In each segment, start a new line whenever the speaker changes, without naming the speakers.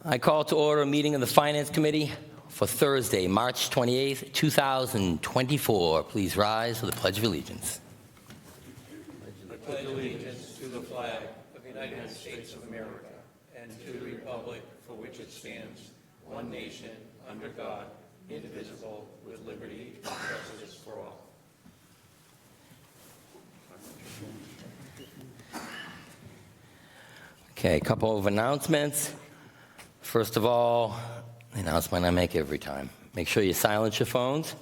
I call to order a meeting of the Finance Committee for Thursday, March 28th, 2024. Please rise for the Pledge of Allegiance.
I pledge allegiance to the flag of the United States of America and to the republic for which it stands, one nation, under God, indivisible, with liberty and justice for all.
Okay, a couple of announcements. First of all, the announcement I make every time. Make sure you silence your phones.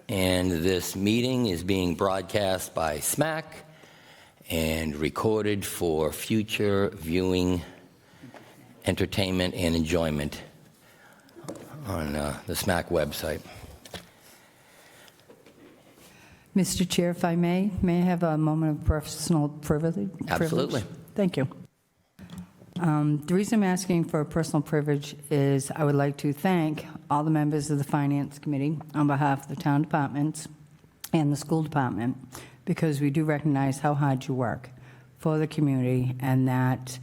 And this meeting is being broadcast by SMAC and recorded for future viewing, entertainment, and enjoyment on the SMAC website.
Mr. Chair, if I may I have a moment of personal privilege?
Absolutely.
Thank you. The reason I'm asking for a personal privilege is I would like to thank all the members of the Finance Committee on behalf of the town departments and the school department, because we do recognize how hard you work for the community and that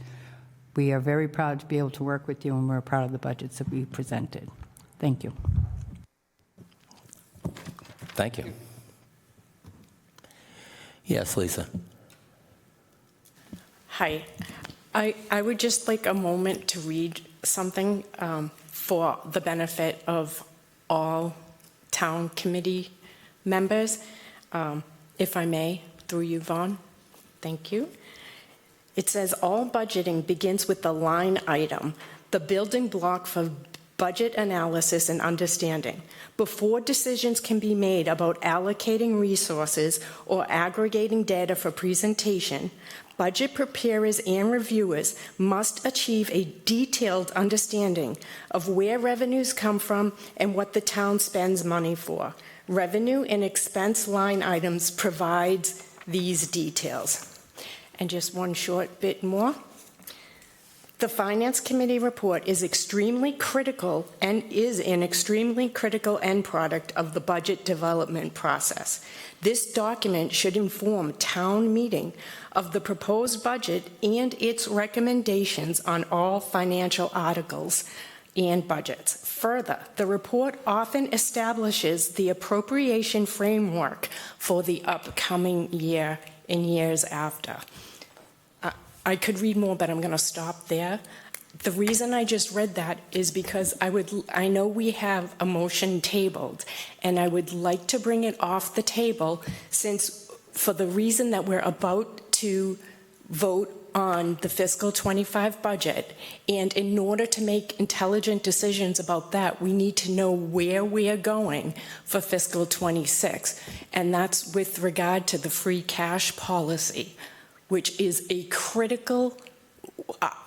we are very proud to be able to work with you, and we're proud of the budgets that we presented. Thank you.
Thank you. Yes, Lisa.
Hi. I would just like a moment to read something for the benefit of all town committee members, if I may, through you, Vaughn. Thank you. It says, all budgeting begins with the line item, the building block for budget analysis and understanding. Before decisions can be made about allocating resources or aggregating data for presentation, budget preparers and reviewers must achieve a detailed understanding of where revenues come from and what the town spends money for. Revenue and expense line items provides these details. And just one short bit more. The Finance Committee report is extremely critical and is an extremely critical end product of the budget development process. This document should inform town meeting of the proposed budget and its recommendations on all financial articles and budgets. Further, the report often establishes the appropriation framework for the upcoming year and years after. I could read more, but I'm going to stop there. The reason I just read that is because I know we have a motion tabled, and I would like to bring it off the table, since for the reason that we're about to vote on the fiscal 25 budget, and in order to make intelligent decisions about that, we need to know where we are going for fiscal 26, and that's with regard to the free cash policy, which is a critical,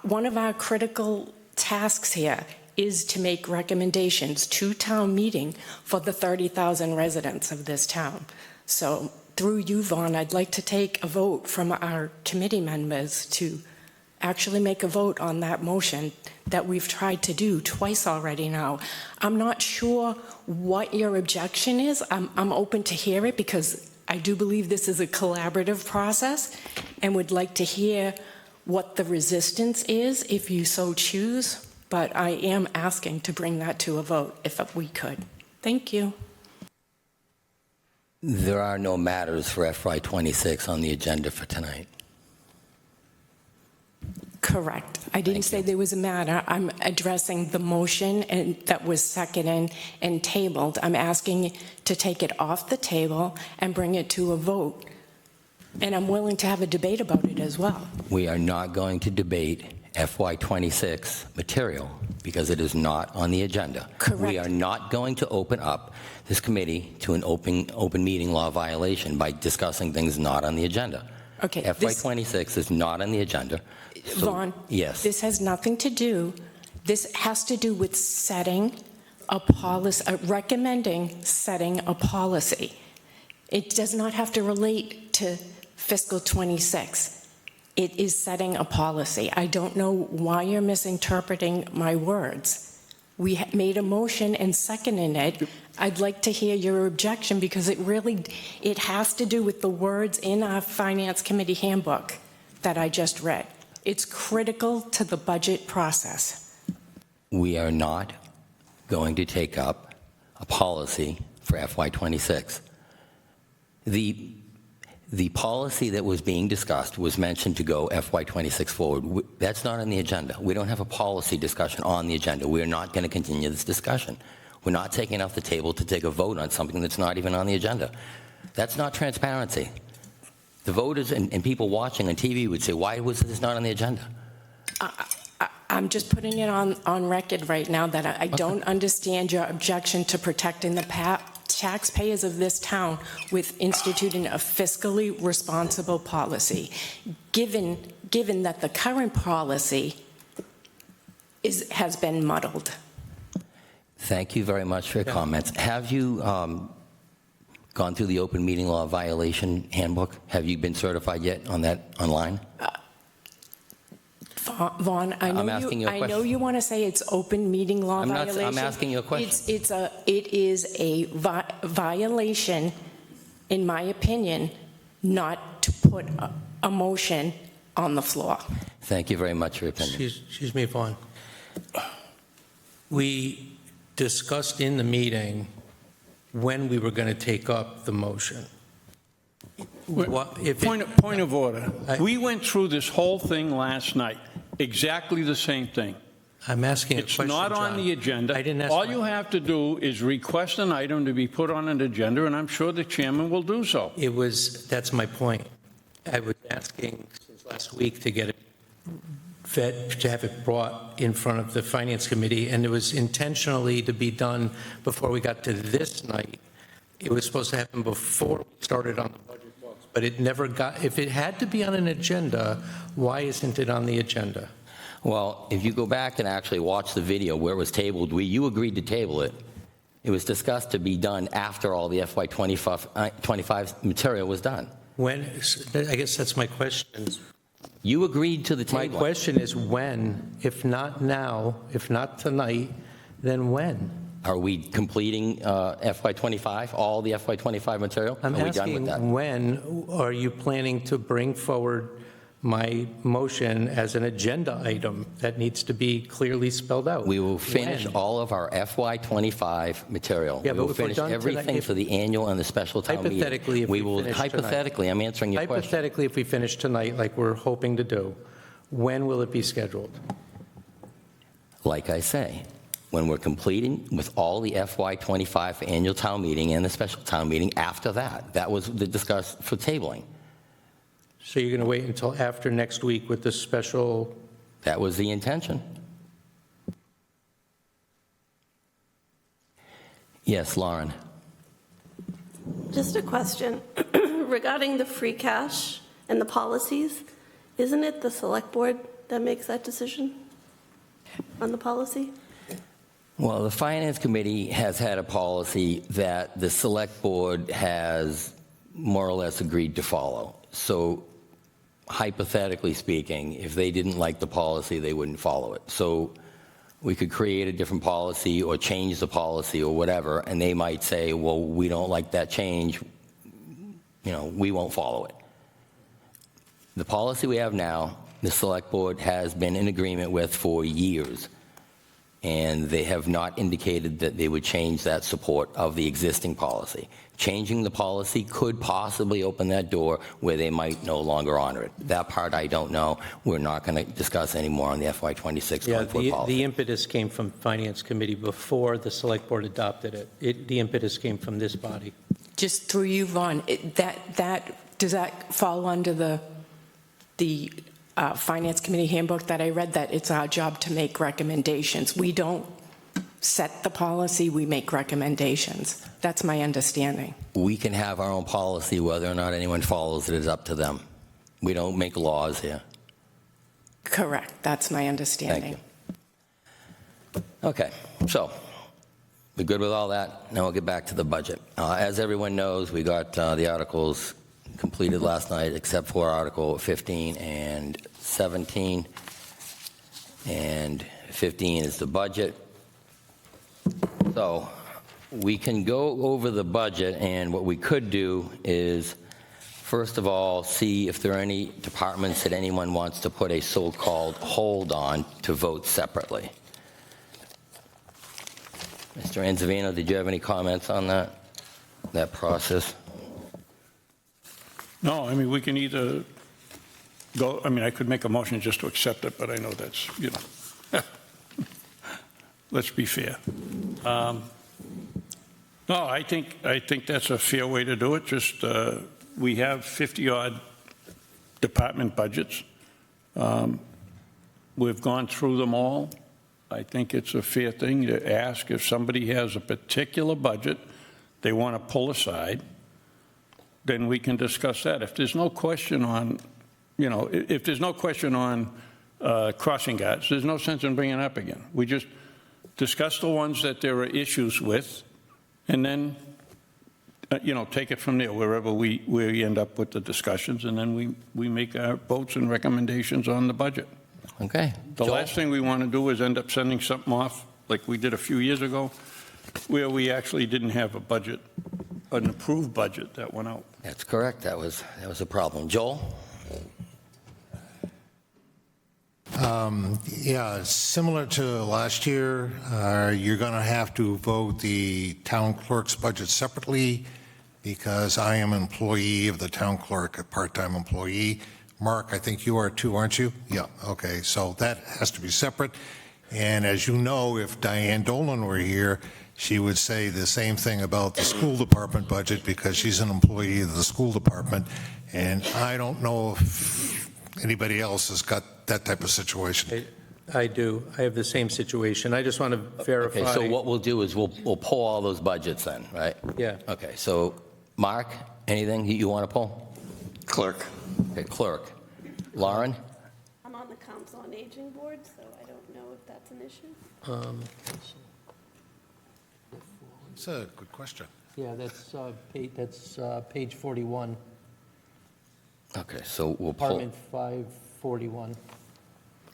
one of our critical tasks here is to make recommendations to town meeting for the 30,000 residents of this town. So through you, Vaughn, I'd like to take a vote from our committee members to actually make a vote on that motion that we've tried to do twice already now. I'm not sure what your objection is. I'm open to hear it, because I do believe this is a collaborative process, and would like to hear what the resistance is if you so choose, but I am asking to bring that to a vote if we could. Thank you.
There are no matters for FY26 on the agenda for tonight.
Correct. I didn't say there was a matter. I'm addressing the motion and that was seconded and tabled. I'm asking to take it off the table and bring it to a vote. And I'm willing to have a debate about it as well.
We are not going to debate FY26 material because it is not on the agenda.
Correct.
We are not going to open up this committee to an open meeting law violation by discussing things not on the agenda.
Okay.
FY26 is not on the agenda. So,
Vaughn,
yes.
This has nothing to do, this has to do with setting a policy, recommending setting a policy. It does not have to relate to fiscal 26. It is setting a policy. I don't know why you're misinterpreting my words. We made a motion and seconded it. I'd like to hear your objection, because it has to do with the words in our Finance Committee handbook that I just read. It's critical to the budget process.
we are not going to take up a policy for FY26. The policy that was being discussed was mentioned to go FY26 forward. That's not on the agenda. We don't have a policy discussion on the agenda. We're not going to continue this discussion. We're not taking it off the table to take a vote on something that's not even on the agenda. That's not transparency. The voters and people watching on TV would say, why was this not on the agenda?
I'm just putting it on record right now that I don't understand your objection to protecting the taxpayers of this town with instituting a fiscally responsible policy, given that the current policy has been muddled.
Thank you very much for your comments. Have you gone through the open meeting law violation handbook? Have you been certified yet on that online?
Vaughn, I know you want to say it's open meeting law violation.
I'm asking you a question.
It is a violation, in my opinion, not to put a motion on the floor.
Thank you very much for your opinion.
Excuse me, Vaughn. We discussed in the meeting when we were going to take up the motion.
Point of order. We went through this whole thing last night, exactly the same thing.
I'm asking a
It's
question,
not on
John.
the agenda.
I didn't ask
All
my-
you have to do is request an item to be put on an agenda, and I'm sure the chairman will do so.
That's my point. I was asking since last week to get it to have it brought in front of the Finance Committee, and it was intentionally to be done before we got to this night. It was supposed to happen before we started on the budget books, but it never got, if it had to be on an agenda, why isn't it on the agenda?
Well, if you go back and actually watch the video where it was tabled, you agreed to table it. It was discussed to be done after all the FY25 material was done.
When, I guess that's my question.
You agreed to the
My
table.
question is when, if not now, if not tonight, then when?
Are we completing FY25, all the FY25 material?
I'm
Are we done
asking
with that?
when are you planning to bring forward my motion as an agenda item that needs to be clearly spelled out?
We will finish
When?
all of our FY25 material.
Yeah,
We
but
will
if we're
finish
done tonight-
everything
if-
for the annual and the special town meeting.
Hypothetically, if we
will
finish tonight.
Hypothetically, I'm answering your question.
Hypothetically, if we finish tonight like we're hoping to do, when will it be scheduled?
Like I say, when we're completing with all the FY25 for annual town meeting and the special town meeting after that. That was the discuss for tabling.
So you're going to wait until after next week with the special?
That was the intention. Yes, Lauren.
Just a question regarding the free cash and the policies. Isn't it the select board that makes that decision on the policy?
Well, the Finance Committee has had a policy that the Select Board has more or less agreed to follow. So hypothetically speaking, if they didn't like the policy, they wouldn't follow it. So we could create a different policy or change the policy or whatever, and they might say, well, we don't like that change, we won't follow it. The policy we have now, the Select Board has been in agreement with for years, and they have not indicated that they would change that support of the existing policy. Changing the policy could possibly open that door where they might no longer honor it. That part I don't know. We're not going to discuss anymore on the FY26
Yeah,
going forward policy.
the impetus came from Finance Committee before the Select Board adopted it. The impetus came from this body.
Just through you, Vaughn, does that fall under the Finance Committee handbook that I read, that it's our job to make recommendations? We don't set the policy, we make recommendations. That's my understanding.
We can have our own policy. Whether or not anyone follows it is up to them. We don't make laws here.
Correct, that's my understanding.
Thank you. Okay, so we're good with all that. Now we'll get back to the budget. As everyone knows, we got the articles completed last night, except for Article 15 and 17. And 15 is the budget. So we can go over the budget, and what we could do is, first of all, see if there are any departments that anyone wants to put a so-called hold on to vote separately. Mr. Anzavino, did you have any comments on that process?
No, I mean, we can either go, I mean, I could make a motion just to accept it, but I know that's, let's be fair. No, I think that's a fair way to do it. Just, we have 50-odd department budgets. We've gone through them all. I think it's a fair thing to ask if somebody has a particular budget they want to pull aside, then we can discuss that. If there's no question on, if there's no question on crossing guards, there's no sense in bringing it up again. We just discuss the ones that there are issues with, and then, take it from there, wherever we end up with the discussions, and then we make our votes and recommendations on the budget.
Okay.
The
Joel?
last thing we want to do is end up sending something off, like we did a few years ago, where we actually didn't have a budget, an approved budget that went out.
That's correct. That was a problem. Joel?
Yeah, similar to last year, you're going to have to vote the town clerk's budget separately because I am an employee of the town clerk, a part-time employee. Mark, I think you are too, aren't you? Yeah, okay, so that has to be separate. And as you know, if Diane Dolan were here, she would say the same thing about the school department budget because she's an employee of the school department. And I don't know if anybody else has got that type of situation.
I do. I have the same situation. I just want to verify.
Okay, so what we'll do is we'll pull all those budgets then, right?
Yeah.
Okay, so Mark, anything you want to pull?
Clerk.
Okay, clerk. Lauren?
I'm on the Council on Aging Board, so I don't know if that's an issue.
It's a good question.
Yeah, that's page 41,
Okay, so we'll pull.
Department 541.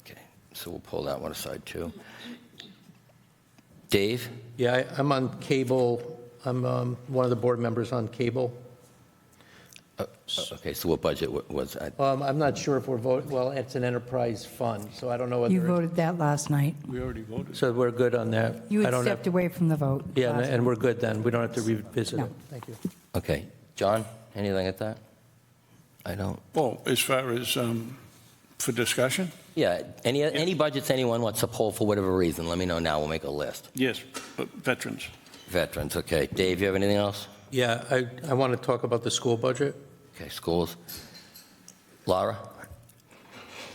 Okay, so we'll pull that one aside too. Dave?
Yeah, I'm on cable. I'm one of the board members on cable.
Okay, so what budget was that?
I'm not sure if we're voting, well, it's an enterprise fund, so I don't know whether.
You voted that last night.
We already voted.
So we're good on that.
You
I
had
don't have-
stepped away from the vote.
Yeah,
last
and
night.
we're good then. We don't have to revisit
No.
it. Thank you.
Okay, John, anything at that? I don't.
Well, as far as for discussion?
Yeah, any budgets anyone wants to pull for whatever reason, let me know now, we'll make a list.
Yes, but veterans.
Veterans, okay. Dave, you have anything else?
Yeah, I want to talk about the school budget.
Okay, schools. Laura?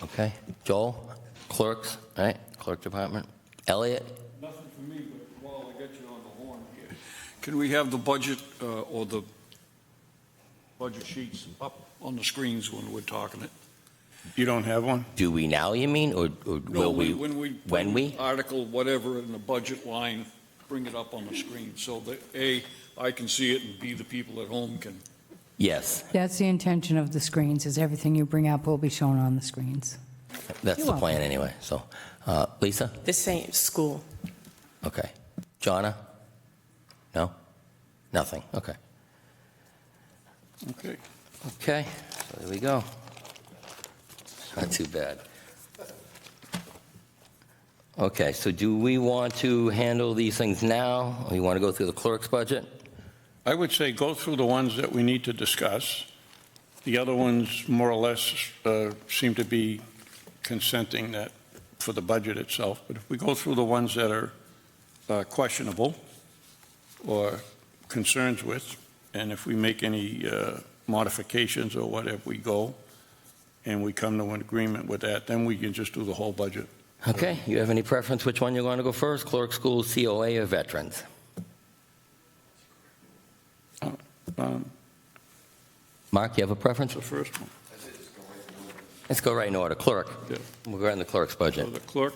Okay. Joel? Clerks, all right? Clerk department. Elliot?
Nothing for me, but while I got you on the horn here, can we have the budget or the budget sheets up on the screens when we're talking it?
You don't have one?
Do we now, you mean, or
No,
will we?
when we
When we?
article whatever in the budget line, bring it up on the screen so that A, I can see it, and B, the people at home can.
Yes,
That's the intention of the screens, is everything you bring up will be shown on the screens.
that's
You're
the
welcome.
plan anyway, so. Lisa?
The same, school.
Okay. Jonna? No? Nothing, okay.
Okay.
Okay, so there we go. Not too bad. Okay, so do we want to handle these things now, or you want to go through the clerk's budget?
I would say go through the ones that we need to discuss. The other ones, more or less, seem to be consenting that for the budget itself. But if we go through the ones that are questionable or concerns with, and if we make any modifications or whatever, we go and we come to an agreement with that, then we can just do the whole budget.
Okay, you have any preference which one you're going to go first, clerk, school, COA, or veterans? Mark, you have a preference?
The first one.
Let's go right in order. Clerk.
Yeah.
We'll go right in the clerk's
So
budget.
the clerk,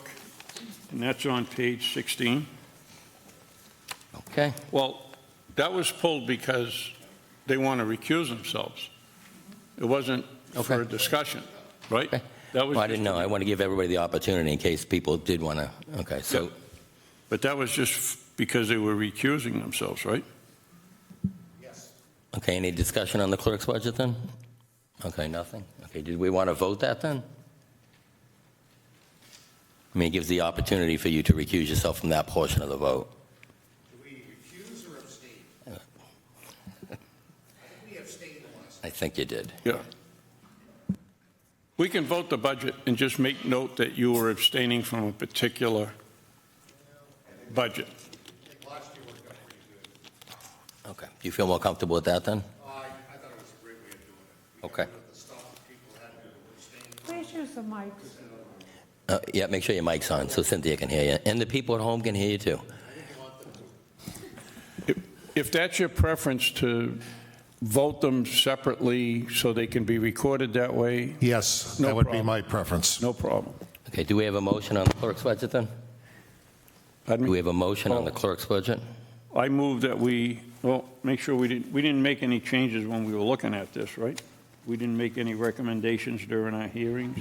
and that's on page 16.
Okay,
Well, that was pulled because they want to recuse themselves. It wasn't for a
Okay.
discussion, right?
okay.
That was
Well, I didn't
just-
know. I want to give everybody the opportunity in case people did want to, okay, so,
Yeah. But that was just because they were recusing themselves, right?
okay, any discussion on the clerk's budget then? Okay, nothing? Okay, did we want to vote that then? I mean, it gives the opportunity for you to recuse yourself from that portion of the vote. I think you did.
Yeah. We can vote the budget and just make note that you were abstaining from a particular budget.
Okay. Do you feel more comfortable with that then?
I thought it was a great way of doing it.
Okay.
The stuff that people had to abstain.
Please use the mics.
Yeah, make sure your mic's on so Cynthia can hear you. And the people at home can hear you too.
If that's your preference to vote them separately so they can be recorded that way,
Yes,
No
that would be
problem.
my preference.
no problem.
Okay, do we have a motion on the clerk's budget then?
Pardon
Do
me?
we have a motion on the clerk's budget?
I move that make sure we didn't make any changes when we were looking at this, right? We didn't make any recommendations during our hearings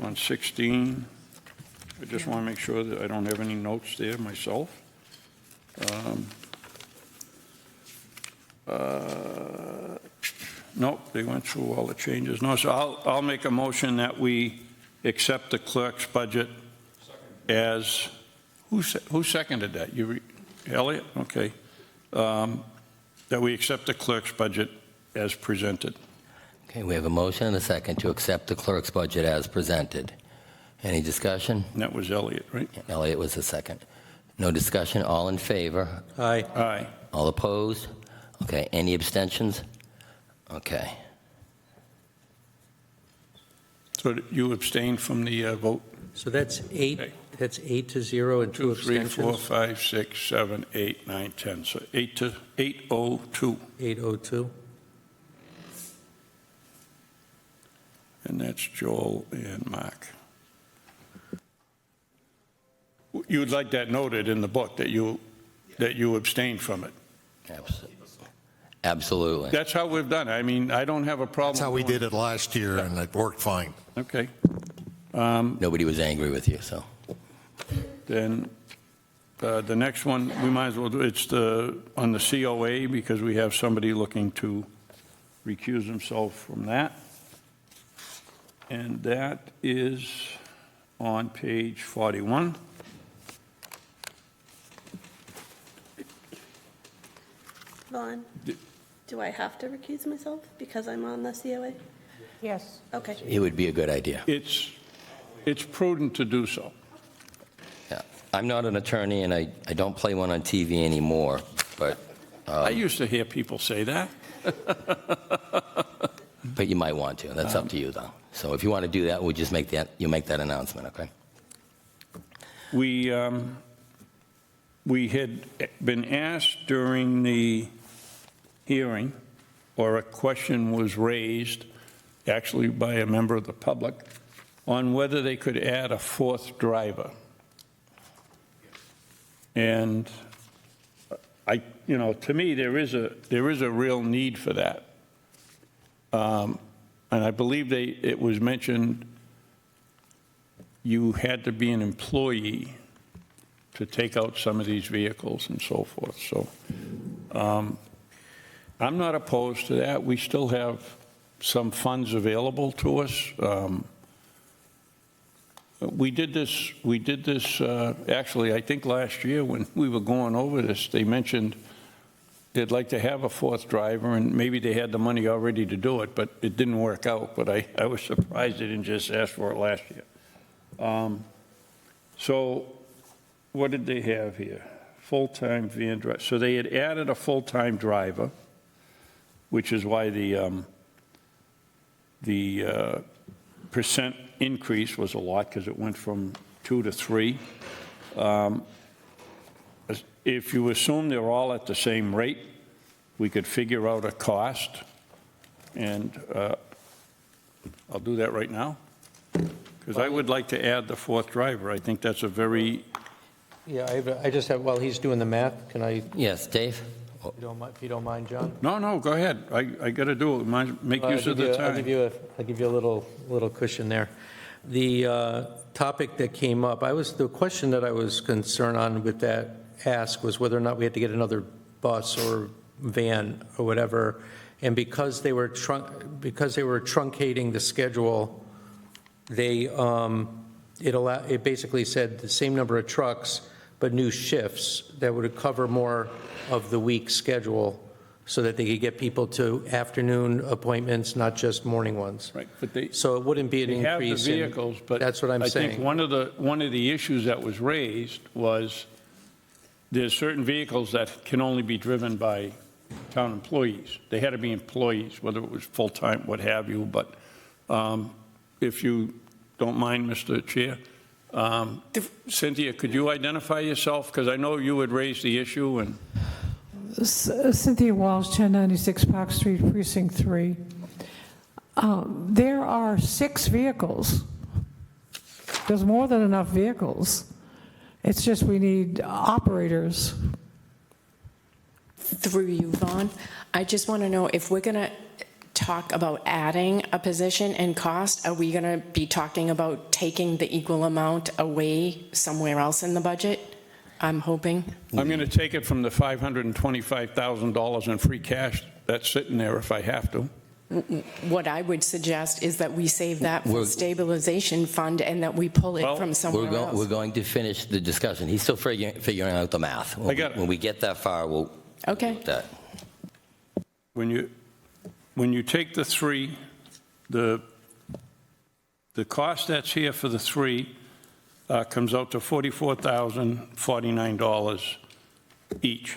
on 16. I just want to make sure that I don't have any notes there myself. Nope, they went through all the changes. No, so I'll make a motion that we accept the clerk's budget as, who seconded that? Elliot? Okay. That we accept the clerk's budget as presented.
Okay, we have a motion and a second to accept the clerk's budget as presented. Any discussion?
And that was Elliot, right?
Elliot was the second. No discussion, all in favor?
Aye.
Aye.
All opposed? Okay, any abstentions? Okay.
So you abstained from the vote?
So that's eight,
Okay.
that's 8-0 and 2
2, 3, 4,
abstentions?
5, 6, 7, 8, 9, 10. So 802.
802.
And that's Joel and Mark. You would like that noted in the book, that you abstained from it.
Absolutely.
That's how we've done it. I mean, I don't have a problem.
That's how we did it last year, and it worked fine.
Okay.
Nobody was angry with you, so.
Then the next one, we might as well do, it's on the COA, because we have somebody looking to recuse himself from that. And that is on page 41.
Vaughn, do I have to recuse myself because I'm on the COA?
Yes.
Okay.
It would be a good idea.
It's prudent to do so.
Yeah. I'm not an attorney, and I don't play one on TV anymore, but
I used to hear people say that.
but you might want to. That's up to you, though. So if you want to do that, we'll just make that announcement, okay?
We had been asked during the hearing, or a question was raised, actually by a member of the public, on whether they could add a fourth driver. And to me, there is a real need for that. And I believe it was mentioned you had to be an employee to take out some of these vehicles and so forth. So I'm not opposed to that. We still have some funds available to us. We did this, actually, I think last year when we were going over this, they mentioned they'd like to have a fourth driver, and maybe they had the money already to do it, but it didn't work out. But I was surprised they didn't just ask for it last year. So what did they have here? Full-time van driver. So they had added a full-time driver, which is why the percent increase was a lot, because it went from 2 to 3. If you assume they're all at the same rate, we could figure out a cost, and I'll do that right now, because I would like to add the fourth driver. I think that's a very,
Yeah, I just have, while he's doing the math, can I,
Yes, Dave?
if you don't mind, John?
no, go ahead. I got to do it. Make use of the
I'll give
time.
you a little cushion there. The topic that came up, the question that I was concerned on with that ask was whether or not we had to get another bus or van or whatever. And because they were truncating the schedule, it basically said the same number of trucks, but new shifts that would cover more of the week's schedule.
so that they could get people to afternoon appointments, not just morning ones.
Right, but they,
So it wouldn't be an
they have the
increase in...
vehicles, but
That's what I'm
I think
saying.
one of the issues that was raised was there's certain vehicles that can only be driven by town employees. They had to be employees, whether it was full-time, what have you, but if you don't mind, Mr. Chair, Cynthia, could you identify yourself? Because I know you had raised the issue, and
Cynthia Walsh, 1096 Park Street, Precinct 3. There are 6 vehicles. There's more than enough vehicles. It's just we need operators.
Through you, Vaughn, I just want to know if we're going to talk about adding a position and cost, are we going to be talking about taking the equal amount away somewhere else in the budget? I'm hoping.
I'm going to take it from the $525,000 in free cash that's sitting there if I have to.
What I would suggest is that we save that for
We're-
stabilization fund and that we pull it
Well,
from somewhere
We're
else.
going to finish the discussion. He's still figuring out the math.
I got it.
When we get that far, we'll...
Okay.
That.
When you take the 3, the cost that's here for the 3 comes out to $44,049 each.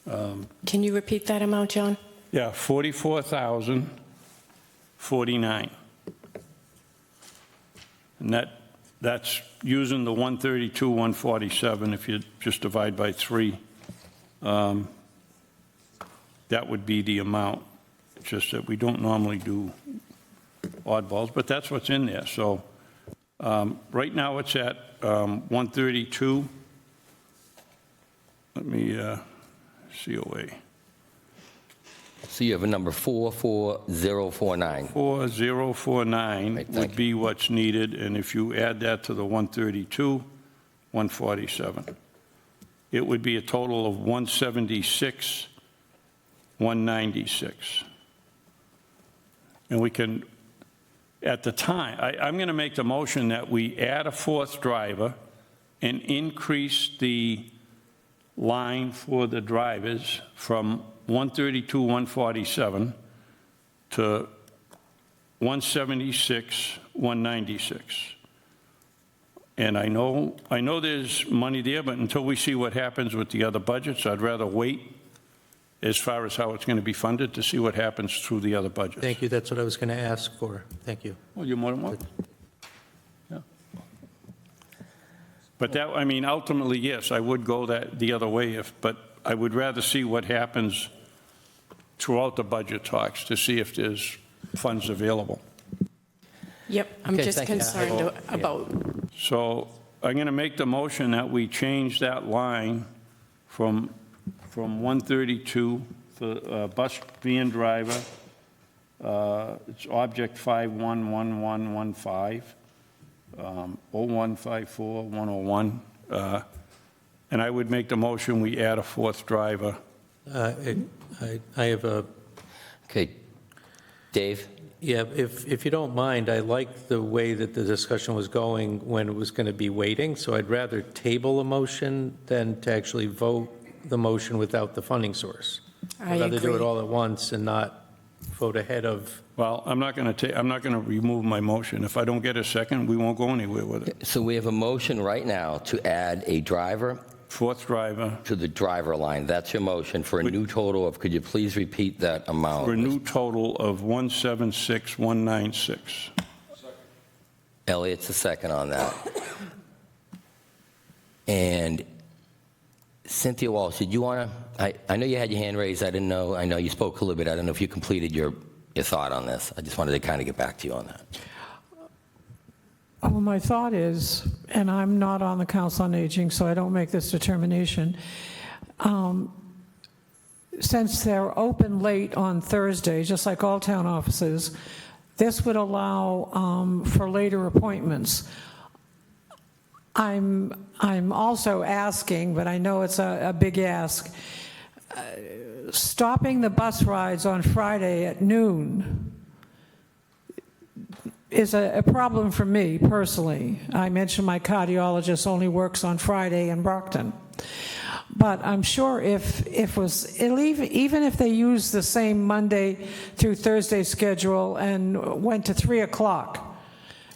Can you repeat that amount, John?
Yeah, $44,049. And that's using the 132, 147, if you just divide by 3. That would be the amount. It's just that we don't normally do oddballs, but that's what's in there. So right now it's at 132. Let me COA.
So you have a number 44049.
4049
Right, thank
would be what's needed, and if you add that to the 132, 147, it would be a total of 176, 196. And we can, at the time, I'm going to make the motion that we add a 4th driver and increase the line for the drivers from 132, 147 to 176, 196. And I know there's money there, but until we see what happens with the other budgets, I'd rather wait as far as how it's going to be funded to see what happens through the other budgets.
Thank you, that's what I was going to ask for. Thank you.
Well, you're more than welcome. Yeah. But that, I mean, ultimately, yes, I would go the other way, but I would rather see what happens throughout the budget talks to see if there's funds available.
Yep, I'm
Okay,
just
thank you.
concerned about,
So I'm going to make the motion that we change that line from 132 for bus van driver. It's object 511115, 0154 101. And I would make the motion we add a 4th driver.
I have a,
Okay, Dave?
yeah, if you don't mind, I like the way that the discussion was going when it was going to be waiting, so I'd rather table a motion than to actually vote the motion without the funding source.
I
I'd rather do it
agree.
all at once and not vote ahead of,
Well, I'm not going to remove my motion. If I don't get a second, we won't go anywhere with it.
So we have a motion right now to add a driver
4th driver
to the driver line. That's your motion for a new total of, could you please repeat that amount?
for a new total of 176,196.
Elliot's a second on that. And Cynthia Walsh, did you want to, I know you had your hand raised, I didn't know, I know you spoke a little bit, I don't know if you completed your thought on this. I just wanted to kind of get back to you on that.
Well, my thought is, and I'm not on the Council on Aging, so I don't make this determination, since they're open late on Thursday, just like all town offices, this would allow for later appointments. I'm also asking, but I know it's a big ask, stopping the bus rides on Friday at noon is a problem for me personally. I mentioned my cardiologist only works on Friday in Brockton. But I'm sure even if they use the same Monday through Thursday schedule and went to 3 o'clock,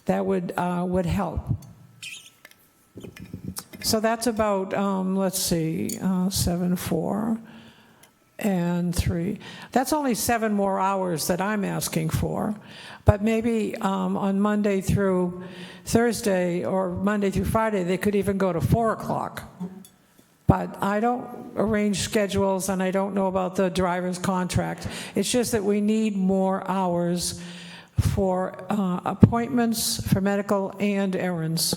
that would help. So that's about, let's see, 7, 4, and 3. That's only 7 more hours that I'm asking for. But maybe on Monday through Thursday or Monday through Friday, they could even go to 4 o'clock. But I don't arrange schedules, and I don't know about the driver's contract. It's just that we need more hours for appointments, for medical, and errands.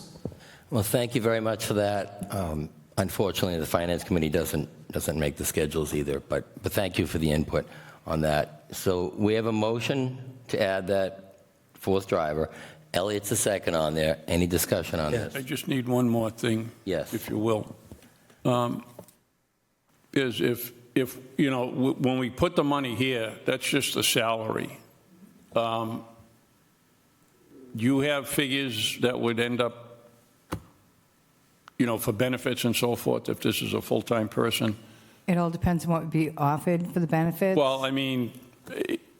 Well, thank you very much for that. Unfortunately, the Finance Committee doesn't make the schedules either, but thank you for the input on that. So we have a motion to add that 4th driver. Elliot's the second on there. Any discussion on this?
I just need one more thing.
Yes.
If you will. Is if you know, when we put the money here, that's just the salary. You have figures that would end up, you know, for benefits and so forth, if this is a full-time person?
It all depends on what would be offered for the benefits.
Well, I mean,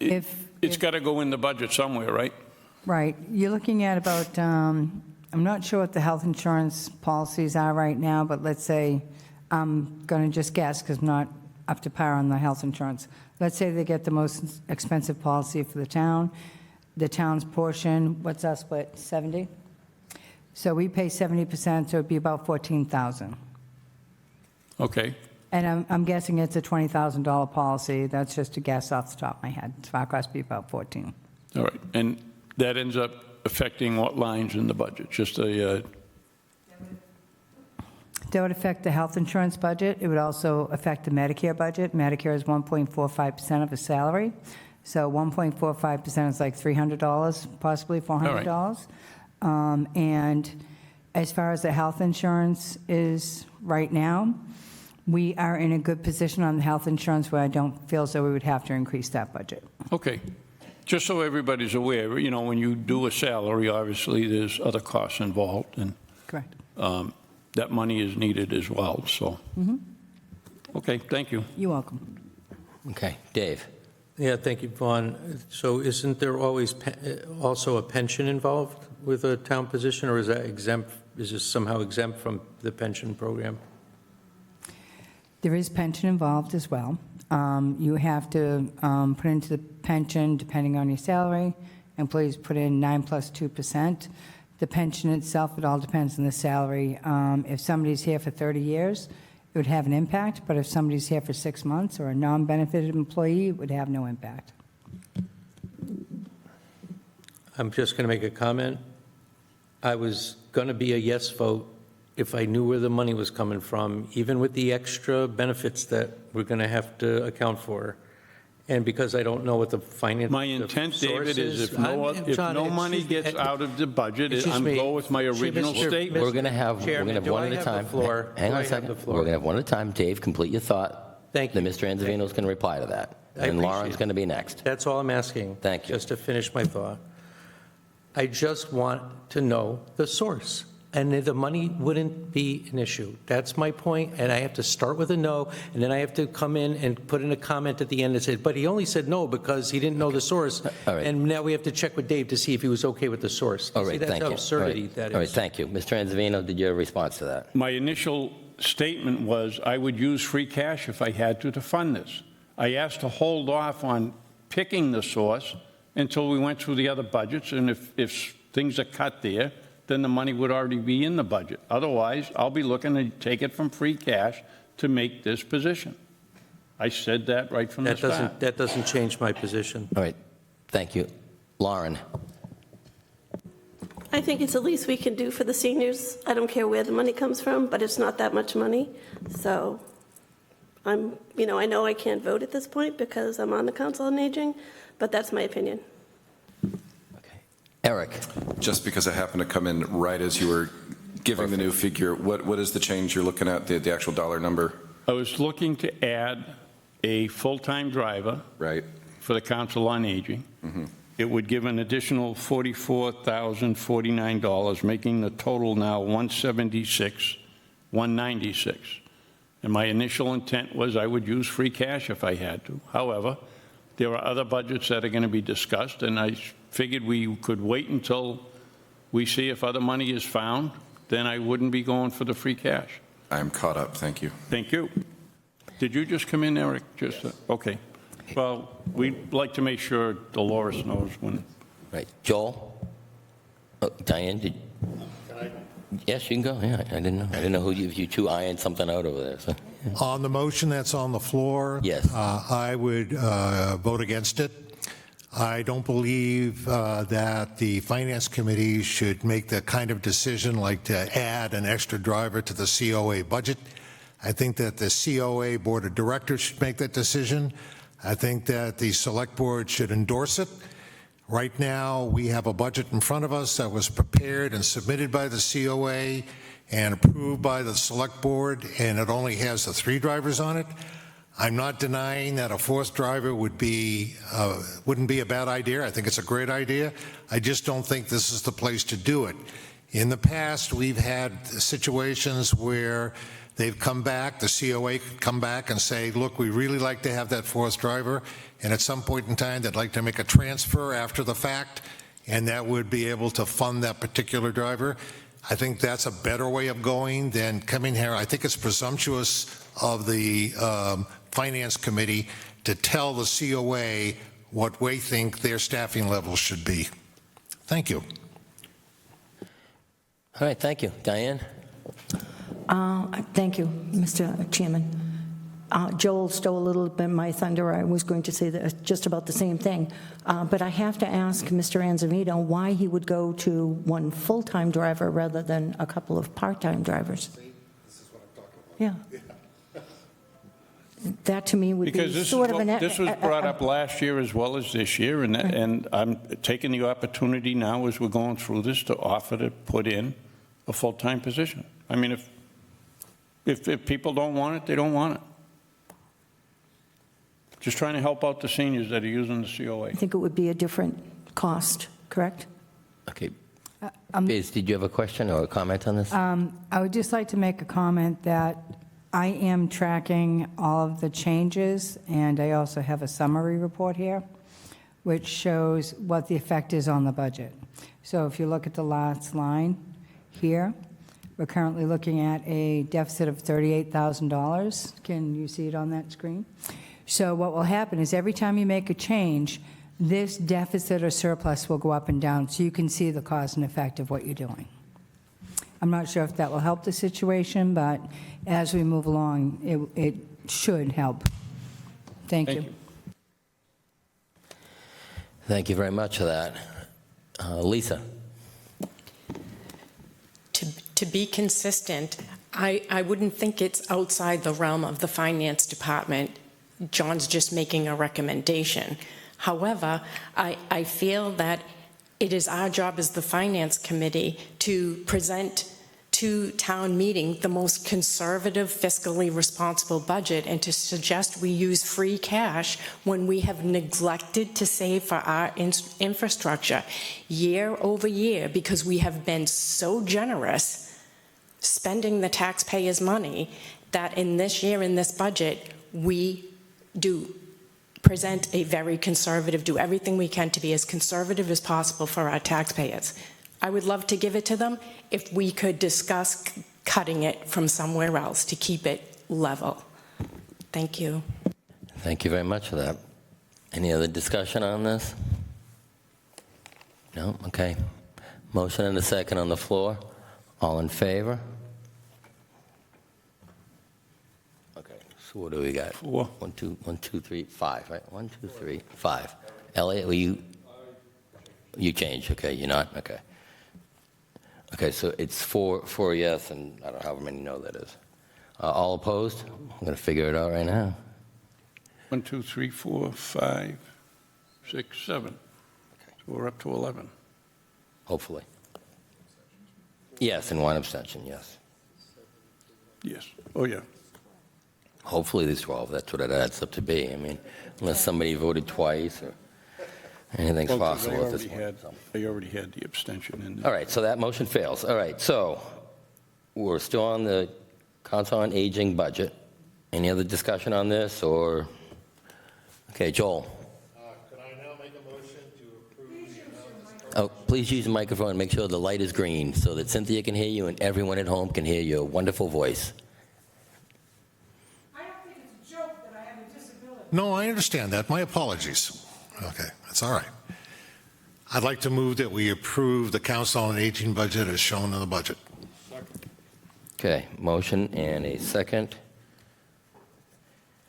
it's got to go in the budget somewhere, right?
Right. You're looking at about, I'm not sure what the health insurance policies are right now, but let's say, I'm going to just guess because I'm not up to par on the health insurance. Let's say they get the most expensive policy for the town. The town's portion, what's our split, 70? So we pay 70%, so it'd be about $14,000.
Okay.
And I'm guessing it's a $20,000 policy. That's just a guess off the top of my head. It's our cost be about 14.
All right. And that ends up affecting what lines in the budget? Just a...
That would affect the health insurance budget. It would also affect the Medicare budget. Medicare is 1.45% of a salary. So 1.45% is like $300, possibly $400. And as far as the health insurance is right now, we are in a good position on the health insurance where I don't feel as though we would have to increase that budget.
Okay. Just so everybody's aware, you know, when you do a salary, obviously there's other costs involved, and
Correct.
That money is needed as well, so. Okay, thank you.
You're welcome.
Okay, Dave.
Yeah, thank you, Vaughn. So isn't there always also a pension involved with a town position, or is that exempt, is this somehow exempt from the pension program?
There is pension involved as well. You have to put into the pension, depending on your salary, employees put in 9 plus 2%. The pension itself, it all depends on the salary. If somebody's here for 30 years, it would have an impact, but if somebody's here for 6 months or a non-benefited employee, it would have no impact.
I'm just going to make a comment. I was going to be a yes vote if I knew where the money was coming from, even with the extra benefits that we're going to have to account for. And because I don't know what the finance...
My intent, David, is if no money gets out of the budget, I'm going with my original statement.
We're going to have one at a time. Hang on a second. We're going to have one at a time. Dave, complete your thought.
Thank you.
Then Mr. Anzavino is going to reply to that.
I
And Lauren's
appreciate
going to be next.
That's all I'm asking.
Thank you.
Just to finish my thought. I just want to know the source, and the money wouldn't be an issue. That's my point, and I have to start with a no, and then I have to come in and put in a comment at the end and say, but he only said no because he didn't know the source.
All right.
And now we have to check with Dave to see if he was okay with the source.
All right,
See,
thank you.
that's how absurdity
All right.
that is.
All right, thank you. Mr. Anzavino, did you have a response to that?
My initial statement was I would use free cash if I had to fund this. I asked to hold off on picking the source until we went through the other budgets, and if things are cut there, then the money would already be in the budget. Otherwise, I'll be looking to take it from free cash to make this position. I said that right from the start.
That doesn't change my position.
All right, thank you. Lauren?
I think it's the least we can do for the seniors. I don't care where the money comes from, but it's not that much money. So I know I can't vote at this point because I'm on the Council on Aging, but that's my opinion.
Eric?
Just because I happened to come in right as you were giving the new figure, what is the change you're looking at, the actual dollar number?
I was looking to add a full-time driver.
Right.
For the Council on Aging. It would give an additional $44,049, making the total now $176,196. And my initial intent was I would use free cash if I had to. However, there are other budgets that are going to be discussed, and I figured we could wait until we see if other money is found, then I wouldn't be going for the free cash.
I'm caught up, thank you.
Thank you. Did you just come in, Eric? Just, okay. Well, we'd like to make sure Dolores knows when.
Right. Joel? Oh, Diane, did? Yes, you can go. Yeah, I didn't know. I didn't know if you two ironed something out over there. So.
On the motion that's on the floor,
Yes.
I would vote against it. I don't believe that the Finance Committee should make the kind of decision like to add an extra driver to the COA budget. I think that the COA Board of Directors should make that decision. I think that the Select Board should endorse it. Right now, we have a budget in front of us that was prepared and submitted by the COA and approved by the Select Board, and it only has the 3 drivers on it. I'm not denying that a 4th driver wouldn't be a bad idea. I think it's a great idea. I just don't think this is the place to do it. In the past, we've had situations where they've come back, the COA could come back and say, look, we really like to have that 4th driver, and at some point in time, they'd like to make a transfer after the fact, and that would be able to fund that particular driver. I think that's a better way of going than coming here. I think it's presumptuous of the Finance Committee to tell the COA what we think their staffing levels should be. Thank you.
All right, thank you. Diane?
Thank you, Mr. Chairman. Joel stole a little bit my thunder. I was going to say that just about the same thing. But I have to ask Mr. Anzavino why he would go to 1 full-time driver rather than a couple of part-time drivers. This is what I'm talking about. Yeah. That to me would
Because
be
this
sort of an...
this was brought up last year as well as this year, and I'm taking the opportunity now as we're going through this to offer to put in a full-time position. I mean, if people don't want it, they don't want it. Just trying to help out the seniors that are using the COA.
I think it would be a different cost, correct?
Okay. Biz, did you have a question or a comment on this?
I would just like to make a comment that I am tracking all of the changes, and I also have a summary report here, which shows what the effect is on the budget. So if you look at the last line here, we're currently looking at a deficit of $38,000. Can you see it on that screen? So what will happen is every time you make a change, this deficit or surplus will go up and down, so you can see the cause and effect of what you're doing. I'm not sure if that will help the situation, but as we move along, it should help. Thank you.
Thank you very much for that. Lisa?
To be consistent, I wouldn't think it's outside the realm of the Finance Department. John's just making a recommendation. However, I feel that it is our job as the Finance Committee to present to town meeting the most conservative, fiscally responsible budget and to suggest we use free cash when we have neglected to save for our infrastructure year over year because we have been so generous spending the taxpayers' money that in this year, in this budget, we do present a very conservative, do everything we can to be as conservative as possible for our taxpayers. I would love to give it to them if we could discuss cutting it from somewhere else to keep it level. Thank you.
Thank you very much for that. Any other discussion on this? No? Okay. Motion and a second on the floor. All in favor? Okay, so what do we got?
4.
1, 2, 3, 5, right? 1, 2, 3, 5. Elliot, will you change? Okay, you're not? Okay. Okay, so it's 4 yes, and I don't know how many no that is. All opposed? I'm going to figure it out right now.
1, 2, 3, 4, 5, 6, 7.
Okay.
So we're up to 11.
Hopefully. Yes, and 1 abstention, yes.
Yes. Oh, yeah.
Hopefully there's 12. That's what it adds up to be. I mean, unless somebody voted twice or anything's
Well, 'cause
possible at this point. So.
They already had the abstention in there.
All right, so that motion fails. All right, so we're still on the Council on Aging budget. Any other discussion on this, or? Okay, Joel.
Could I now make a motion to approve the
Oh, please use the microphone and make sure the light is green so that Cynthia can hear you and everyone at home can hear your wonderful voice.
I don't think it's a joke that I have a disability.
No, I understand that. My apologies. Okay, that's all right. I'd like to move that we approve the Council on Aging budget as shown in the budget.
Okay, motion and a second.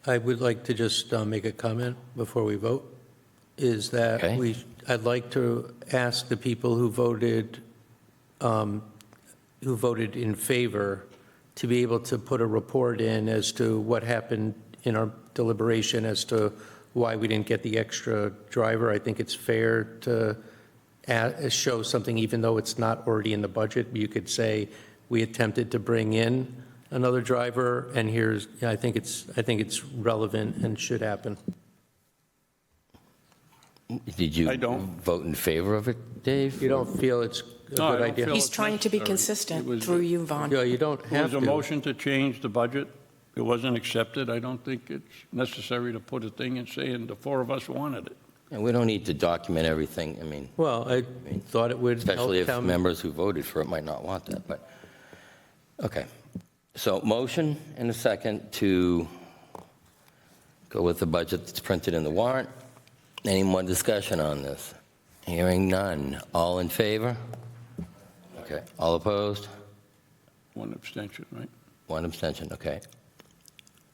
I would like to just make a comment before we vote, is that
Okay.
I'd like to ask the people who voted in favor to be able to put a report in as to what happened in our deliberation as to why we didn't get the extra driver. I think it's fair to show something, even though it's not already in the budget. You could say, we attempted to bring in another driver, and here's, I think it's relevant and should happen.
Did you
I don't.
vote in favor of it, Dave?
You don't feel it's a
No, I
good
don't
idea?
feel-
He's
it's
trying to be
necessary. It
consistent
was-
through you, Vaughn.
Yeah, you don't
There
have
was
to.
a motion to change the budget. It wasn't accepted. I don't think it's necessary to put a thing and say, and the four of us wanted it.
And we don't need to document everything, I mean,
Well, I thought it would help
especially if
town-
members who voted for it might not want that, but, okay. So motion and a second to go with the budget that's printed in the warrant. Any more discussion on this? Hearing none. All in favor? Okay. All opposed?
One abstention, right?
One abstention, okay.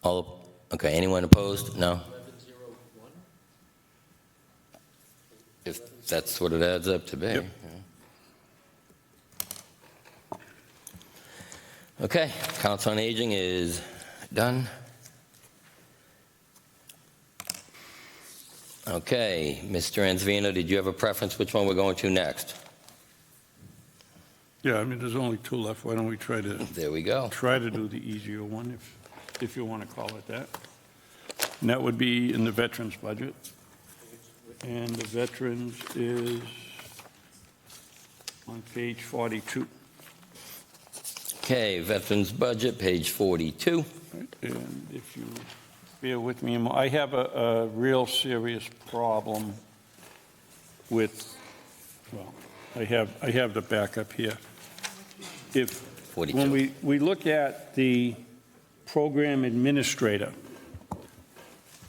Okay, anyone opposed? No? If that's what it adds up to be.
Yep.
yeah. Okay, Council on Aging is done. Okay, Mr. Anzavino, did you have a preference which one we're going to next?
Yeah, I mean, there's only two left. Why don't we try to
There we go.
do the easier one, if you want to call it that? And that would be in the veterans budget. And the veterans is on page 42.
Okay, Veterans Budget, page 42.
Right, and if you bear with me, I have a real serious problem with, well, I have the backup here. If,
42.
when we look at the program administrator,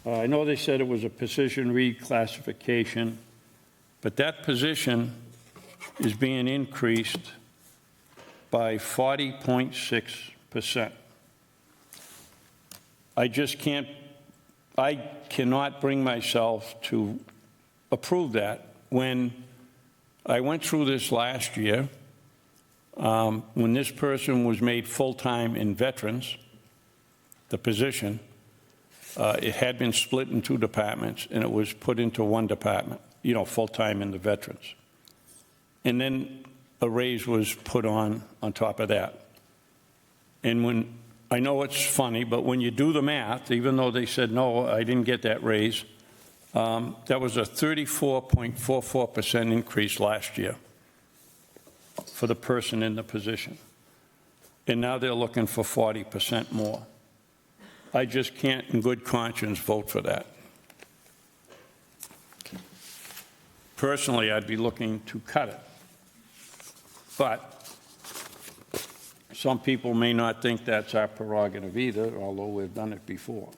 I know they said it was a position reclassification, but that position is being increased by 40.6%. I cannot bring myself to approve that. When I went through this last year, when this person was made full-time in veterans, the position, it had been split in two departments, and it was put into one department, full-time in the veterans. And then a raise was put on top of that. And I know it's funny, but when you do the math, even though they said, no, I didn't get that raise, that was a 34.44% increase last year for the person in the position. And now they're looking for 40% more. I just can't, in good conscience, vote for that. Personally, I'd be looking to cut it. But some people may not think that's our prerogative either, although we've done it before.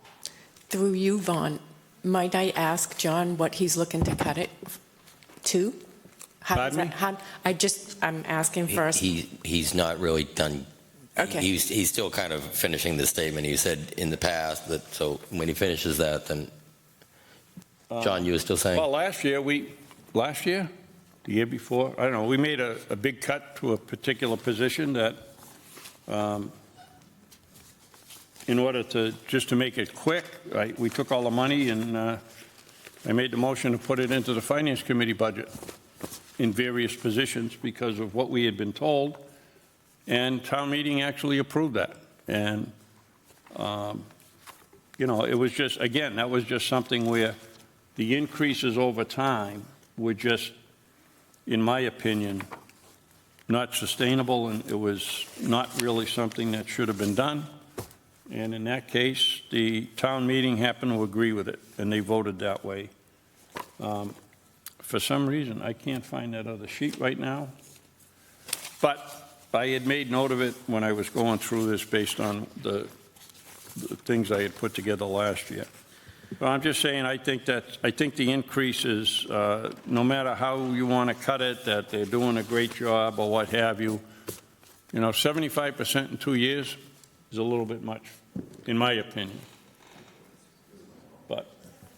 Through you, Vaughn, might I ask John what he's looking to cut it to?
Pardon me?
I'm asking first.
He's not really done.
Okay.
He's still kind of finishing the statement. He said in the past that, so when he finishes that, then, John, you were still saying?
Well, last year, the year before, I don't know, we made a big cut to a particular position that, in order just to make it quick, we took all the money and I made the motion to put it into the Finance Committee budget in various positions because of what we had been told, and town meeting actually approved that. And, it was just, again, that was just something where the increases over time were just, in my opinion, not sustainable, and it was not really something that should have been done. And in that case, the town meeting happened to agree with it, and they voted that way. For some reason, I can't find that other sheet right now. But I had made note of it when I was going through this based on the things I had put together last year. But I'm just saying, I think the increase is, no matter how you want to cut it, that they're doing a great job or what have you. 75% in 2 years is a little bit much, in my opinion. But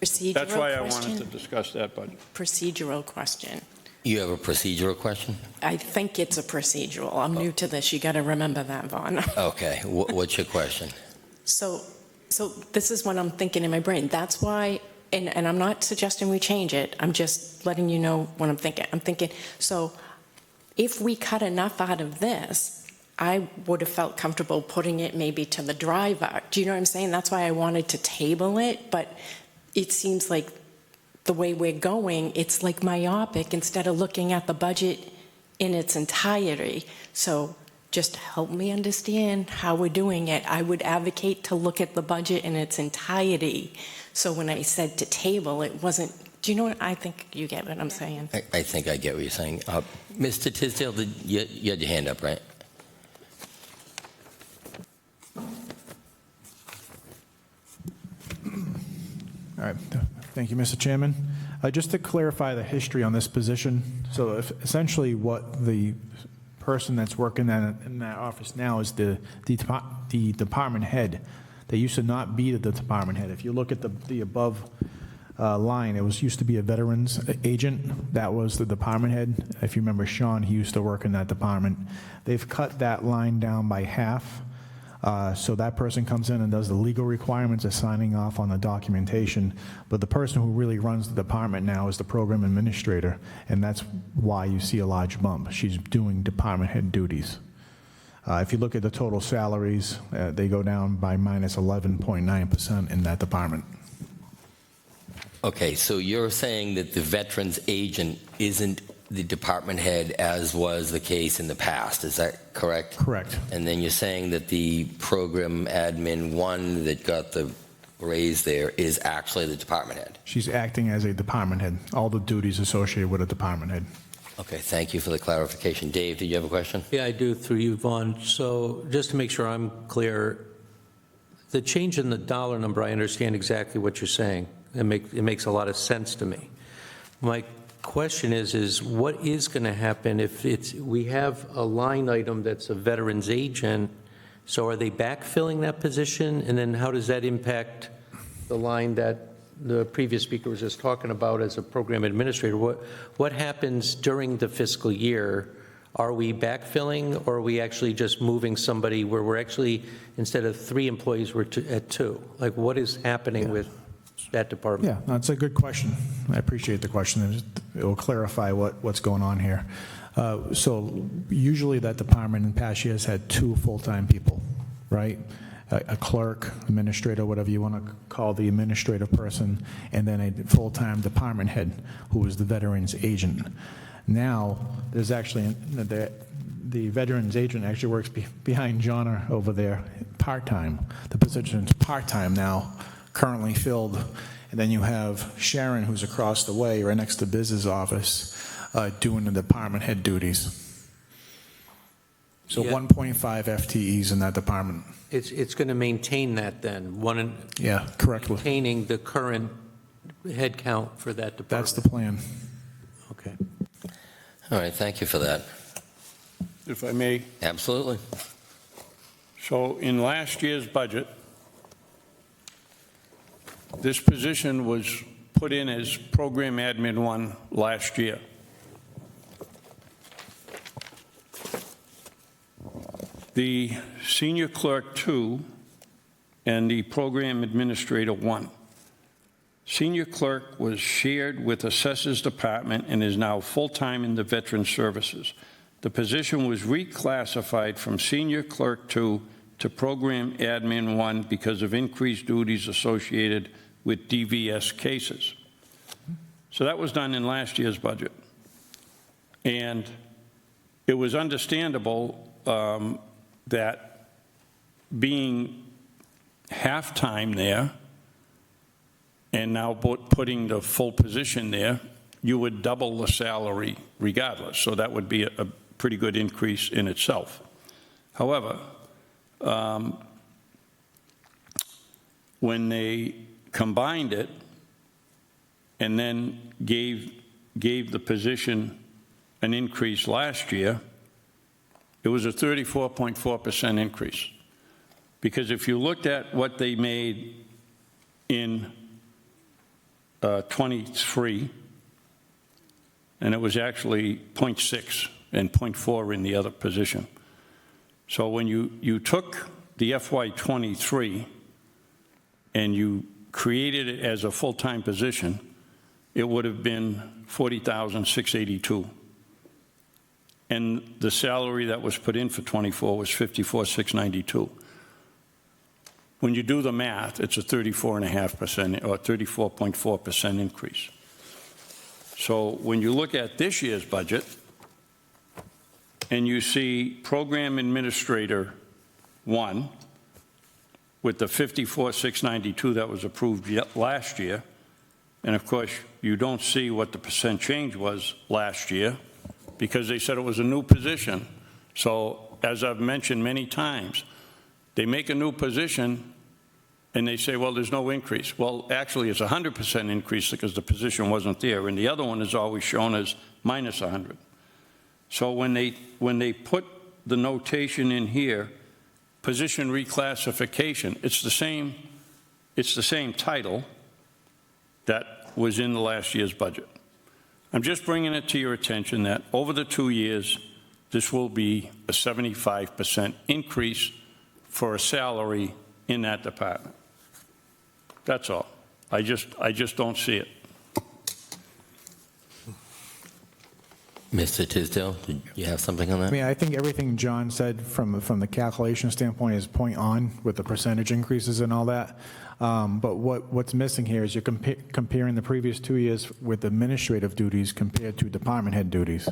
that's why I wanted to discuss that budget.
Procedural question.
You have a procedural question?
I think it's a procedural. I'm new to this. You got to remember that, Vaughn.
Okay, what's your question?
So this is what I'm thinking in my brain. That's why, and I'm not suggesting we change it. I'm just letting you know what I'm thinking. I'm thinking, so if we cut enough out of this, I would have felt comfortable putting it maybe to the driver. Do you know what I'm saying? That's why I wanted to table it, but it seems like the way we're going, it's like myopic instead of looking at the budget in its entirety. So just help me understand how we're doing it. I would advocate to look at the budget in its entirety. So when I said to table, it wasn't, do you know what, I think you get what I'm saying.
I think I get what you're saying. Mr. Tisdale, you had your hand up, right?
All right. Thank you, Mr. Chairman. Just to clarify the history on this position, so essentially what the person that's working in that office now is the department head. They used to not be the department head. If you look at the above line, it used to be a veterans agent. That was the department head. If you remember Sean, he used to work in that department. They've cut that line down by half. So that person comes in and does the legal requirements of signing off on the documentation, but the person who really runs the department now is the program administrator, and that's why you see a large bump. She's doing department head duties. If you look at the total salaries, they go down by minus 11.9% in that department.
Okay, so you're saying that the veterans agent isn't the department head as was the case in the past, is that correct?
Correct.
And then you're saying that the program admin one that got the raise there is actually the department head?
She's acting as a department head, all the duties associated with a department head.
Okay, thank you for the clarification. Dave, did you have a question?
Yeah, I do, through you, Vaughn. So just to make sure I'm clear, the change in the dollar number, I understand exactly what you're saying. It makes a lot of sense to me. My question is what is going to happen if we have a line item that's a veterans agent, so are they backfilling that position, and then how does that impact the line that the previous speaker was just talking about as a program administrator? What happens during the fiscal year? Are we backfilling, or are we actually just moving somebody where we're actually, instead of 3 employees, we're at 2? Like, what is happening with that department?
Yeah, that's a good question. I appreciate the question. It will clarify what's going on here. So usually that department in past years had 2 full-time people, right? A clerk, administrator, whatever you want to call the administrative person, and then a full-time department head who is the veterans agent. Now, there's actually, the veterans agent actually works behind John over there part-time. The position's part-time now, currently filled. And then you have Sharon, who's across the way, right next to Biz's office, doing the department head duties. So
Yeah.
1.5 FTEs in that department.
It's going to maintain that then,
Yeah, correctly.
maintaining the current head count for that department?
That's the plan.
Okay.
All right, thank you for that.
If I may.
Absolutely.
So in last year's budget, this position was put in as program admin 1 last year. The senior clerk 2 and the program administrator 1. Senior clerk was shared with assessors department and is now full-time in the veteran services. The position was reclassified from senior clerk 2 to program admin 1 because of increased duties associated with DVS cases. So that was done in last year's budget. And it was understandable that being half-time there and now putting the full position there, you would double the salary regardless. So that would be a pretty good increase in itself. However, when they combined it and then gave the position an increase last year, it was a 34.4% increase. Because if you looked at what they made in 23, and it was actually 0.6 and 0.4 in the other position. So when you took the FY23 and you created it as a full-time position, it would have been $40,682. And the salary that was put in for 24 was $54,692. When you do the math, it's a 34.5% or 34.4% increase. So when you look at this year's budget and you see Program Administrator 1 with the $54,692 that was approved last year, and of course you don't see what the percent change was last year because they said it was a new position. So as I've mentioned many times, they make a new position and they say, well, there's no increase. Well, actually, it's 100% increase because the position wasn't there, and the other one is always shown as minus 100. So when they put the notation in here, position reclassification, it's the same title that was in the last year's budget. I'm just bringing it to your attention that over the 2 years, this will be a 75% increase for a salary in that department. That's all. I just don't see it.
Mr. Tisdale, did you have something on
I
that?
mean, I think everything John said from the calculation standpoint is point on with the percentage increases and all that. But what's missing here is you're comparing the previous 2 years with administrative duties compared to department head duties.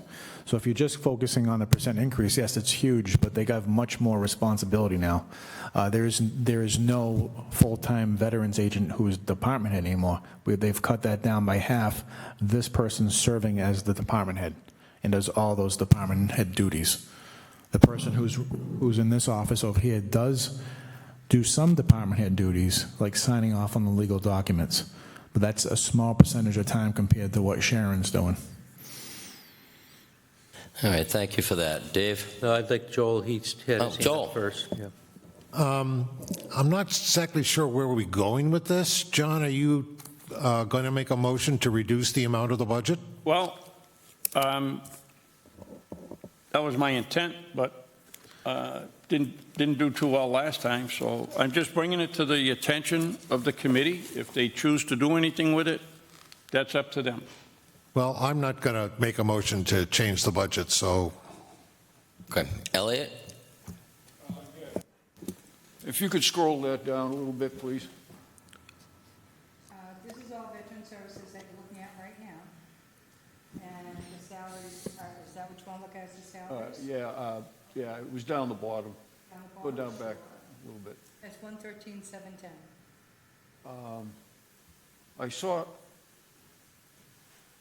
So if you're just focusing on the percent increase, yes, it's huge, but they got much more responsibility now. There is no full-time veterans agent who is department head anymore. They've cut that down by half. This person's serving as the department head and does all those department head duties. The person who's in this office over here does do some department head duties, like signing off on the legal documents, but that's a small percentage of time compared to what Sharon's doing.
All right, thank you for that. Dave?
No, I'd like Joel, he's had his hand
Joel.
up first. Yeah.
I'm not exactly sure where we're going with this. John, are you going to make a motion to reduce the amount of the budget?
Well, that was my intent, but didn't do too well last time, so I'm just bringing it to the attention of the committee. If they choose to do anything with it, that's up to them.
Well, I'm not going to make a motion to change the budget, so.
Okay. Elliot?
If you could scroll that down a little bit, please.
This is all veteran services that you're looking at right now. And the salaries, is that what you want to look at as the salaries?
Yeah, it was down the bottom. Go down back a little bit.
That's 113,710.
I saw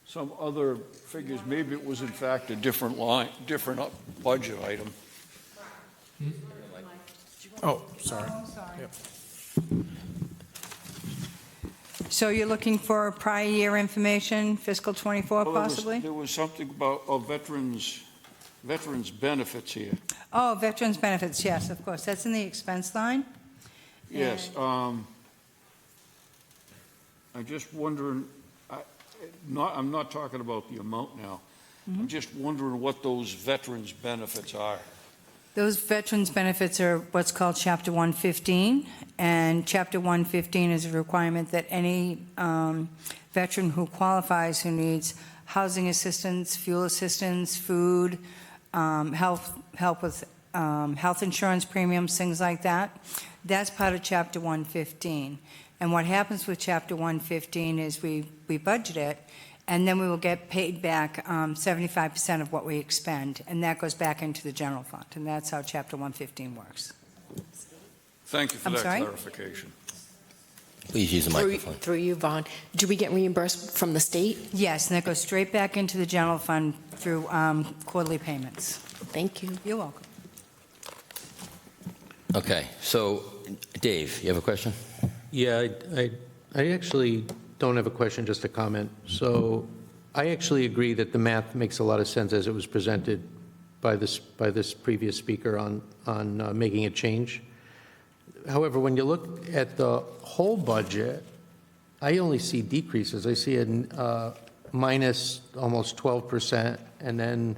some other figures. Maybe it was in fact a different line, different budget item.
Oh, sorry.
Oh, sorry. So you're looking for prior year information, fiscal '24
Well,
possibly?
There was something about veterans benefits here.
Oh, veterans benefits, yes, of course. That's in the expense line.
Yes. I'm just wondering, I'm not talking about the amount now. I'm just wondering what those veterans benefits are.
Those veterans benefits are what's called Chapter 115, and Chapter 115 is a requirement that any veteran who qualifies, who needs housing assistance, fuel assistance, food, help with health insurance premiums, things like that, that's part of Chapter 115. And what happens with Chapter 115 is we budget it, and then we will get paid back 75% of what we expend, and that goes back into the general fund, and that's how Chapter 115 works.
Thank you for
I'm
that
sorry?
clarification.
Please use the microphone.
Through you, Vaughn, do we get reimbursed from the state?
Yes, and that goes straight back into the general fund through quarterly payments.
Thank you.
You're welcome.
Okay, so Dave, you have a question?
Yeah, I actually don't have a question, just a comment. So I actually agree that the math makes a lot of sense as it was presented by this previous speaker on making a change. However, when you look at the whole budget, I only see decreases. I see a minus almost 12% and then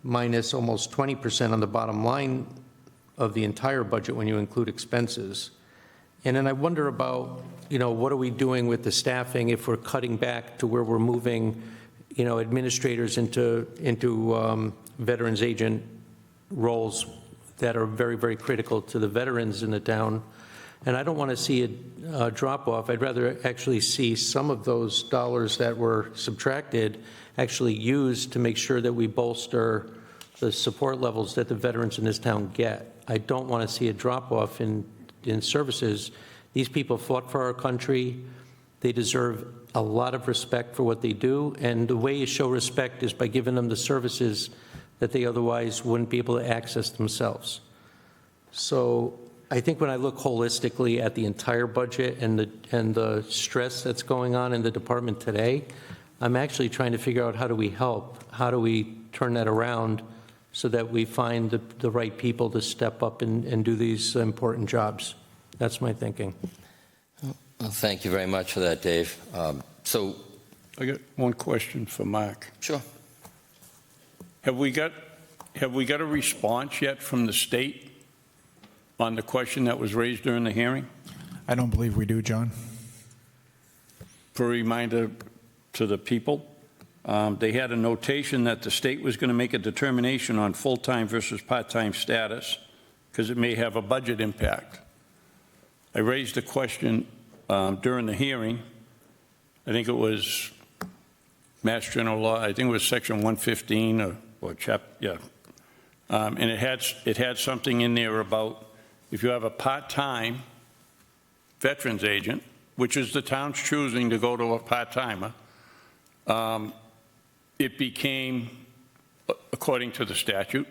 minus almost 20% on the bottom line of the entire budget when you include expenses. And then I wonder about, what are we doing with the staffing if we're cutting back to where we're moving, administrators into veterans agent roles that are very, very critical to the veterans in the town. And I don't want to see a drop off. I'd rather actually see some of those dollars that were subtracted actually used to make sure that we bolster the support levels that the veterans in this town get. I don't want to see a drop off in services. These people fought for our country. They deserve a lot of respect for what they do. And the way you show respect is by giving them the services that they otherwise wouldn't be able to access themselves. So I think when I look holistically at the entire budget and the stress that's going on in the department today, I'm actually trying to figure out how do we help? How do we turn that around so that we find the right people to step up and do these important jobs? That's my thinking.
Well, thank you very much for that, Dave. So,
I got one question for Mark.
sure.
Have we got a response yet from the state on the question that was raised during the hearing?
I don't believe we do, John.
For a reminder to the people, they had a notation that the state was going to make a determination on full-time versus part-time status because it may have a budget impact. I raised a question during the hearing. I think it was Mass General Law, I think it was Section 115 or and it had something in there about if you have a part-time veterans agent, which is the town's choosing to go to a part-timer, it became, according to the statute,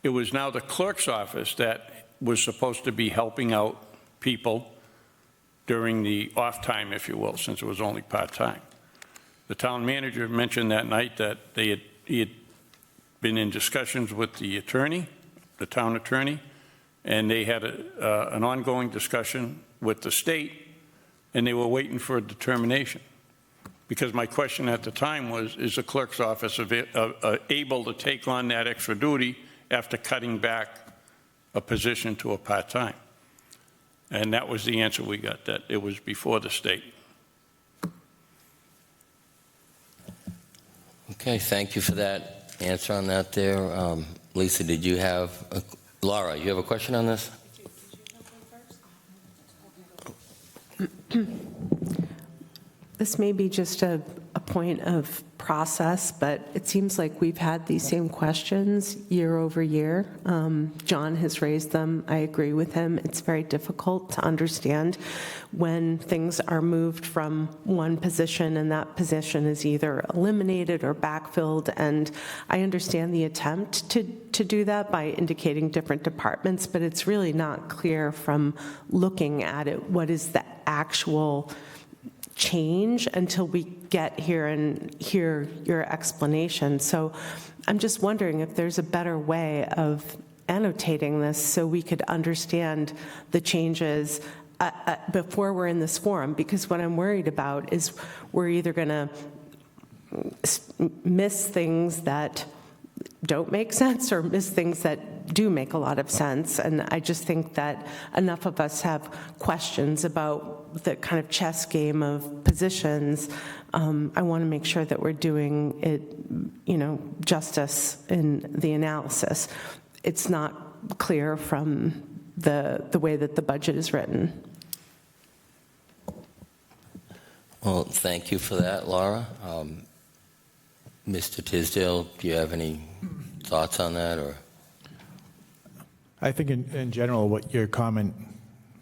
it was now the clerk's office that was supposed to be helping out people during the off time, if you will, since it was only part-time. The town manager mentioned that night that he had been in discussions with the attorney, the town attorney, and they had an ongoing discussion with the state, and they were waiting for a determination. Because my question at the time was, is the clerk's office able to take on that extra duty after cutting back a position to a part-time? And that was the answer we got, that it was before the state.
Okay, thank you for that answer on that there. Lisa, did you have, Laura, you have a question on this?
This may be just a point of process, but it seems like we've had these same questions year over year. John has raised them. I agree with him. It's very difficult to understand when things are moved from one position and that position is either eliminated or backfilled. And I understand the attempt to do that by indicating different departments, but it's really not clear from looking at it what is the actual change until we get here and hear your explanation. So I'm just wondering if there's a better way of annotating this so we could understand the changes before we're in this forum, because what I'm worried about is we're either going to miss things that don't make sense or miss things that do make a lot of sense. And I just think that enough of us have questions about the kind of chess game of positions. I want to make sure that we're doing it, justice in the analysis. It's not clear from the way that the budget is written.
Well, thank you for that, Laura. Mr. Tisdale, do you have any thoughts on that? Or
I think in general what your comment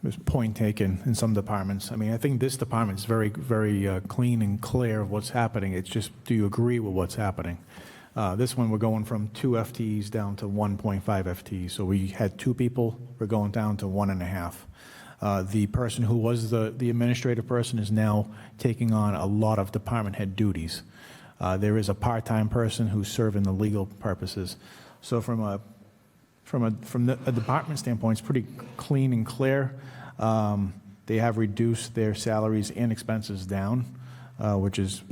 there's point taken in some departments. I mean, I think this department is very, very clean and clear of what's happening. It's just, do you agree with what's happening? This one, we're going from 2 FTEs down to 1.5 FTEs. So we had 2 people, we're going down to 1.5. The person who was the administrative person is now taking on a lot of department head duties. There is a part-time person who's serving the legal purposes. So from a department standpoint, it's pretty clean and clear. They have reduced their salaries and expenses down, which is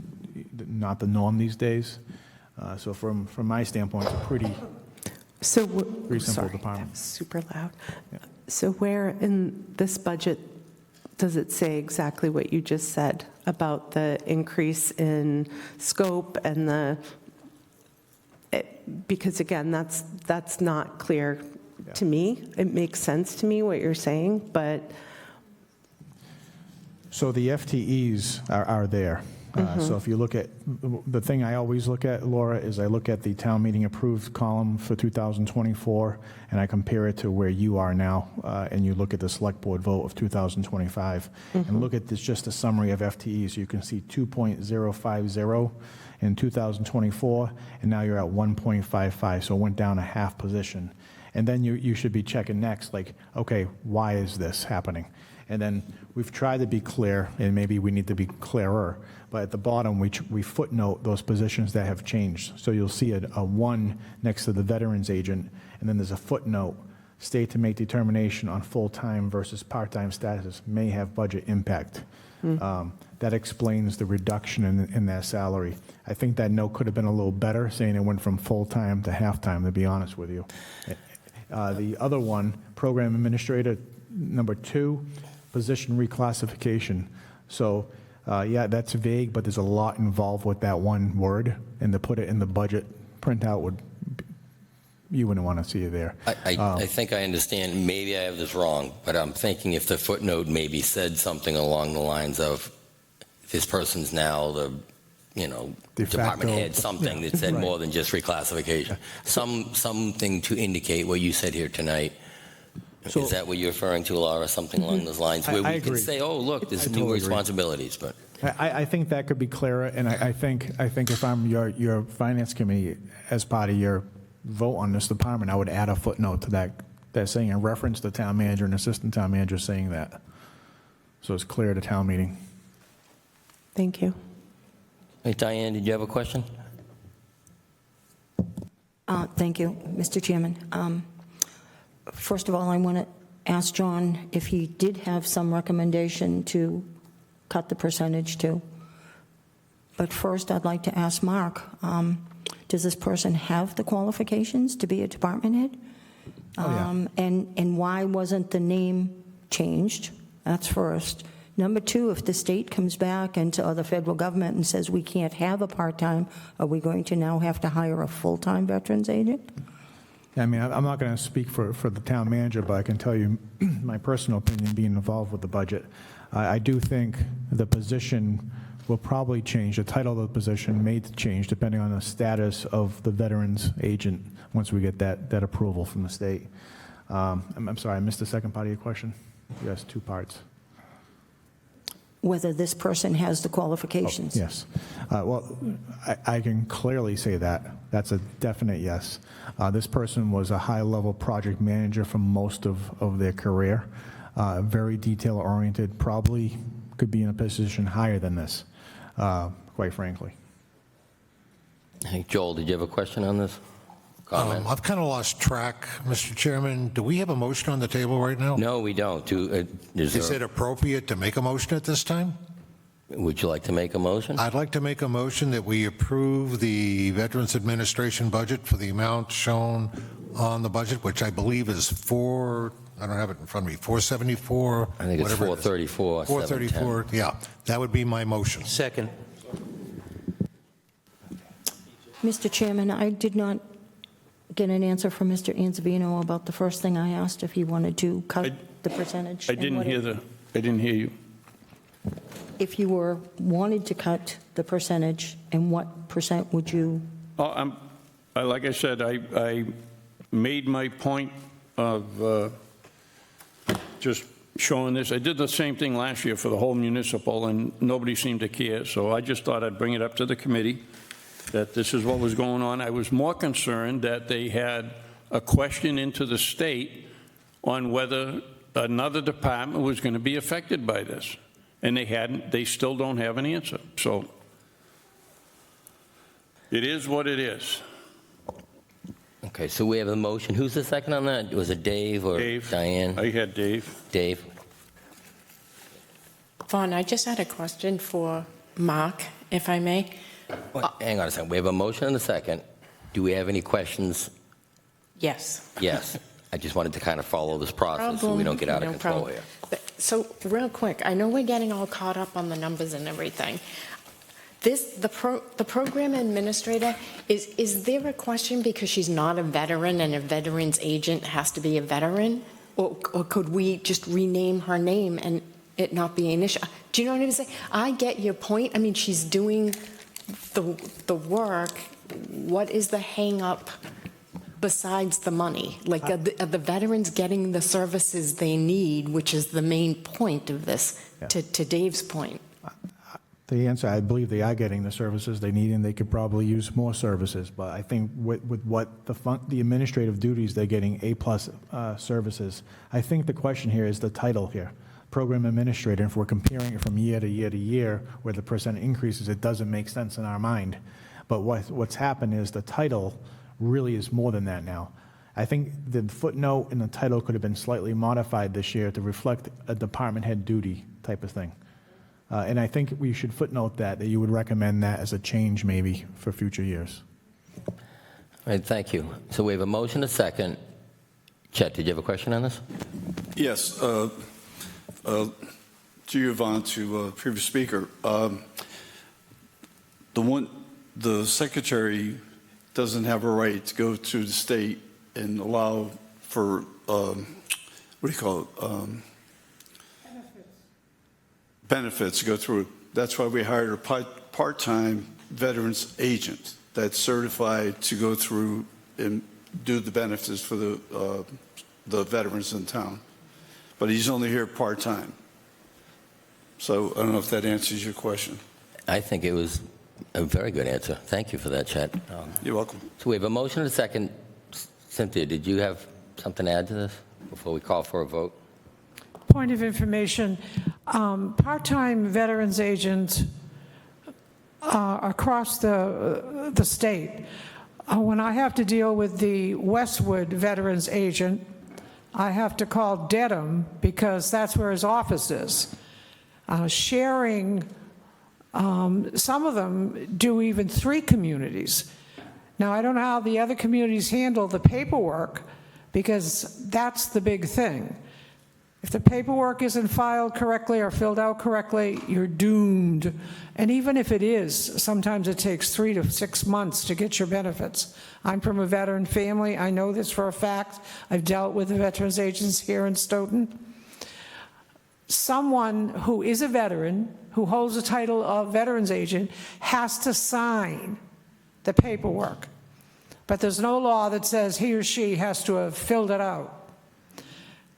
not the norm these days. So from my standpoint, it's a pretty simple department.
That was super loud. Yeah. So where in this budget does it say exactly what you just said about the increase in scope and because again, that's not clear to me. It makes sense to me what you're saying, but.
So the FTEs are there. So if you look at, the thing I always look at, Laura, is I look at the town meeting approved column for 2024, and I compare it to where you are now, and you look at the select board vote of 2025, and look at this, just a summary of FTEs. You can see 2.050 in 2024, and now you're at 1.55, so it went down a half position. And then you should be checking next, like, okay, why is this happening? And then we've tried to be clear, and maybe we need to be clearer, but at the bottom, we footnote those positions that have changed. So you'll see a 1 next to the veterans agent, and then there's a footnote, state to make determination on full-time versus part-time status may have budget impact. That explains the reduction in their salary. I think that note could have been a little better, saying it went from full-time to half-time, to be honest with you. The other one, program administrator, number 2, position reclassification. So, yeah, that's vague, but there's a lot involved with that one word, and to put it in the budget printout you wouldn't want to see it there.
I think I understand. Maybe I have this wrong, but I'm thinking if the footnote maybe said something along the lines of, this person's now the, department head, something that said more than just reclassification. Something to indicate what you said here tonight. So, is that what you're referring to, Laura? Something along those lines, where we can say, "Oh, look, there's new responsibilities." But
I think that could be clearer, and I think if I'm your finance committee, as part of your vote on this department, I would add a footnote to that saying, and reference the town manager and assistant town manager saying that, so it's clear at a town meeting.
Thank you.
Hey, Diane, did you have a question?
Thank you, Mr. Chairman. First of all, I want to ask John if he did have some recommendation to cut the percentage to. But first, I'd like to ask Mark, does this person have the qualifications to be a department head? And why wasn't the name changed? That's first. Number 2, if the state comes back and to the federal government and says we can't have a part-time, are we going to now have to hire a full-time veterans agent?
I mean, I'm not going to speak for the town manager, but I can tell you my personal opinion being involved with the budget. I do think the position will probably change. The title of the position may change depending on the status of the veterans agent once we get that approval from the state. I'm sorry, I missed the second part of your question. You asked 2 parts.
Whether this person has the qualifications?
Yes. Well, I can clearly say that. That's a definite yes. This person was a high-level project manager for most of their career, very detail-oriented, probably could be in a position higher than this, quite frankly.
Hey, Joel, did you have a question on this? Comment?
I've kind of lost track, Mr. Chairman. Do we have a motion on the table right now?
No, we don't.
Is it appropriate to make a motion at this time?
Would you like to make a motion?
I'd like to make a motion that we approve the Veterans Administration budget for the amount shown on the budget, which I believe is I don't have it in front of me, 474.
I think it's 434.
434, yeah. That would be my motion.
Second.
Mr. Chairman, I did not get an answer from Mr. Anzavino about the first thing I asked, if he wanted to cut the percentage.
I didn't hear you.
If you wanted to cut the percentage, and what percent would you?
Like I said, I made my point of just showing this. I did the same thing last year for the whole municipal, and nobody seemed to care, so I just thought I'd bring it up to the committee, that this is what was going on. I was more concerned that they had a question into the state on whether another department was going to be affected by this, and they hadn't. They still don't have an answer, so it is what it is.
Okay, so we have a motion. Who's the second on that? Was it Dave or
Dave.
Diane?
I had Dave.
Dave.
Vaughn, I just had a question for Mark, if I may.
Hang on a second. We have a motion and a second. Do we have any questions?
Yes.
Yes. I just wanted to kind of follow this process so we don't get out of
No
control
problem.
here.
So, real quick, I know we're getting all caught up on the numbers and everything. The program administrator, is there a question because she's not a veteran and a veteran's agent has to be a veteran? Or could we just rename her name and it not be an issue? Do you know what I'm saying? I get your point. I mean, she's doing the work. What is the hang-up besides the money? Like, are the veterans getting the services they need, which is the main point of this, to Dave's point?
The answer, I believe they are getting the services they need, and they could probably use more services. But I think with what the administrative duties, they're getting A-plus services. I think the question here is the title here, program administrator. If we're comparing it from year to year to year, where the percent increases, it doesn't make sense in our mind. But what's happened is the title really is more than that now. I think the footnote in the title could have been slightly modified this year to reflect a department head duty type of thing. And I think we should footnote that you would recommend that as a change maybe for future years.
All right, thank you. So we have a motion, a second. Chet, did you have a question on this?
Yes. To you, Yvonne, to previous speaker. The secretary doesn't have a right to go to the state and allow for, what do you call it? Benefits to go through. That's why we hired a part-time veterans agent that's certified to go through and do the benefits for the veterans in town. But he's only here part-time. So I don't know if that answers your question.
I think it was a very good answer. Thank you for that, Chet.
You're welcome.
So we have a motion and a second. Cynthia, did you have something to add to this before we call for a vote?
Point of information, part-time veterans agents across the state. When I have to deal with the Westwood veterans agent, I have to call Dedham because that's where his office is. Sharing, some of them do even 3 communities. Now, I don't know how the other communities handle the paperwork because that's the big thing. If the paperwork isn't filed correctly or filled out correctly, you're doomed. And even if it is, sometimes it takes 3 to 6 months to get your benefits. I'm from a veteran family. I know this for a fact. I've dealt with the veterans agents here in Stoughton. Someone who is a veteran, who holds the title of veterans agent, has to sign the paperwork. But there's no law that says he or she has to have filled it out.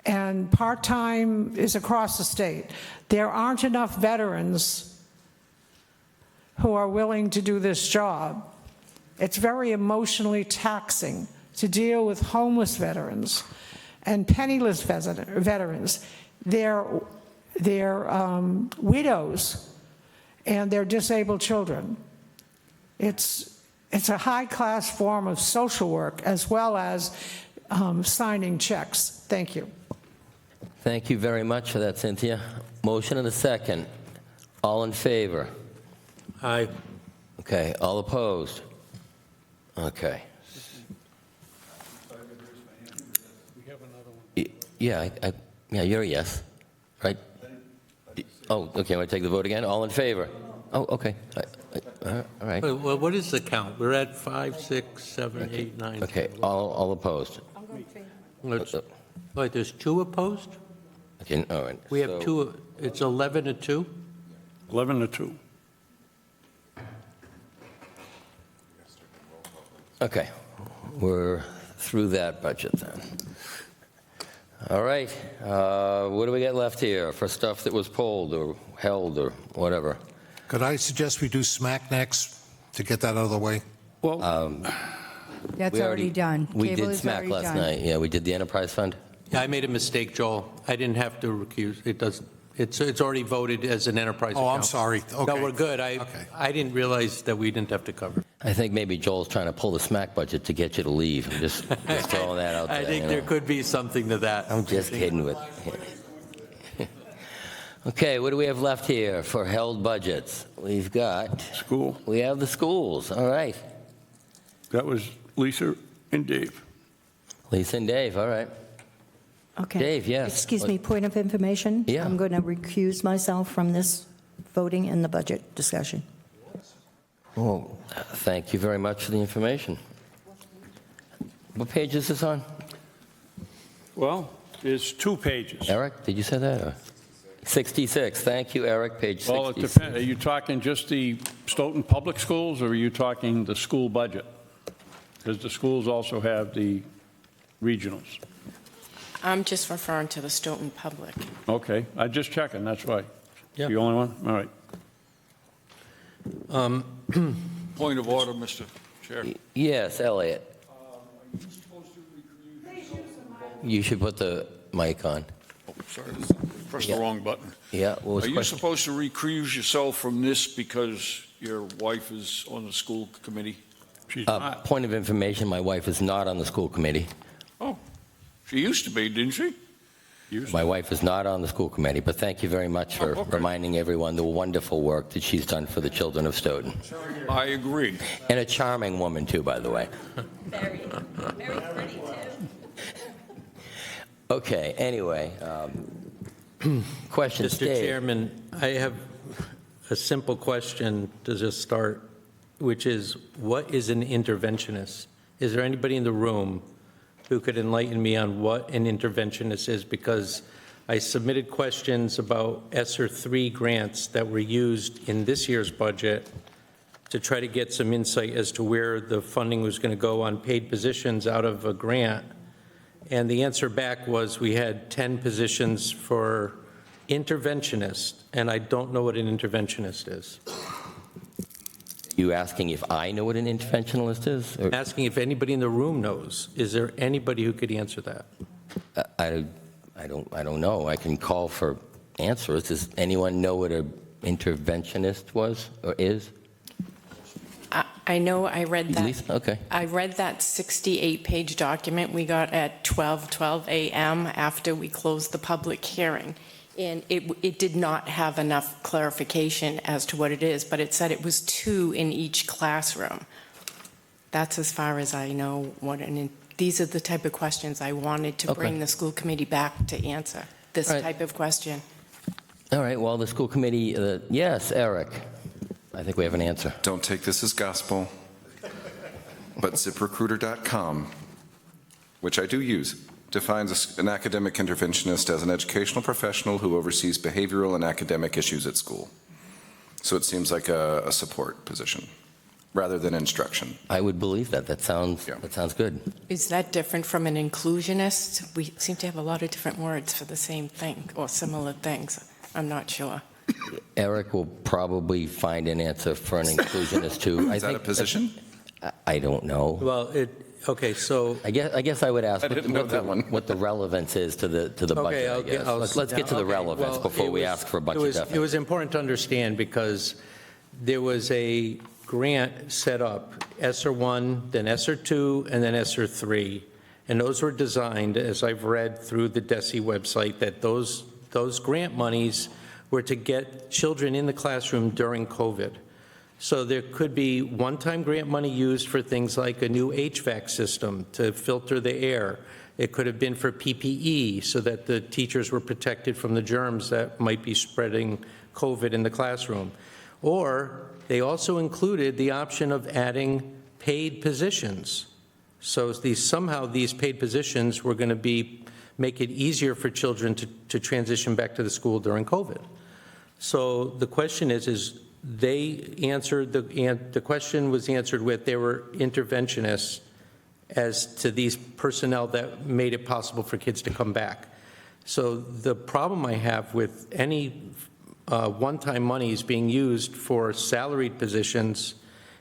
And part-time is across the state. There aren't enough veterans who are willing to do this job. It's very emotionally taxing to deal with homeless veterans and penniless veterans. They're widows and their disabled children. It's a high-class form of social work as well as signing checks. Thank you.
Thank you very much for that, Cynthia. Motion and a second. All in favor?
Aye.
Okay, all opposed? Okay. Yeah, yeah, you're a yes, right? Oh, okay, want to take the vote again? All in favor? Oh, okay. All right.
Well, what is the count? We're at 5, 6, 7, 8, 9.
Okay, all opposed?
Wait, there's 2 opposed?
Okay, all right.
We have
so-
2, it's 11 to 2?
11 to 2.
Okay, we're through that budget then. All right, what do we get left here for stuff that was pulled or held or whatever?
Could I suggest we do SMAC next to get that out of the way?
Well,
That's
We
already done.
We
Cable
did
is
smack
already
last
done.
night. Yeah, we did the enterprise fund.
Yeah, I made a mistake, Joel. I didn't have to recuse. It does, it's already voted as an enterprise account.
Oh, I'm sorry. Okay.
No, we're good.
Okay.
I didn't realize that we didn't have to cover.
I think maybe Joel's trying to pull the smack budget to get you to leave. I'm just throwing that out there.
I think
you
there
know.
could be something to that.
I'm just kidding with. Okay, what do we have left here for held budgets? We've got.
school,
We have the schools. All right.
that was Lisa and Dave.
Lisa and Dave. All right.
Okay.
Dave, yes.
Excuse me, point of information?
Yeah.
I'm going to recuse myself from this voting in the budget discussion.
Well, thank you very much for the information. What page is this on?
Well, it's 2 pages.
Eric, did you say that? Or? 66. Thank you, Eric. Page 66.
Well, it depends. Are you talking just the Stoughton Public Schools, or are you talking the school budget? Because the schools also have the regionals.
I'm just referring to the Stoughton Public.
Okay, I'm just checking, that's why.
Yeah.
The only one? All right.
Point of order, Mr. Chair.
Yes, Elliot. You should put the mic on.
Oh, sorry, pressed
Yeah.
the wrong button.
Yeah, what was
Are
the
you
question?
supposed to recuse yourself from this because your wife is on the school committee?
She's not.
Point of information, my wife is not on the school committee.
Oh, she used to be, didn't she?
My wife is not on the school committee, but thank you very much for
okay.
reminding everyone the wonderful work that she's done for the children of Stoughton.
I agree.
And a charming woman, too, by the way.
Very, very pretty, too.
Okay, anyway, questions,
Mr.
Dave?
Chairman, I have a simple question to just start, which is, what is an interventionist? Is there anybody in the room who could enlighten me on what an interventionist is? Because I submitted questions about ESSER 3 grants that were used in this year's budget to try to get some insight as to where the funding was going to go on paid positions out of a grant. And the answer back was we had 10 positions for interventionist, and I don't know what an interventionist is.
You asking if I know what an interventionist is? Or-
Asking if anybody in the room knows. Is there anybody who could answer that?
I don't know. I can call for answers. Does anyone know what an interventionist was or is?
I know I read that.
Lisa? Okay.
I read that 68-page document we got at 12:12 a.m. after we closed the public hearing. And it did not have enough clarification as to what it is, but it said it was 2 in each classroom. That's as far as I know these are the type of questions I wanted to bring
Okay.
the school committee back to answer, this
All right.
type of question.
All right, well, the school committee, yes, Eric. I think we have an answer.
Don't take this as gospel, but ZipRecruiter.com, which I do use, defines an academic interventionist as an educational professional who oversees behavioral and academic issues at school. So it seems like a support position rather than instruction.
I would believe that. That sounds good.
Is that different from an inclusionist? We seem to have a lot of different words for the same thing or similar things. I'm not sure.
Eric will probably find an answer for an inclusionist too.
Is that a position?
I don't know.
Well, okay, so.
I guess I would ask
I didn't know that one.
what the relevance is to the budget. I guess. Let's get to the relevance
Well,
before we
it was-
ask for a budget
It
deficit.
was important to understand because there was a grant set up, ESSER 1, then ESSER 2, and then ESSER 3. And those were designed, as I've read through the DESE website, that those grant monies were to get children in the classroom during COVID. So there could be one-time grant money used for things like a new HVAC system to filter the air. It could have been for PPE so that the teachers were protected from the germs that might be spreading COVID in the classroom. Or they also included the option of adding paid positions. So somehow these paid positions were going to make it easier for children to transition back to the school during COVID. So the question is they answered, the question was answered with they were interventionists as to these personnel that made it possible for kids to come back. So the problem I have with any one-time monies being used for salaried positions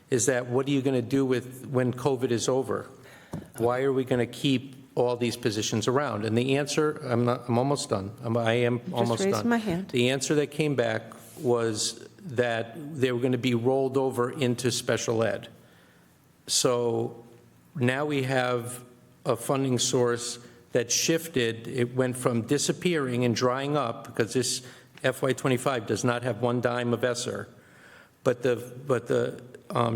is that what are you going to do with when COVID is over? Why are we going to keep all these positions around? And the answer, I'm almost done. I am almost
raised
done.
my hand.
The answer that came back was that they were going to be rolled over into special ed. So now we have a funding source that shifted. It went from disappearing and drying up, because this FY25 does not have one dime of ESSER, but the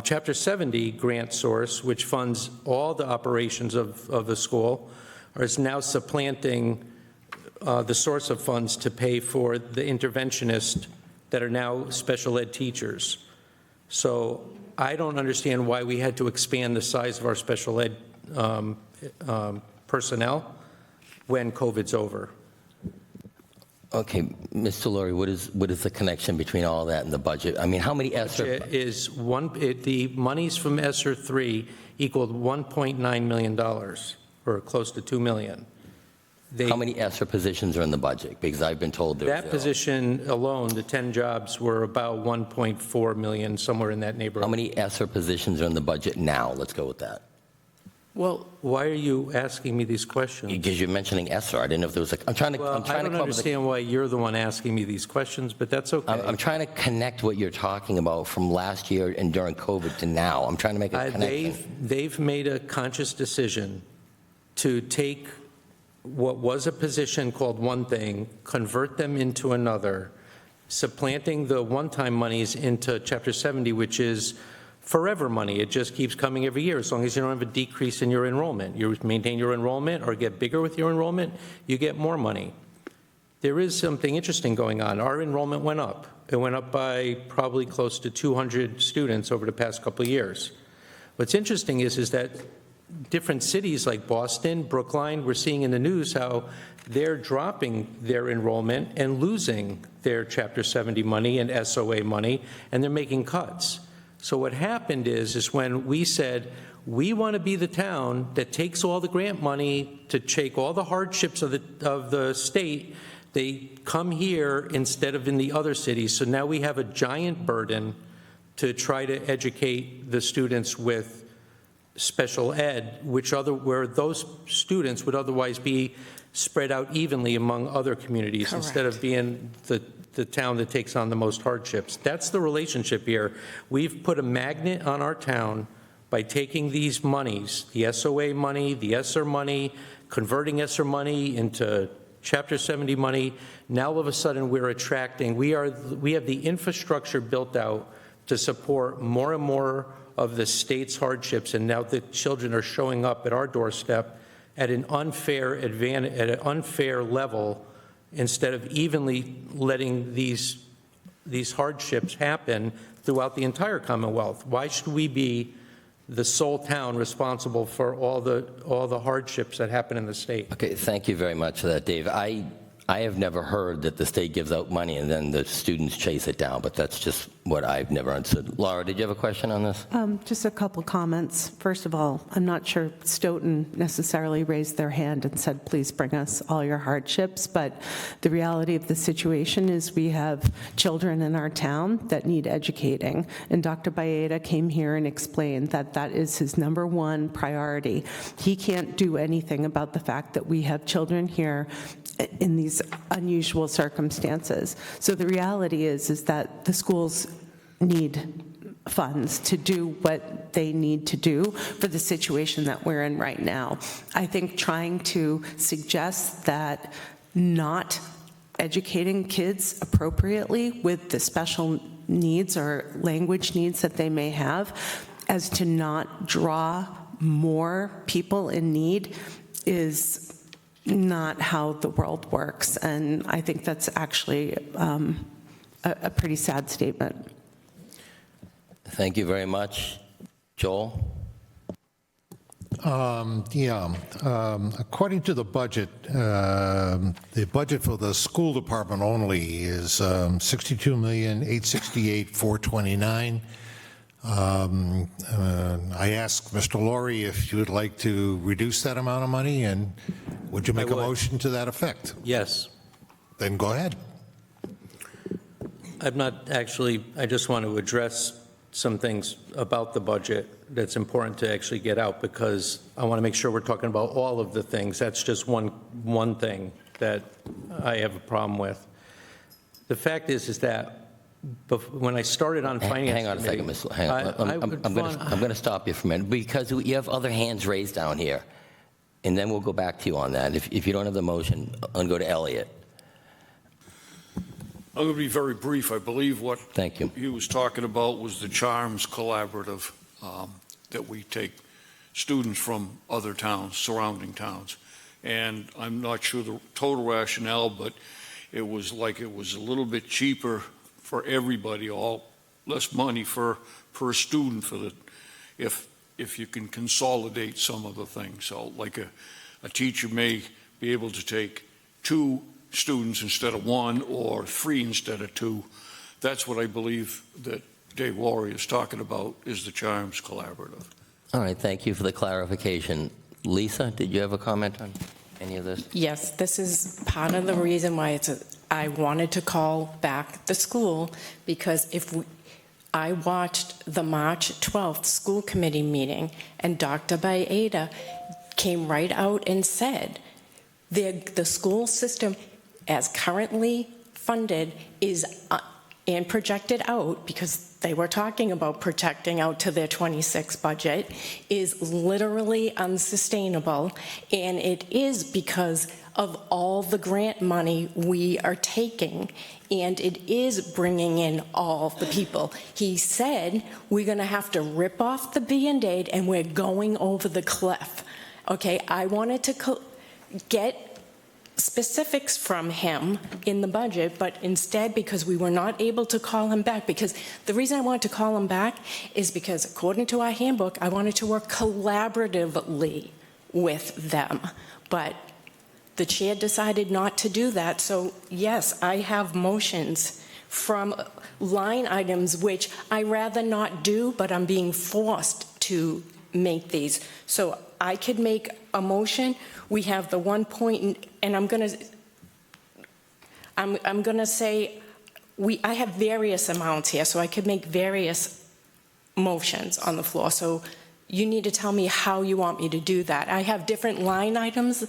Chapter 70 grant source, which funds all the operations of the school, is now supplanting the source of funds to pay for the interventionists that are now special ed teachers. So I don't understand why we had to expand the size of our special ed personnel when COVID's over.
Okay, Mr. Laurie, what is the connection between all that and the budget? I mean, how many ESSER?
The monies from ESSER 3 equaled $1.9 million, or close to $2 million.
How many ESSER positions are in the budget? Because I've been told there's
That
zero.
position alone, the 10 jobs, were about 1.4 million, somewhere in that neighborhood.
How many ESSER positions are in the budget now? Let's go with that.
Well, why are you asking me these questions?
Because you're mentioning ESSER. I didn't know if there was a, I'm trying to
Well, I don't
cover
understand why you're the one asking me these questions, but that's okay.
I'm trying to connect what you're talking about from last year and during COVID to now. I'm trying to make a connection.
They've made a conscious decision to take what was a position called one thing, convert them into another, supplanting the one-time monies into Chapter 70, which is forever money. It just keeps coming every year. As long as you don't have a decrease in your enrollment, you maintain your enrollment or get bigger with your enrollment, you get more money. There is something interesting going on. Our enrollment went up. It went up by probably close to 200 students over the past couple of years. What's interesting is that different cities like Boston, Brookline, we're seeing in the news how they're dropping their enrollment and losing their Chapter 70 money and SOA money, and they're making cuts. So what happened is when we said, we want to be the town that takes all the grant money to take all the hardships of the state, they come here instead of in the other cities. So now we have a giant burden to try to educate the students with special ed, where those students would otherwise be spread out evenly among other communities.
Correct.
Instead of being the town that takes on the most hardships. That's the relationship here. We've put a magnet on our town by taking these monies, the SOA money, the ESSER money, converting ESSER money into Chapter 70 money. Now all of a sudden we're attracting, we have the infrastructure built out to support more and more of the state's hardships, and now the children are showing up at our doorstep at an unfair advantage, at an unfair level, instead of evenly letting these hardships happen throughout the entire Commonwealth. Why should we be the sole town responsible for all the hardships that happen in the state?
Okay, thank you very much for that, Dave. I have never heard that the state gives out money and then the students chase it down, but that's just what I've never understood. Laura, did you have a question on this?
Just a couple comments. First of all, I'm not sure Stoughton necessarily raised their hand and said, please bring us all your hardships, but the reality of the situation is we have children in our town that need educating, and Dr. Baeta came here and explained that that is his number one priority. He can't do anything about the fact that we have children here in these unusual circumstances. So the reality is that the schools need funds to do what they need to do for the situation that we're in right now. I think trying to suggest that not educating kids appropriately with the special needs or language needs that they may have, as to not draw more people in need, is not how the world works, and I think that's actually a pretty sad statement.
Thank you very much. Joel?
According to the budget for the school department only is $62,868,429. I asked Mr. Laurie if you would like to reduce that amount of money, and would you make a
would.
motion to that effect?
Yes.
Then go ahead.
I'm not actually, I just want to address some things about the budget that's important to actually get out, because I want to make sure we're talking about all of the things. That's just one thing that I have a problem with. The fact is that when I started on finance
Hang on a second,
committee,
Hang on. I'm going to stop you for a minute, because you have other hands raised down here, and then we'll go back to you on that. If you don't have the motion, I'll go to Elliot.
I'm going to be very brief. I believe what
Thank you.
he was talking about was the Charms Collaborative, that we take students from other towns, surrounding towns. And I'm not sure the total rationale, but it was like it was a little bit cheaper for everybody, less money per student if you can consolidate some of the things. So like a teacher may be able to take 2 students instead of 1, or 3 instead of 2. That's what I believe that Dave Laurie is talking about, is the Charms Collaborative.
All right, thank you for the clarification. Lisa, did you have a comment on any of this?
Yes, this is part of the reason why I wanted to call back the school, because I watched the March 12th school committee meeting, and Dr. Baeda came right out and said the school system, as currently funded, is and projected out, because they were talking about projecting out to their 26 budget, is literally unsustainable, and it is because of all the grant money we are taking, and it is bringing in all the people. He said we're going to have to rip off the Band-Aid and we're going over the cliff. Okay, I wanted to get specifics from him in the budget, but instead, because we were not able to call him back, because the reason I wanted to call him back is because, according to our handbook, I wanted to work collaboratively with them, but the chair decided not to do that. So yes, I have motions from line items which I rather not do, but I'm being forced to make these. So I could make a motion. We have the 1 point, and I'm gonna say I have various amounts here, so I could make various motions on the floor. So you need to tell me how you want me to do that. I have different line items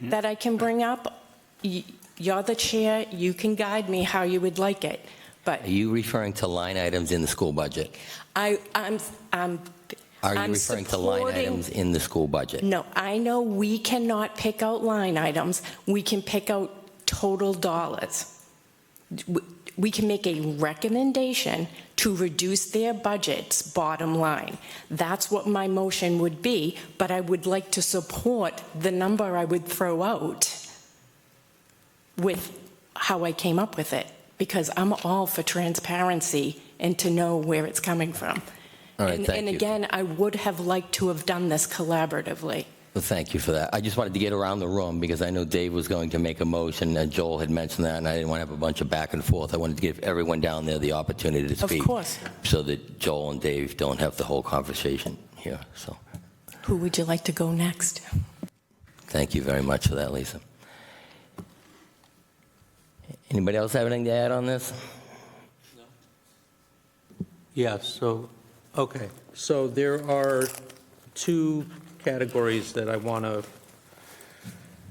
that I can bring up. You're the chair. You can guide me how you would like it. But
Are you referring to line items in the school budget? Are you referring to line items in the school budget?
No, I know we cannot pick out line items. We can pick out total dollars. We can make a recommendation to reduce their budget's bottom line. That's what my motion would be, but I would like to support the number I would throw out with how I came up with it, because I'm all for transparency and to know where it's coming from.
All right, thank
and
you.
again, I would have liked to have done this collaboratively.
Well, thank you for that. I just wanted to get around the room, because I know Dave was going to make a motion, and Joel had mentioned that, and I didn't want to have a bunch of back and forth. I wanted to give everyone down there the opportunity to speak.
Of course.
So that Joel and Dave don't have the whole conversation here. So
Who would you like to go next?
thank you very much for that, Lisa. Anybody else have anything to add on this?
Yeah, okay. So there are 2 categories that I want to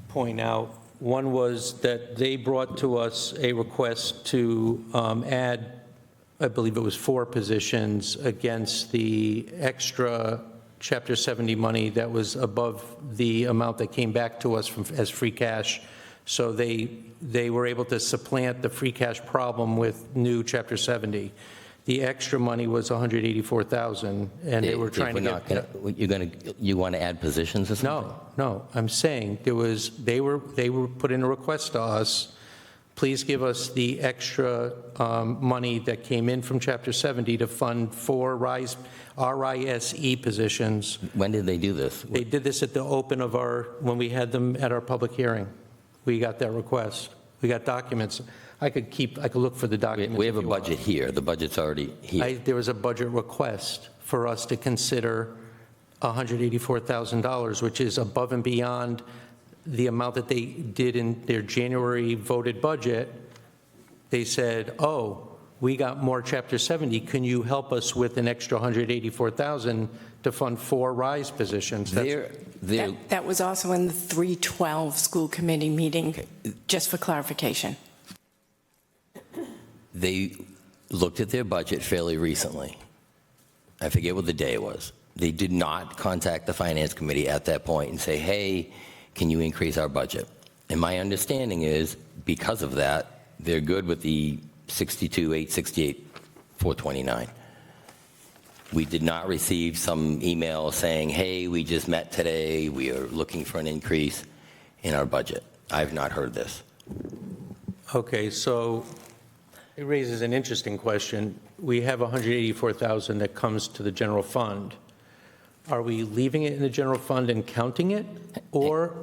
point out. One was that they brought to us a request to add, I believe it was 4 positions against the extra Chapter 70 money that was above the amount that came back to us as free cash. So they were able to supplant the free cash problem with new Chapter 70. The extra money was $184,000, and they were trying to get.
You want to add positions or something?
No. I'm saying they were put in a request to us. Please give us the extra money that came in from Chapter 70 to fund 4 RISE positions.
When did they do this?
They did this at the open of when we had them at our public hearing. We got that request. We got documents. I could look for the documents.
We have
if
a
you want.
budget here. The budget's already here.
There was a budget request for us to consider $184,000, which is above and beyond the amount that they did in their January voted budget. They said, oh, we got more Chapter 70. Can you help us with an extra $184,000 to fund 4 RISE positions?
That was also in the 312 school committee meeting, just for clarification.
They looked at their budget fairly recently. I forget what the day was. They did not contact the Finance Committee at that point and say, hey, can you increase our budget? And my understanding is, because of that, they're good with the 62,868, 429. We did not receive some email saying, hey, we just met today, we are looking for an increase in our budget. I've not heard this.
Okay, so it raises an interesting question. We have $184,000 that comes to the general fund. Are we leaving it in the general fund and counting it? Or,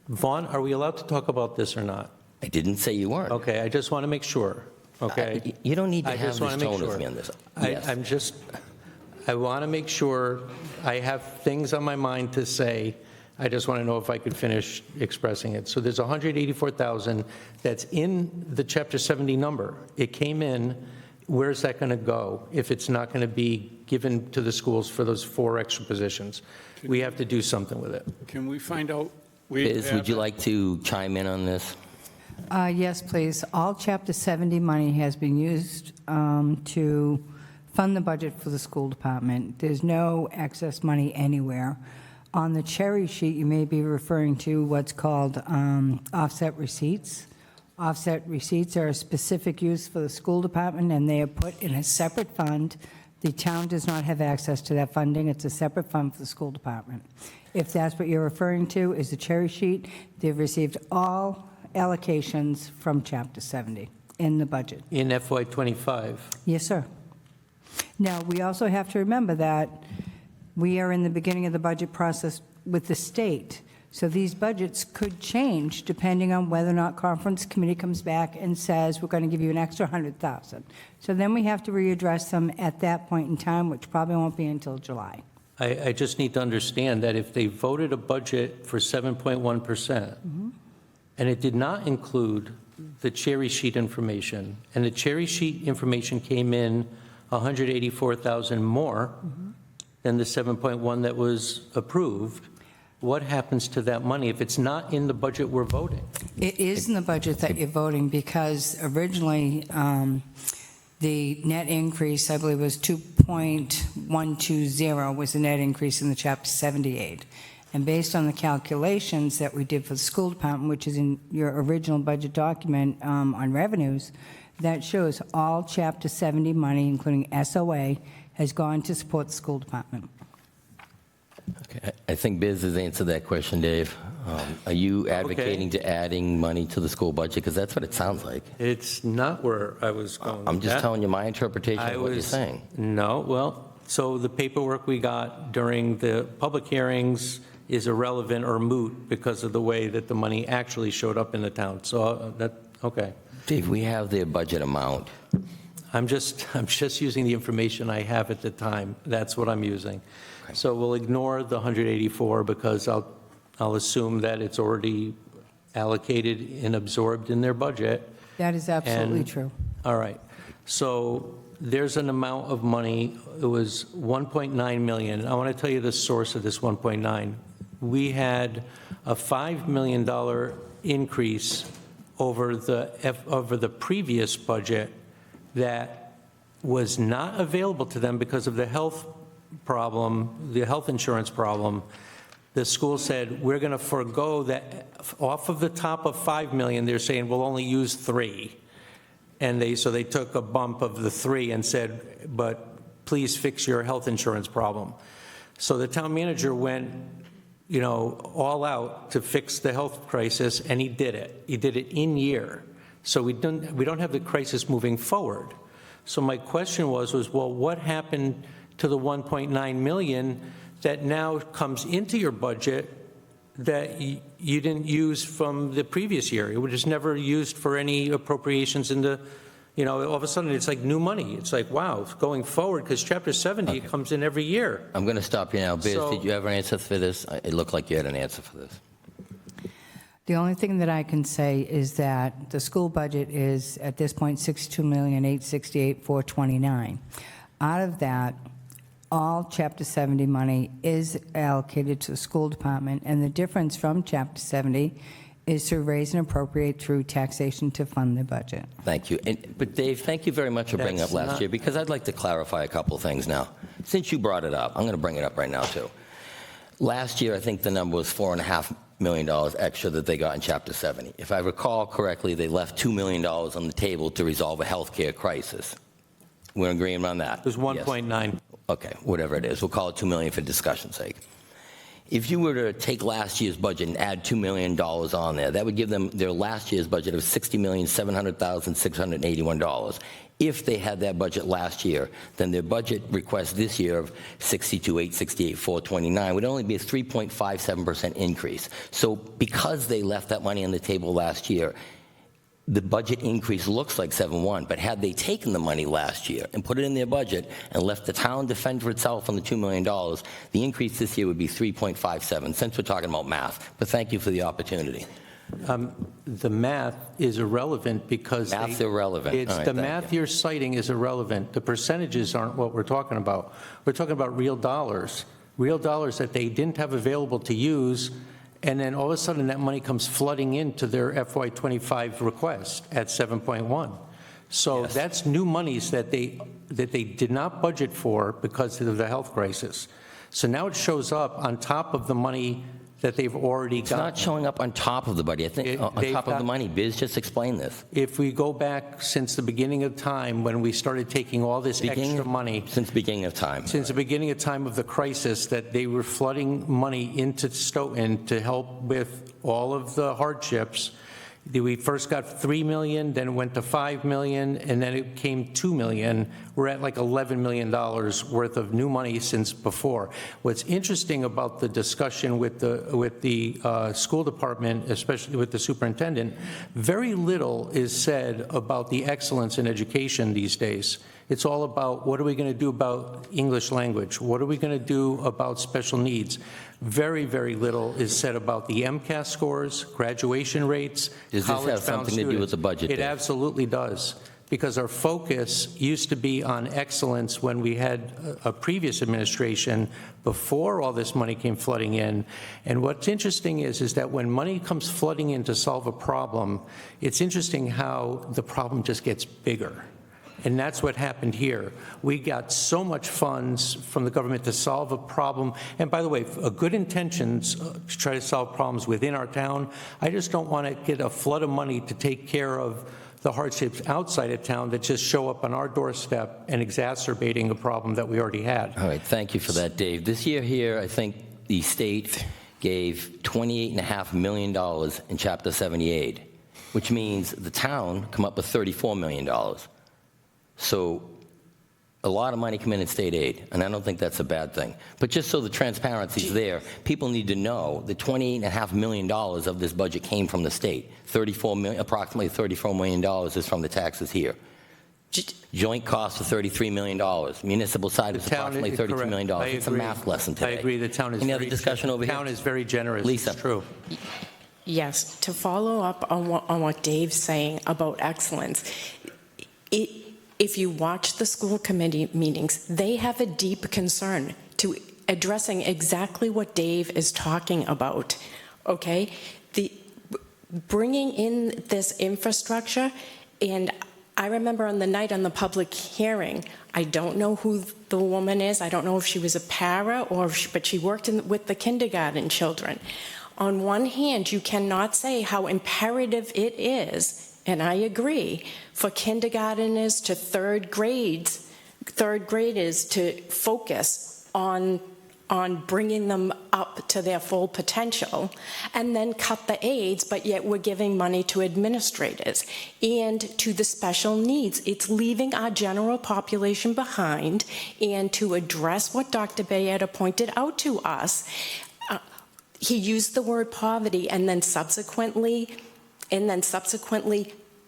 Vaughn, are we allowed to talk about this or not?
I didn't say you weren't.
Okay, I just want to make sure, okay?
You don't need to
I
have
just
this
wanna make
tone with
sure.
me on this.
I want to make sure, I have things on my mind to say. I just want to know if I could finish expressing it. So there's $184,000 that's in the Chapter 70 number. It came in. Where's that going to go if it's not going to be given to the schools for those 4 extra positions? We have to do something with it.
Can we find out?
Biz, would you like to chime in on this?
Yes, please. All Chapter 70 money has been used to fund the budget for the school department. There's no excess money anywhere. On the cherry sheet, you may be referring to what's called offset receipts. Offset receipts are a specific use for the school department, and they are put in a separate fund. The town does not have access to that funding. It's a separate fund for the school department. If that's what you're referring to, is the cherry sheet, they've received all allocations from Chapter 70 in the budget.
In FY25?
Yes, sir. Now, we also have to remember that we are in the beginning of the budget process with the state. So these budgets could change depending on whether or not conference committee comes back and says, we're going to give you an extra $100,000. So then we have to readdress them at that point in time, which probably won't be until July.
I just need to understand that if they voted a budget for 7.1%, and it did not include the cherry sheet information, and the cherry sheet information came in $184,000 more than the 7.1 that was approved, what happens to that money if it's not in the budget we're voting?
It is in the budget that you're voting because originally the net increase, I believe, was 2.120 was the net increase in the Chapter 78. And based on the calculations that we did for the school department, which is in your original budget document on revenues, that shows all Chapter 70 money, including SOA, has gone to support the school department.
Okay, I think Biz has answered that question, Dave. Are you advocating to adding money to the school budget? Because that's what it sounds like.
It's not where I was going.
I'm just telling you my interpretation of what you're saying.
No, well, so the paperwork we got during the public hearings is irrelevant or moot because of the way that the money actually showed up in the town. So okay.
Dave, we have their budget amount.
I'm just using the information I have at the time. That's what I'm using. Okay. So we'll ignore the 184 because I'll assume that it's already allocated and absorbed in their budget.
That is absolutely true.
All right. So there's an amount of money. It was 1.9 million. I want to tell you the source of this 1.9. We had a $5 million increase over the previous budget that was not available to them because of the health problem, the health insurance problem. The school said, we're going to forego that. Off of the top of $5 million, they're saying we'll only use 3. And so they took a bump of the 3 and said, but please fix your health insurance problem. So the town manager went, all out to fix the health crisis, and he did it. He did it in year. So we don't have the crisis moving forward. So my question was, well, what happened to the 1.9 million that now comes into your budget that you didn't use from the previous year. It was just never used for any appropriations in the, all of a sudden it's like new money. It's like, wow, going forward, because Chapter 70 comes in every year.
I'm going to stop you now. Biz,
So-
did you have an answer for this? It looked like you had an answer for this.
The only thing that I can say is that the school budget is, at this point, $62,868,429. Out of that, all Chapter 70 money is allocated to the school department, and the difference from Chapter 70 is to raise and appropriate through taxation to fund the budget.
Thank you. But Dave, thank you very much for bringing up
That's
last
not-
year, because I'd like to clarify a couple of things now. Since you brought it up, I'm going to bring it up right now, too. Last year, I think the number was $4.5 million extra that they got in Chapter 70. If I recall correctly, they left $2 million on the table to resolve a healthcare crisis. We're agreeing on that?
It was 1.9.
Okay, whatever it is. We'll call it $2 million for discussion's sake. If you were to take last year's budget and add $2 million on there, that would give them their last year's budget of $60,700,681. If they had that budget last year, then their budget request this year of $62,868,429 would only be a 3.57% increase. So because they left that money on the table last year, the budget increase looks like 7.1, but had they taken the money last year and put it in their budget and left the town to fend for itself on the $2 million, the increase this year would be 3.57, since we're talking about math. But thank you for the opportunity.
The math is irrelevant because
Math's irrelevant.
It's
All right,
the
thank
math
you.
you're citing is irrelevant. The percentages aren't what we're talking about. We're talking about real dollars that they didn't have available to use, and then all of a sudden that money comes flooding into their FY25 request at 7.1. So
Yes.
that's new monies that they did not budget for because of the health crisis. So now it shows up on top of the money that they've already
It's
got.
not showing up on top of the budget. I think on
They've
top of
got-
the money. Biz just explained this.
If we go back since the beginning of time when we started taking all this extra money,
Since the beginning of time.
since the beginning of time of the crisis, that they were flooding money into Stoughton to help with all of the hardships. We first got $3 million, then it went to $5 million, and then it came $2 million. We're at like $11 million worth of new money since before. What's interesting about the discussion with the school department, especially with the superintendent, very little is said about the excellence in education these days. It's all about what are we going to do about English language? What are we going to do about special needs? Very, very little is said about the MCAS scores, graduation rates,
Does this have
college-bound
something to do with the budget,
It
Dave?
absolutely does, because our focus used to be on excellence when we had a previous administration before all this money came flooding in. And what's interesting is that when money comes flooding in to solve a problem, it's interesting how the problem just gets bigger. And that's what happened here. We got so much funds from the government to solve a problem. And by the way, good intentions to try to solve problems within our town. I just don't want to get a flood of money to take care of the hardships outside of town that just show up on our doorstep and exacerbating a problem that we already had.
All right, thank you for that, Dave. This year here, I think the state gave $28.5 million in Chapter 78, which means the town come up with $34 million. So a lot of money come in state aid, and I don't think that's a bad thing. But just so the transparency's there, people need to know that $28.5 million of this budget came from the state. Approximately $34 million is from the taxes here. Joint costs of $33 million. Municipal side is approximately $32 million. It's a math lesson today.
I agree. The town is
Any other discussion over
the
here?
town is very generous.
Lisa.
It's true.
Yes, to follow up on what Dave's saying about excellence, if you watch the school committee meetings, they have a deep concern to addressing exactly what Dave is talking about, okay? Bringing in this infrastructure, and I remember on the night on the public hearing, I don't know who the woman is, I don't know if she was a para, but she worked with the kindergarten children. On one hand, you cannot say how imperative it is, and I agree, for kindergarteners to third graders to focus on bringing them up to their full potential, and then cut the aides, but yet we're giving money to administrators and to the special needs. It's leaving our general population behind, and to address what Dr. Bayetta pointed out to us, he used the word poverty and then subsequently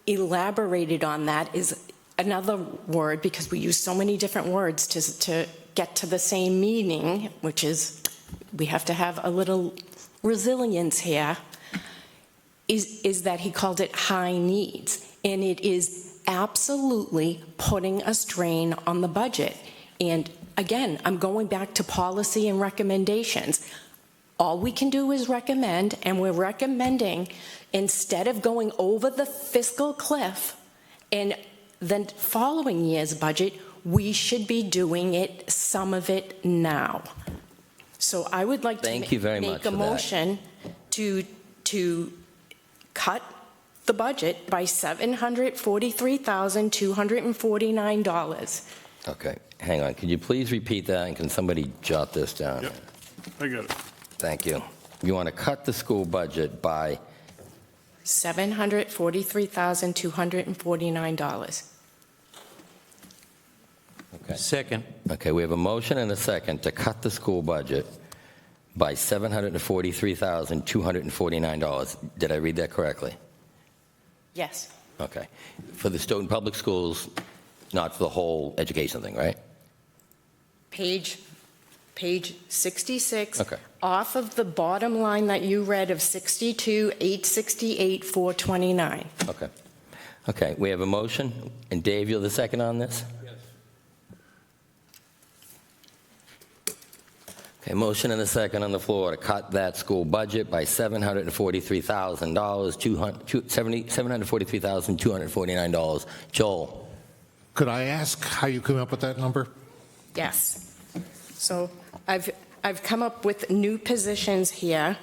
elaborated on that is another word, because we use so many different words to get to the same meaning, which is we have to have a little resilience here, is that he called it high needs. And it is absolutely putting a strain on the budget. And again, I'm going back to policy and recommendations. All we can do is recommend, and we're recommending, instead of going over the fiscal cliff and the following year's budget, we should be doing it, some of it now. So I would like to
Thank you very much
make a
for that.
motion to cut the budget by $743,249.
Okay, hang on. Could you please repeat that, and can somebody jot this down?
Yep, I got it.
Thank you. You want to cut the school budget by,
$743,249.
okay.
Second.
Okay, we have a motion and a second to cut the school budget by $743,249. Did I read that correctly?
Yes.
Okay. For the Stoughton Public Schools, not for the whole education thing, right?
Page 66.
Okay.
Off of the bottom line that you read of 62,868, 429.
Okay. Okay, we have a motion, and Dave, you're the second on this?
Yes.
Okay, motion and a second on the floor to cut that school budget by $743,249. Joel?
Could I ask how you came up with that number?
Yes. So I've come up with new positions here.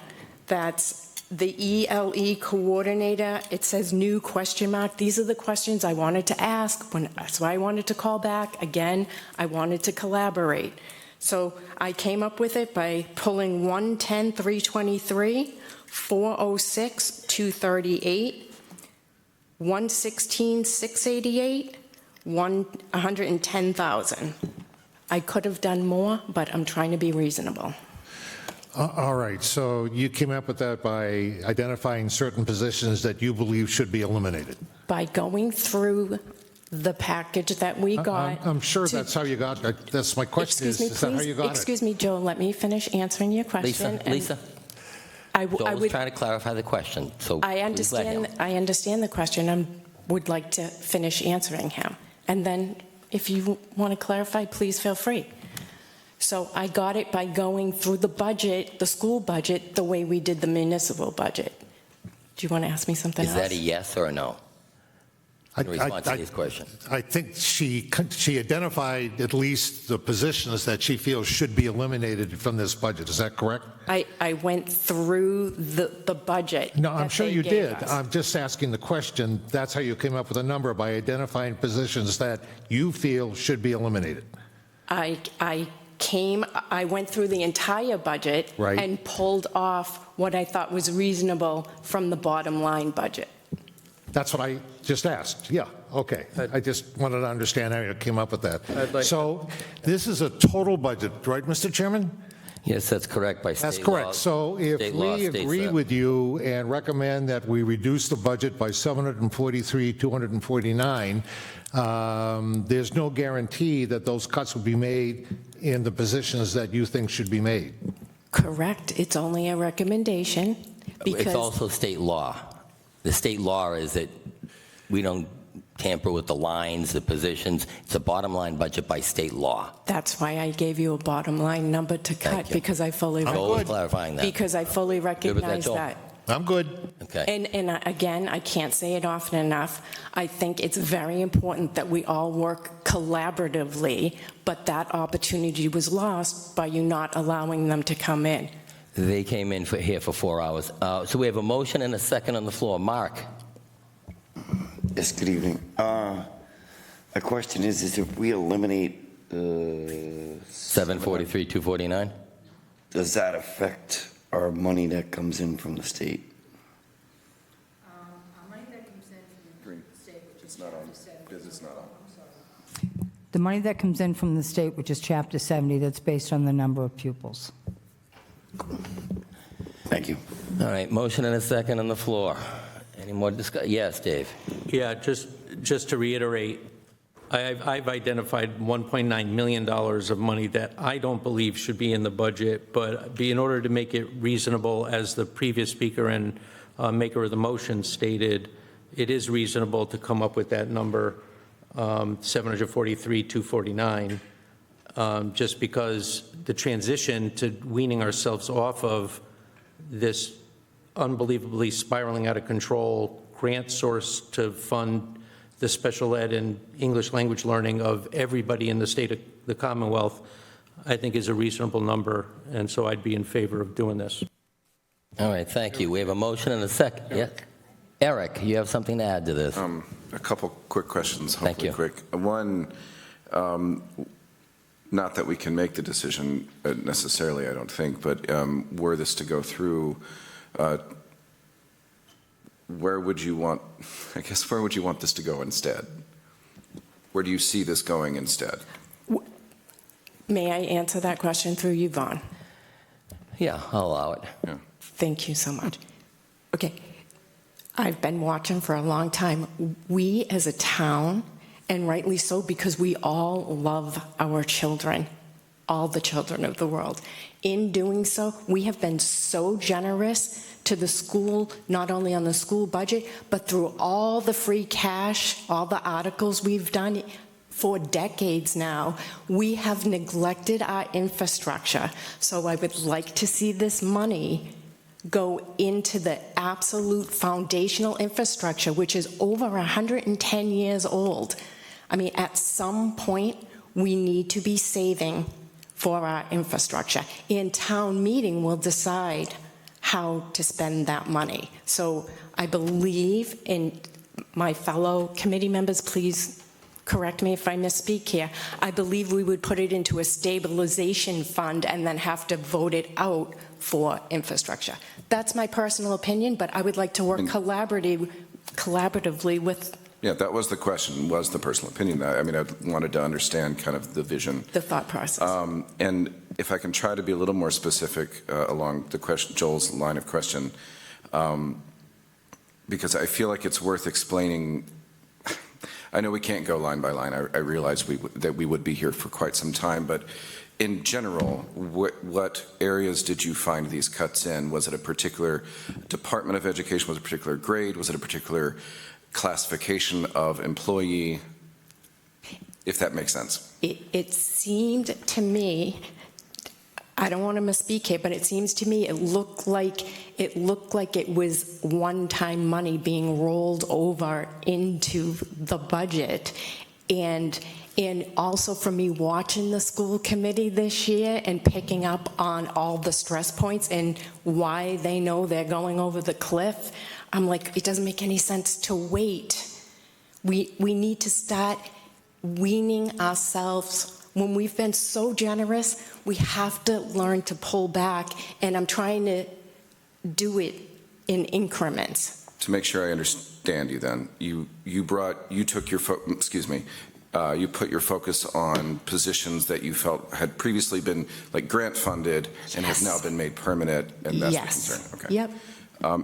That's the ELE coordinator. It says new question mark. These are the questions I wanted to ask. That's why I wanted to call back. Again, I wanted to collaborate. So I came up with it by pulling 110,323, 406, 238, 116, 688, 110,000. I could have done more, but I'm trying to be reasonable.
All right, so you came up with that by identifying certain positions that you believe should be eliminated.
By going through the package that we got.
I'm sure
to-
that's how you got it. That's my question.
Excuse me,
Is that how you
please.
got
Excuse me, Joe, let me finish answering your question.
Lisa?
I
Joel's
would,
trying to clarify the question, so
I
please let him.
understand the question. I would like to finish answering him. And then if you want to clarify, please feel free. So I got it by going through the budget, the school budget, the way we did the municipal budget. Do you want to ask me something else?
Is that a yes or a no? In response to his question.
I think she identified at least the positions that she feels should be eliminated from this budget. Is that correct?
I went through the budget.
No, I'm
that
sure
they
you
gave
did.
us.
I'm just asking the question. That's how you came up with a number, by identifying positions that you feel should be eliminated.
I went through the entire budget
Right.
and pulled off what I thought was reasonable from the bottom line budget.
That's what I just asked. Yeah, okay. I just wanted to understand how you came up with that. So this is a total budget, right, Mr. Chairman?
Yes, that's correct by state law.
That's correct. So if
State law
we
states
agree
that.
with you and recommend that we reduce the budget by $743,249, there's no guarantee that those cuts will be made in the positions that you think should be made.
Correct. It's only a recommendation
It's
because
also state law. The state law is that we don't tamper with the lines, the positions. It's a bottom line budget by state law.
that's why I gave you a bottom line number to cut,
you.
because I fully
Joel was clarifying that.
because I fully
with that,
recognize
Joel?
that.
I'm good.
Okay.
And again, I can't say it often enough. I think it's very important that we all work collaboratively, but that opportunity was lost by you not allowing them to come in.
They came in here for 4 hours. So we have a motion and a second on the floor. Mark?
Yes, good evening. My question is if we eliminate
743,249?
does that affect our money that comes in from the state?
Our money that comes in from the state, which is the money that comes in from the state, which is Chapter 70, that's based on the number of pupils.
Thank you.
All right, motion and a second on the floor. Any more discussion? Yes, Dave.
Yeah, just to reiterate, I've identified $1.9 million of money that I don't believe should be in the budget, but in order to make it reasonable, as the previous speaker and maker of the motion stated, it is reasonable to come up with that number, 743,249, just because the transition to weaning ourselves off of this unbelievably spiraling out of control grant source to fund the special ed and English language learning of everybody in the state of the Commonwealth, I think is a reasonable number, and so I'd be in favor of doing this.
All right, thank you. We have a motion and a second. Yeah. Eric, you have something to add to this?
A couple quick questions,
Thank
hopefully
you.
quick. One, not that we can make the decision necessarily, I don't think, but were this to go through, where would you want this to go instead? Where do you see this going instead?
May I answer that question through you, Vaughn?
Yeah, I'll allow it.
Yeah.
Thank you so much. Okay. I've been watching for a long time. We as a town, and rightly so, because we all love our children, all the children of the world. In doing so, we have been so generous to the school, not only on the school budget, but through all the free cash, all the articles we've done for decades now. We have neglected our infrastructure. So I would like to see this money go into the absolute foundational infrastructure, which is over 110 years old. I mean, at some point, we need to be saving for our infrastructure. And town meeting will decide how to spend that money. So I believe, in my fellow committee members, please correct me if I misspeak here, I believe we would put it into a stabilization fund and then have to vote it out for infrastructure. That's my personal opinion, but I would like to work collaboratively with.
Yeah, that was the question, was the personal opinion. I mean, I wanted to understand kind of the vision.
The thought process.
And if I can try to be a little more specific along the question, Joel's line of question, because I feel like it's worth explaining. I know we can't go line by line. I realize that we would be here for quite some time, but in general, what areas did you find these cuts in? Was it a particular Department of Education? Was it a particular grade? Was it a particular classification of employee? If that makes sense.
It seemed to me, I don't want to misspeak here, but it seems to me it looked like it was one-time money being rolled over into the budget. And also for me watching the school committee this year and picking up on all the stress points and why they know they're going over the cliff, I'm like, it doesn't make any sense to wait. We need to start weaning ourselves. When we've been so generous, we have to learn to pull back, and I'm trying to do it in increments.
To make sure I understand you then, you put your focus on positions that you felt had previously been like grant funded and have now been made permanent, and that's the concern. Okay.
Yep.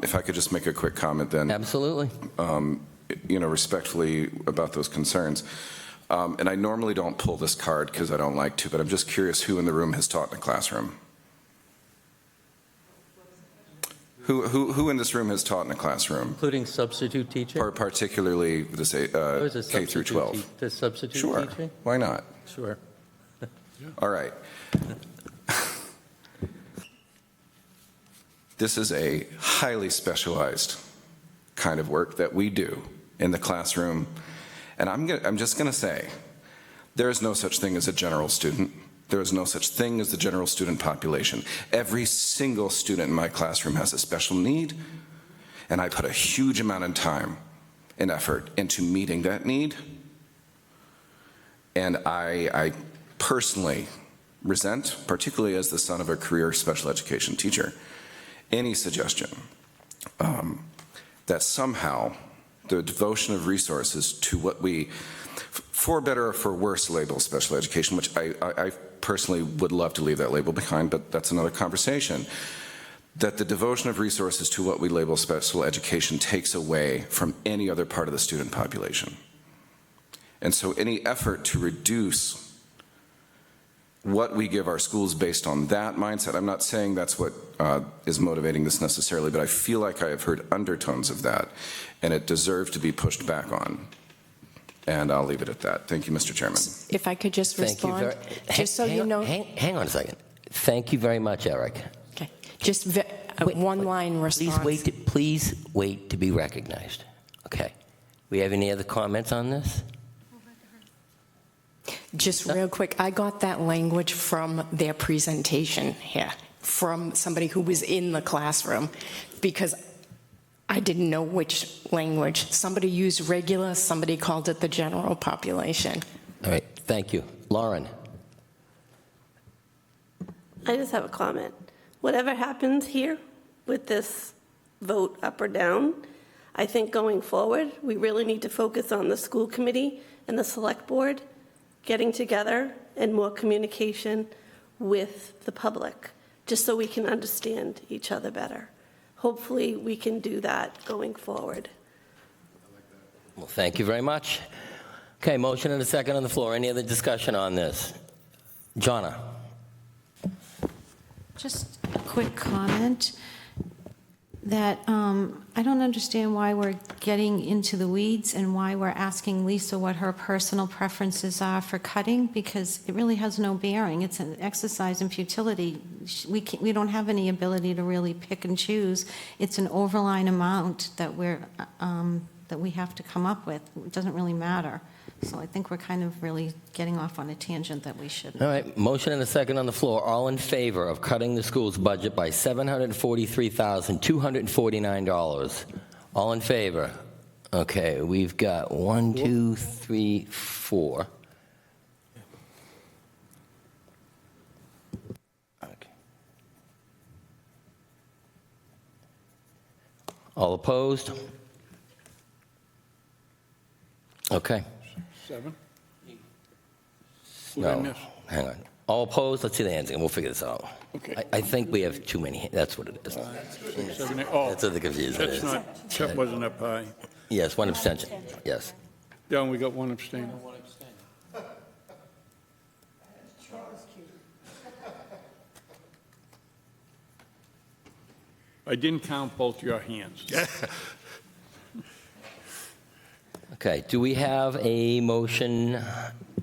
If I could just make a quick comment then.
Absolutely.
Respectfully about those concerns. And I normally don't pull this card because I don't like to, but I'm just curious who in the room has taught in a classroom? Who in this room has taught in a classroom?
Including substitute teaching?
Or particularly, K through 12?
The substitute
Sure.
teaching?
Why not?
Sure.
All right. This is a highly specialized kind of work that we do in the classroom. And I'm just going to say, there is no such thing as a general student. There is no such thing as the general student population. Every single student in my classroom has a special need, and I put a huge amount of time and effort into meeting that need. And I personally resent, particularly as the son of a career special education teacher, any suggestion that somehow the devotion of resources to what we, for better or for worse, label special education, which I personally would love to leave that label behind, but that's another conversation. that the devotion of resources to what we label special education takes away from any other part of the student population. And so any effort to reduce what we give our schools based on that mindset, I'm not saying that's what is motivating this necessarily, but I feel like I have heard undertones of that, and it deserves to be pushed back on. And I'll leave it at that. Thank you, Mr. Chairman.
If I could just
Thank you
respond,
very,
just so you know.
Hang on a second. Thank you very much, Eric.
Okay, just one-line response.
Please wait to be recognized. Okay. We have any other comments on this?
Just real quick, I got that language from their presentation here, from somebody who was in the classroom, because I didn't know which language. Somebody used regular, somebody called it the general population.
All right, thank you. Lauren?
I just have a comment. Whatever happens here with this vote up or down, I think going forward, we really need to focus on the school committee and the select board getting together and more communication with the public, just so we can understand each other better. Hopefully, we can do that going forward.
Well, thank you very much. Okay, motion and a second on the floor. Any other discussion on this? Jonna?
Just a quick comment that I don't understand why we're getting into the weeds and why we're asking Lisa what her personal preferences are for cutting, because it really has no bearing. It's an exercise in futility. We don't have any ability to really pick and choose. It's an overline amount that we have to come up with. It doesn't really matter. So I think we're kind of really getting off on a tangent that we shouldn't.
All right, motion and a second on the floor. All in favor of cutting the school's budget by $743,249. All in favor? Okay, we've got 1, 2, 3, 4. Okay. All opposed? Okay.
7?
No, hang on. All opposed? Let's see the hands again. We'll figure this out.
Okay.
I think we have too many. That's what it is.
7, 8. Oh,
That's what the confusion
that's
is.
not, Chet wasn't up high.
Yes, one abstention. Yes.
Yeah, and we got one abstain. I didn't count both your hands.
Okay, do we have a motion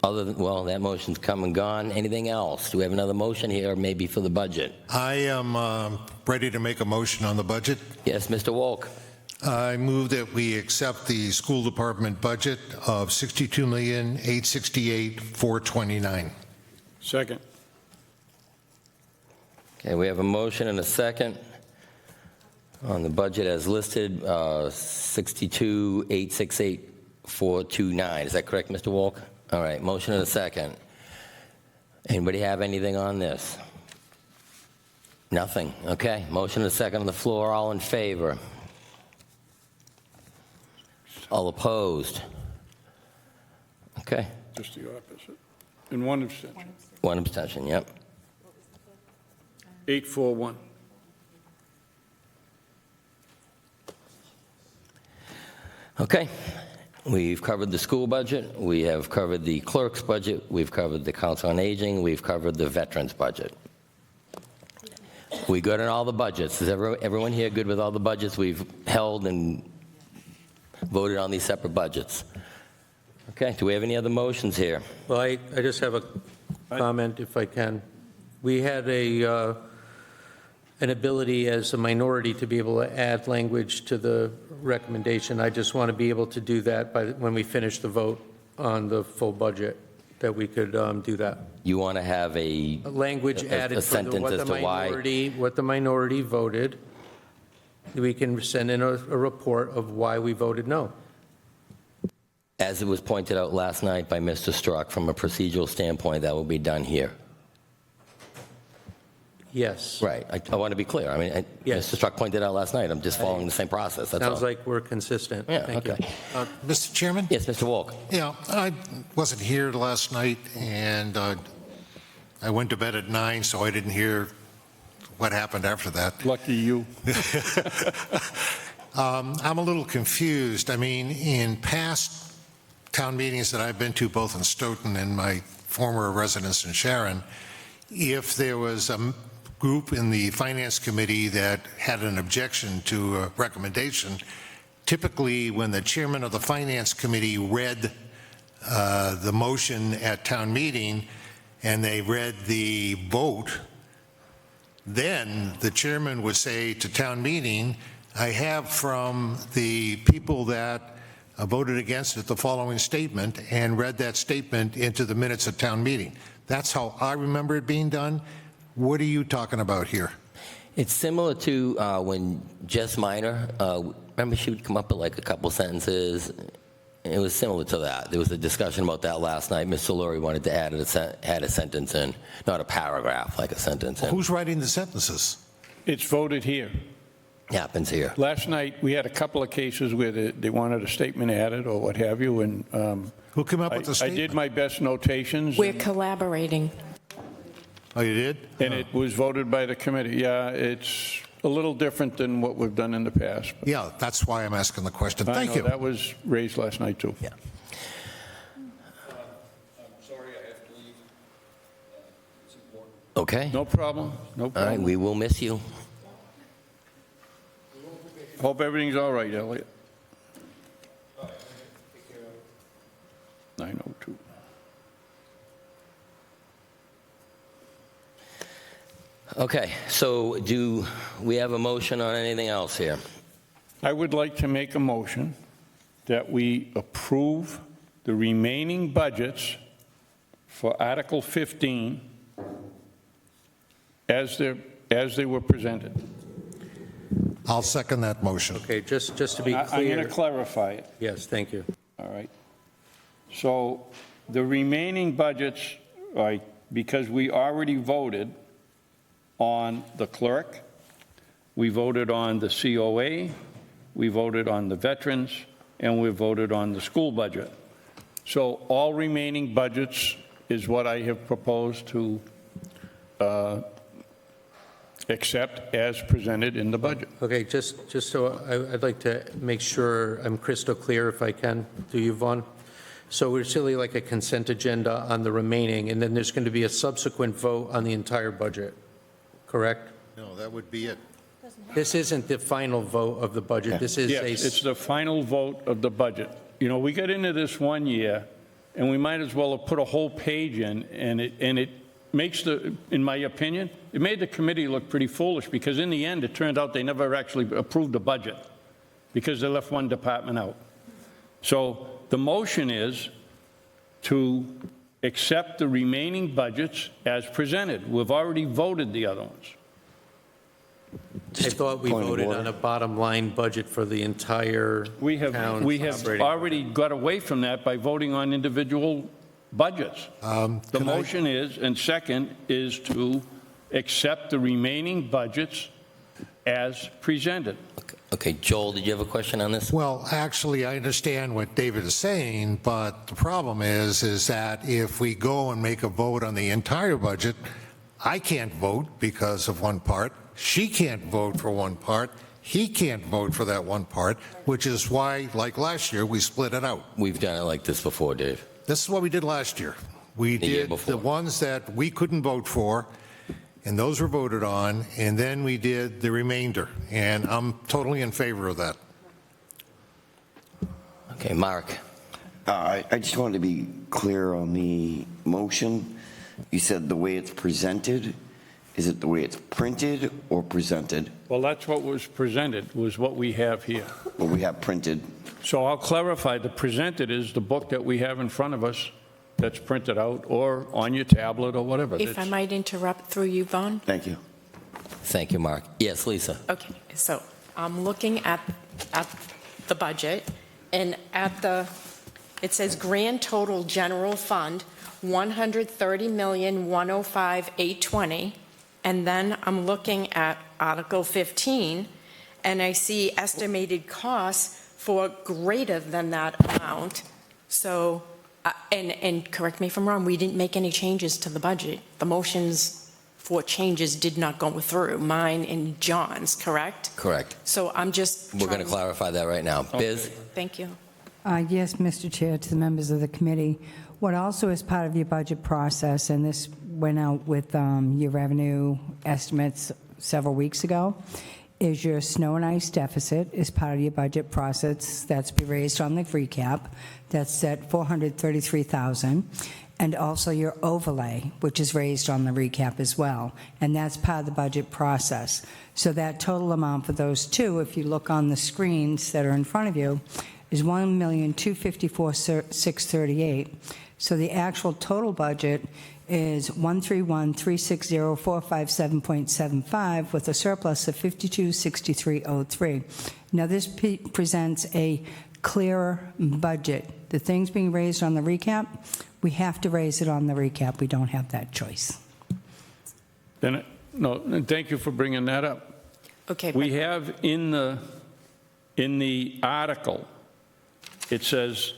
other than, well, that motion's come and gone. Anything else? Do we have another motion here, maybe for the budget?
I am ready to make a motion on the budget.
Yes, Mr. Wolk.
I move that we accept the school department budget of $62,868,429.
Second.
Okay, we have a motion and a second on the budget as listed, $62,868,429. Is that correct, Mr. Wolk? All right, motion and a second. Anybody have anything on this? Nothing. Okay, motion and a second on the floor. All in favor? All opposed? Okay.
Just the opposite. And one abstention.
One abstention, yep.
8-4-1.
Okay. We've covered the school budget. We have covered the clerk's budget. We've covered the council on aging. We've covered the veterans budget. We good on all the budgets? Is everyone here good with all the budgets we've held and voted on these separate budgets? Okay. Do we have any other motions here?
Well, I just have a comment, if I can. We had an ability as a minority to be able to add language to the recommendation. I just want to be able to do that when we finish the vote on the full budget, that we could do that.
You want to have a
language added
a
for
sentence
what
as to why?
what the minority voted. We can send in a report of why we voted no.
As it was pointed out last night by Mr. Strzok, from a procedural standpoint, that will be done here.
Yes.
Right. I want to be clear. I mean,
Yes.
Mr. Strzok pointed out last night. I'm just following the same process. That's
Sounds
all.
like we're consistent.
Yeah,
Thank you.
okay.
Mr. Chairman?
Yes, Mr. Walk.
Yeah, I wasn't here last night, and I went to bed at 9, so I didn't hear what happened after that.
Lucky you.
I'm a little confused. I mean, in past town meetings that I've been to, both in Stoughton and my former residence in Sharon, if there was a group in the Finance Committee that had an objection to a recommendation, typically when the chairman of the Finance Committee read the motion at town meeting and they read the vote, then the chairman would say to town meeting, I have from the people that voted against it the following statement, and read that statement into the minutes of town meeting. That's how I remember it being done. What are you talking about here?
It's similar to when Jess Minor, remember she would come up with like a couple sentences. It was similar to that. There was a discussion about that last night. Mr. Lurie wanted to add a sentence in, not a paragraph, like a sentence in.
Who's writing the sentences?
It's voted here.
Happens here.
Last night, we had a couple of cases where they wanted a statement added or what have you, and
who came up with the statement?
I did my best notations.
We're collaborating.
Oh, you did?
And it was voted by the committee. Yeah, it's a little different than what we've done in the past. But
Yeah, that's why I'm asking the question.
I
Thank
know
you.
that was raised last night, too.
Yeah.
I'm sorry I have to leave. It's important.
Okay.
No problem, no
All right,
problem.
we will miss you.
Hope everything's all right, Elliot. 9:02.
Okay, so do we have a motion on anything else here?
I would like to make a motion that we approve the remaining budgets for Article 15 as they were presented.
I'll second that motion.
Okay, just to be
I'm going to
clear.
clarify it.
Yes, thank you.
All right. So the remaining budgets, right, because we already voted on the clerk, we voted on the COA, we voted on the veterans, and we voted on the school budget. So all remaining budgets is what I have proposed to accept as presented in the budget.
Okay, just so I'd like to make sure I'm crystal clear, if I can, to you, Vaughn. So it's really like a consent agenda on the remaining, and then there's going to be a subsequent vote on the entire budget, correct?
No, that would be it.
This isn't the final vote of the budget. This is
Yes, it's the final vote of the budget. You know, we got into this one year, and we might as well have put a whole page in, and it makes in my opinion, it made the committee look pretty foolish, because in the end, it turned out they never actually approved the budget, because they left one department out. So the motion is to accept the remaining budgets as presented. We've already voted the other ones.
I thought we voted on a bottom line budget for the entire
We have
operating.
already got away from that by voting on individual budgets. The motion is, and second, is to accept the remaining budgets as presented.
Okay, Joel, did you have a question on this?
Well, actually, I understand what David is saying, but the problem is that if we go and make a vote on the entire budget, I can't vote because of one part. She can't vote for one part. He can't vote for that one part, which is why, like last year, we split it out.
We've done it like this before, Dave.
This is what we did last year. We
The year
did
before.
the ones that we couldn't vote for, and those were voted on, and then we did the remainder, and I'm totally in favor of that.
Okay, Mark.
I just wanted to be clear on the motion. You said the way it's presented. Is it the way it's printed or presented?
Well, that's what was presented, was what we have here.
What we have printed.
So I'll clarify, the presented is the book that we have in front of us that's printed out, or on your tablet, or whatever.
If I might interrupt through you, Vaughn?
Thank you.
Thank you, Mark. Yes, Lisa.
Okay, so I'm looking at the budget, and it says grand total general fund, $130,105,820, and then I'm looking at Article 15, and I see estimated costs for greater than that amount. So, and correct me if I'm wrong, we didn't make any changes to the budget. The motion's four changes did not go through, mine and John's, correct?
Correct.
So I'm just
We're going to
trying-
clarify that right now. Biz?
Thank you.
Yes, Mr. Chair, to the members of the committee. What also is part of your budget process, and this went out with your revenue estimates several weeks ago, is your snow and ice deficit is part of your budget process. That's be raised on the recap. That's at $433,000. And also your overlay, which is raised on the recap as well. And that's part of the budget process. So that total amount for those two, if you look on the screens that are in front of you, is $1,254,638. So the actual total budget is $131,360,457.75 with a surplus of $52,6303. Now this presents a clearer budget. The things being raised on the recap, we have to raise it on the recap. We don't have that choice.
Then, no, and thank you for bringing that up.
Okay.
We have in the article, it says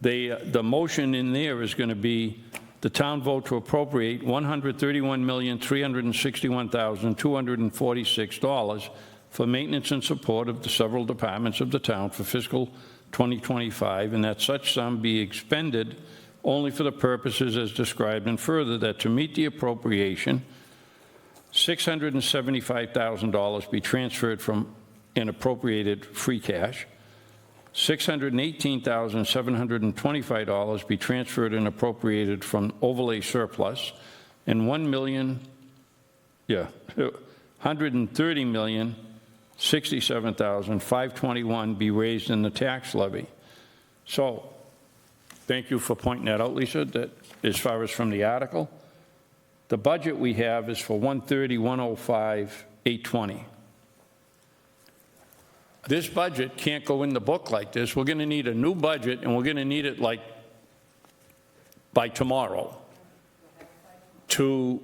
the motion in there is going to be the town vote to appropriate $131,361,246 for maintenance and support of the several departments of the town for fiscal 2025, and that such sum be expended only for the purposes as described, and further that to meet the appropriation, $675,000 be transferred from an appropriated free cash, $618,725 be transferred and appropriated from overlay surplus, and $130,067,521 be raised in the tax levy. So, thank you for pointing that out, Lisa, that as far as from the article, the budget we have is for $130,105,820. This budget can't go in the book like this. We're going to need a new budget, and we're going to need it like by tomorrow to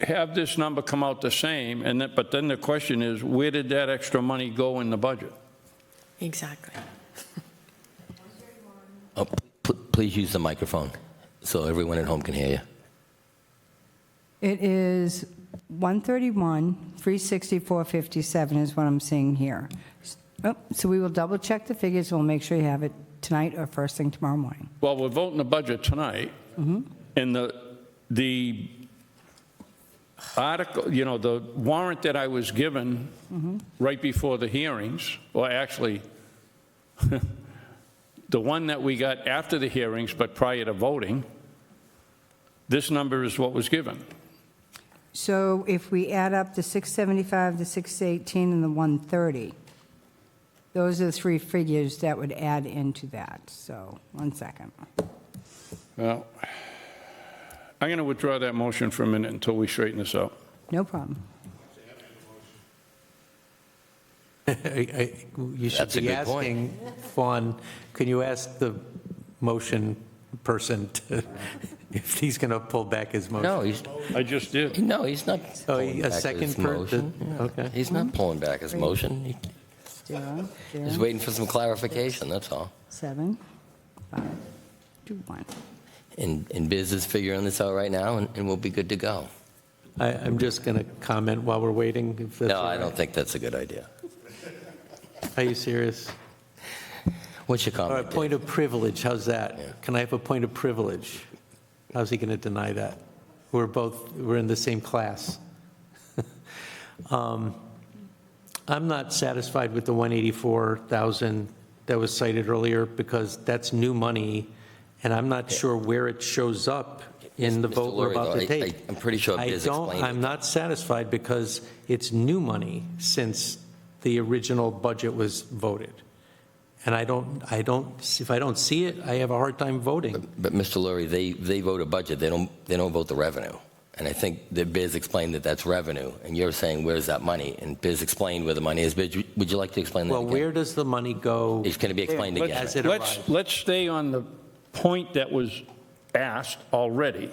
have this number come out the same. And that, but then the question is, where did that extra money go in the budget?
Exactly.
Oh, please use the microphone so everyone at home can hear you.
It is 131,364.57 is what I'm seeing here. Oh, so we will double check the figures. We'll make sure you have it tonight or first thing tomorrow morning.
Well, we're voting the budget tonight, and the article, you know, the warrant that I was given right before the hearings, or actually, the one that we got after the hearings but prior to voting, this number is what was given.
So if we add up the 675, the 618, and the 130, those are the three figures that would add into that. So, one second.
Well, I'm going to withdraw that motion for a minute until we straighten this out.
No problem.
You should
That's a
be
good point.
asking, Fawn, can you ask the motion person if he's going to pull back his motion?
No,
I just did.
No, he's not
Oh,
pulling
a
back
second
his
per-
motion.
okay.
He's not pulling back his motion.
Zero,
He's
zero,
waiting for some clarification, that's all.
7, 5, 2, 1.
And Biz is figuring this out right now, and we'll be good to go.
I'm just going to comment while we're waiting. If that's
No,
all
I
right.
don't think that's a good idea.
Are you serious?
What's your
All
comment?
right, point of privilege, how's that?
Yeah.
Can I have a point of privilege? How's he going to deny that? We're in the same class. I'm not satisfied with the 184,000 that was cited earlier because that's new money, and I'm not sure where it shows up in the
Mr.
vote we're
Lurie,
about
though,
to take.
I'm pretty sure Biz explained
I'm
it.
not satisfied because it's new money since the original budget was voted. And if I don't see it, I have a hard time voting.
But Mr. Lurie, they vote a budget, they don't vote the revenue. And I think that Biz explained that that's revenue, and you're saying, where's that money? And Biz explained where the money is. Biz, would you like to explain that
Well,
again?
where does the money go?
It's going to be explained again.
As it
Let's
arrives.
stay on the point that was asked already,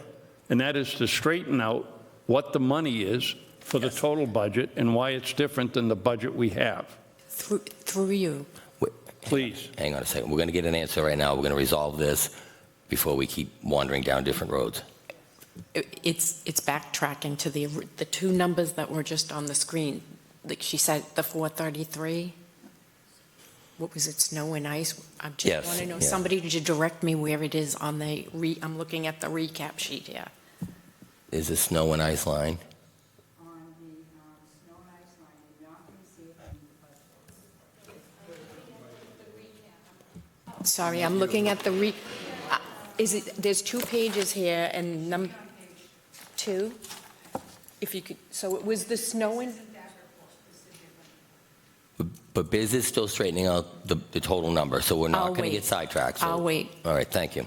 and that is to straighten out what the money is for the total budget and why it's different than the budget we have.
Through you.
Please.
Hang on a second. We're going to get an answer right now. We're going to resolve this before we keep wandering down different roads.
It's backtracking to the two numbers that were just on the screen. Like she said, the 433. What was it, snow and ice? I just
Yes,
want to know,
yeah.
somebody to direct me where it is on the, I'm looking at the recap sheet here.
Is the snow and ice line?
On the snow and ice line, you're not going to see it in the budget.
Sorry, I'm looking at the is it, there's 2 pages here and number 2? If you could, so it was the snow and,
But Biz is still straightening out the total number, so we're not
I'll
going to
wait.
get sidetracked. so-
I'll wait.
All right, thank you.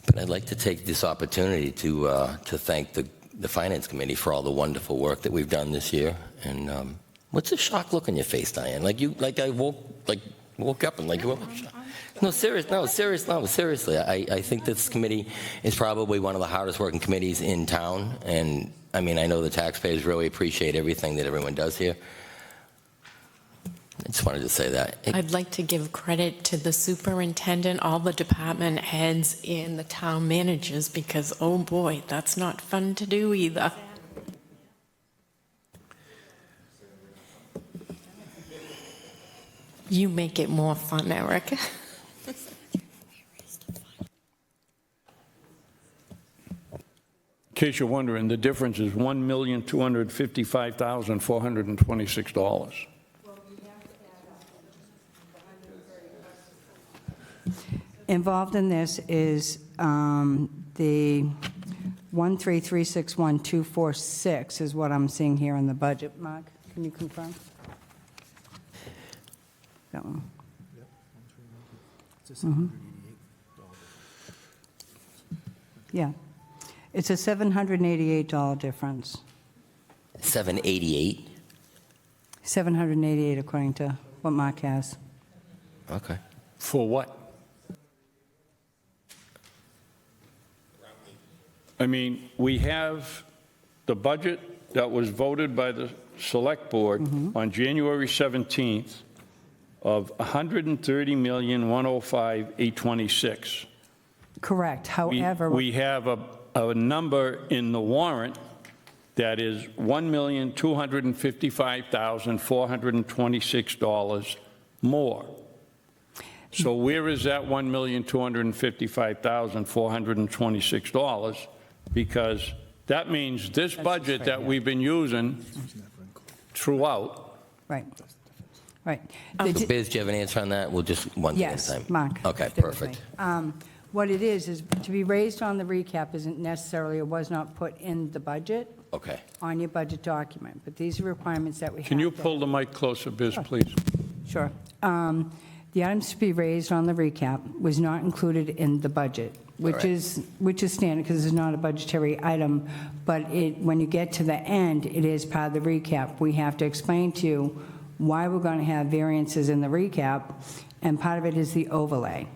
But I'd like to take this opportunity to thank the Finance Committee for all the wonderful work that we've done this year. And what's the shocked look on your face, Diane? Like I woke up and like, well, no, seriously. I think this committee is probably one of the hardest working committees in town. And I mean, I know the taxpayers really appreciate everything that everyone does here. I just wanted to say that.
I'd like to give credit to the superintendent, all the department heads, and the town managers, because, oh boy, that's not fun to do either. You make it more fun, Eric.
In case you're wondering, the difference is $1,255,426.
Involved in this is the 13361,246 is what I'm seeing here in the budget. Mark, can you confirm? That one. Yeah. It's a $788 difference.
788?
788 according to what Mark has.
Okay.
For what? I mean, we have the budget that was voted by the Select Board on January 17th of $130,105,826.
Correct. However,
We have a number in the warrant that is $1,255,426 more. So where is that $1,255,426? Because that means this budget that we've been using throughout.
right. Right.
So Biz, do you have an answer on that? We'll just one thing at a
Yes,
time.
Mark.
Okay,
stay with
perfect.
me. What it is to be raised on the recap isn't necessarily, it was not put in the budget
Okay.
on your budget document, but these are requirements that we have.
Can you
to-
pull the mic closer, Biz, please?
Sure. The items to be raised on the recap was not included in the budget, which is standard because it's not a budgetary item, but when you get to the end, it is part of the recap. We have to explain to you why we're going to have variances in the recap, and part of it is the overlay.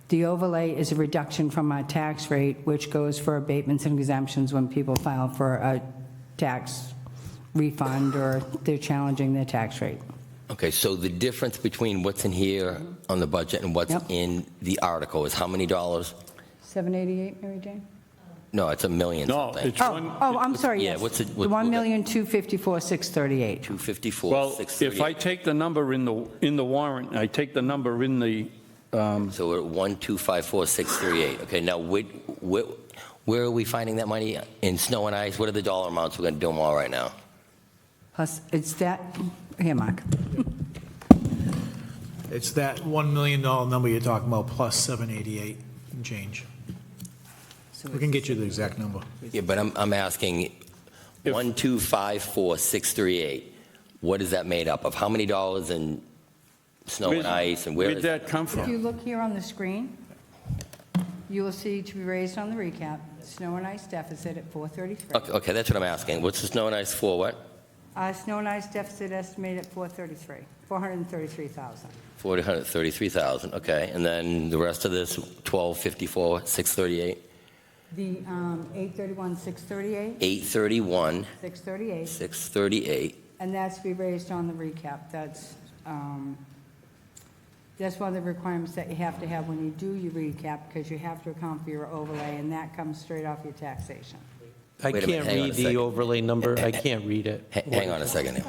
The overlay is a reduction from our tax rate, which goes for abatements and exemptions when people file for a tax refund or they're challenging their tax rate.
Okay, so the difference between what's in here on the budget and what's in the article is how many dollars?
788, Mary Jane?
No, it's $1 million
No,
something.
it's one.
Oh, I'm sorry,
Yeah,
yes.
what's it-
The 1,254,638.
254,
Well,
638.
if I take the number in the warrant, and I take the number in the,
So we're at 1,254,638. Okay, now where are we finding that money? In snow and ice? What are the dollar amounts? We're going to do them all right now.
Plus, it's that, here, Mark.
It's that $1 million number you're talking about plus 788 and change. We can get you the exact number.
Yeah, but I'm asking 1,254,638. What is that made up of? How many dollars in snow and ice and where
where'd
is
that come
If you
from?
look here on the screen, you will see to be raised on the recap, snow and ice deficit at 433.
Okay, that's what I'm asking. What's the snow and ice for? What?
Snow and ice deficit estimated at 433, 433,000.
433,000. Okay, and then the rest of this 1,254,638.
The 831,638,
831,
638,
638.
and that's to be raised on the recap. That's one of the requirements that you have to have when you do your recap, because you have to account for your overlay, and that comes straight off your taxation.
I
Wait a minute,
can't
hang on
read
a
the
second.
overlay number. I can't read it.
Hang on a second here.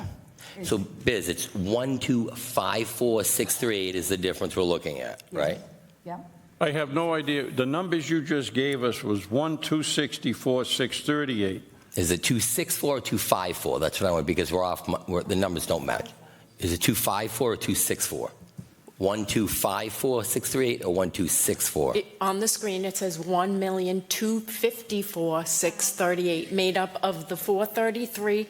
So Biz, it's 1254638 is the difference we're looking at, right?
Yep.
I have no idea. The numbers you just gave us was 1,264,638.
Is it 264 or 254? That's what I want, because we're off, the numbers don't match. Is it 254 or 264? 1254638 or 1264?
On the screen, it says 1,254,638, made up of the 433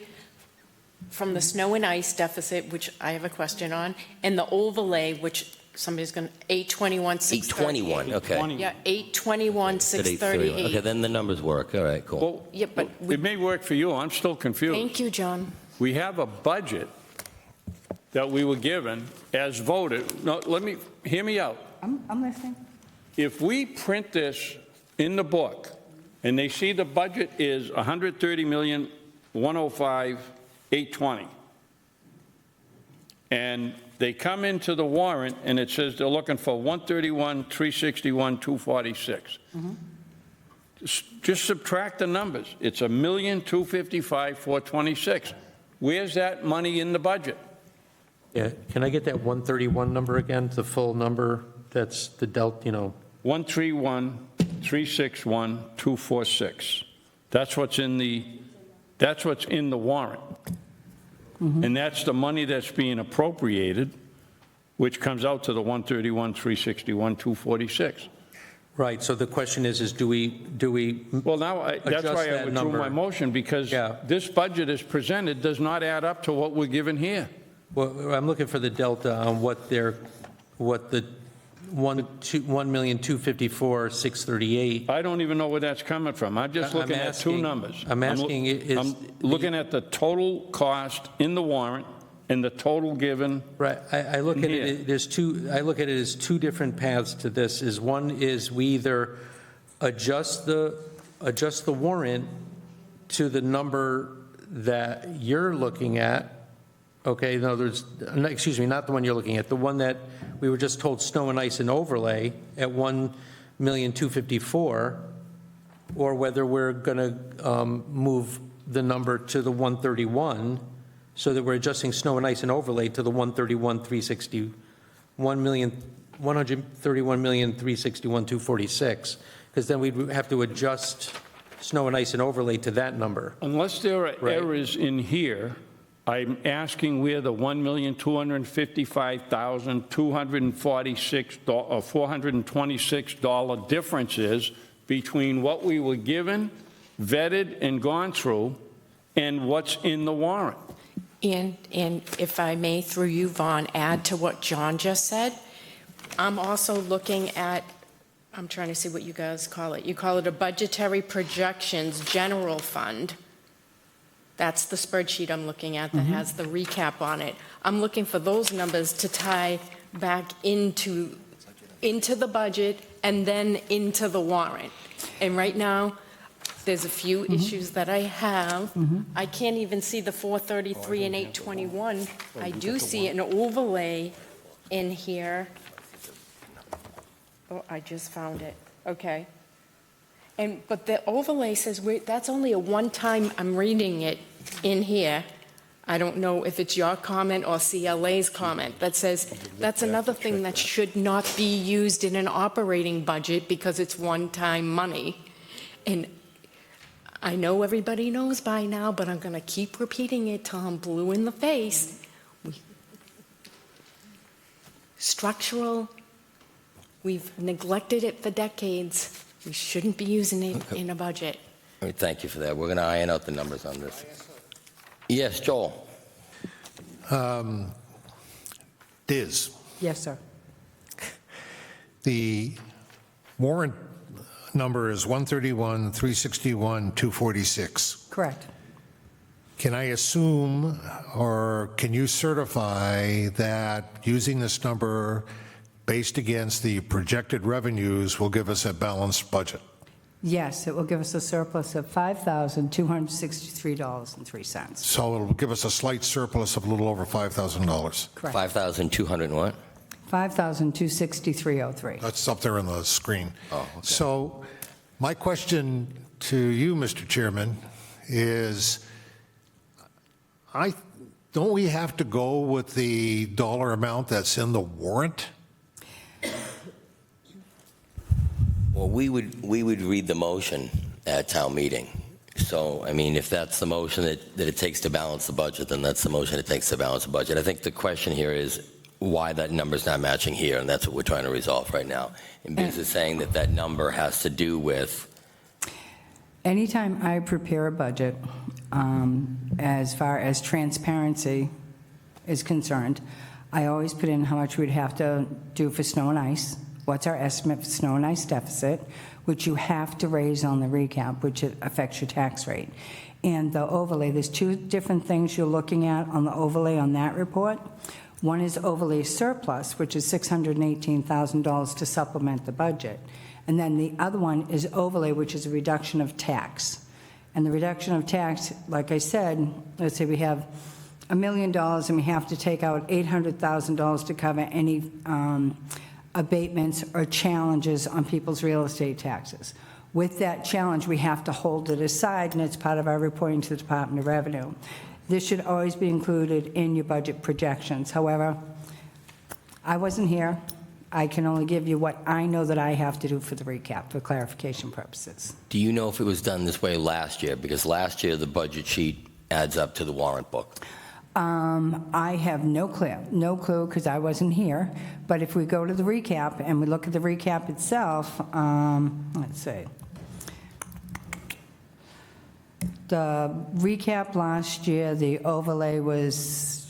from the snow and ice deficit, which I have a question on, and the overlay, which somebody's going to, 821,638.
821, okay.
Yeah, 821,638.
Okay, then the numbers work. All right, cool.
Well,
Yeah, but
it may work for you. I'm still confused.
Thank you, John.
We have a budget that we were given as voted. No, hear me out.
I'm listening.
If we print this in the book and they see the budget is 130,105,820, and they come into the warrant and it says they're looking for 131,361,246. Just subtract the numbers. It's 1,255,426. Where's that money in the budget?
Yeah, can I get that 131 number again, the full number? That's the delta,
131,361,246. That's what's in the warrant. And that's the money that's being appropriated, which comes out to the 131,361,246.
Right, so the question is do we
Well, now, that's
adjust
why I
that
withdrew
number?
my motion, because this budget as presented does not add up to what we're given here.
Well, I'm looking for the delta on what the 1,254,638.
I don't even know where that's coming from. I'm just looking at two numbers.
I'm asking
I'm looking at the total cost in the warrant and the total given.
Right, I look at
here.
it, I look at it as two different paths to this. One is we either adjust the warrant to the number that you're looking at. Okay, no, excuse me, not the one you're looking at, the one that we were just told snow and ice and overlay at 1,254,000, or whether we're going to move the number to the 131, so that we're adjusting snow and ice and overlay to the 131,360, 131,361,246, because then we'd have to adjust snow and ice and overlay to that number.
Unless there are errors in here, I'm asking where the $1,255,246 difference is between what we were given, vetted, and gone through, and what's in the warrant.
And if I may, through you, Vaughn, add to what John just said, I'm also looking at, I'm trying to see what you guys call it. You call it a budgetary projections general fund. That's the spreadsheet I'm looking at that has the recap on it. I'm looking for those numbers to tie back into the budget and then into the warrant. And right now, there's a few issues that I have. I can't even see the 433 and 821. I do see an overlay in here. Oh, I just found it. Okay. But the overlay says that's only a one-time, I'm reading it in here. I don't know if it's your comment or CLA's comment that says that's another thing that should not be used in an operating budget because it's one-time money. And I know everybody knows by now, but I'm going to keep repeating it till I'm blue in the face. Structural, we've neglected it for decades. We shouldn't be using it in a budget.
All right, thank you for that. We're going to iron out the numbers on this. Yes, Joel.
Diz,
Yes, sir.
the warrant number is 131,361,246.
Correct.
Can I assume, or can you certify that using this number based against the projected revenues will give us a balanced budget?
Yes, it will give us a surplus of $5,263.03.
So it'll give us a slight surplus of a little over $5,000.
Correct.
5,200 and what?
$5,263.03.
That's up there on the screen.
Oh, okay.
So my question to you, Mr. Chairman, is don't we have to go with the dollar amount that's in the warrant?
Well, we would read the motion at town meeting. So, I mean, if that's the motion that it takes to balance the budget, then that's the motion it takes to balance the budget. I think the question here is why that number's not matching here, and that's what we're trying to resolve right now. And Biz is saying that number has to do with...
Anytime I prepare a budget, as far as transparency is concerned, I always put in how much we'd have to do for snow and ice, what's our estimate for snow and ice deficit, which you have to raise on the recap, which affects your tax rate. And the overlay, there's two different things you're looking at on the overlay on that report. One is overlay surplus, which is $618,000 to supplement the budget. And then the other one is overlay, which is a reduction of tax. And the reduction of tax, like I said, let's say we have $1 million and we have to take out $800,000 to cover any abatements or challenges on people's real estate taxes. With that challenge, we have to hold it aside, and it's part of our reporting to the Department of Revenue. This should always be included in your budget projections. However, I wasn't here. I can only give you what I know that I have to do for the recap for clarification purposes.
Do you know if it was done this way last year? Because last year, the budget sheet adds up to the warrant book.
I have no clue, because I wasn't here. But if we go to the recap and we look at the recap itself, let's see. The recap last year, the overlay was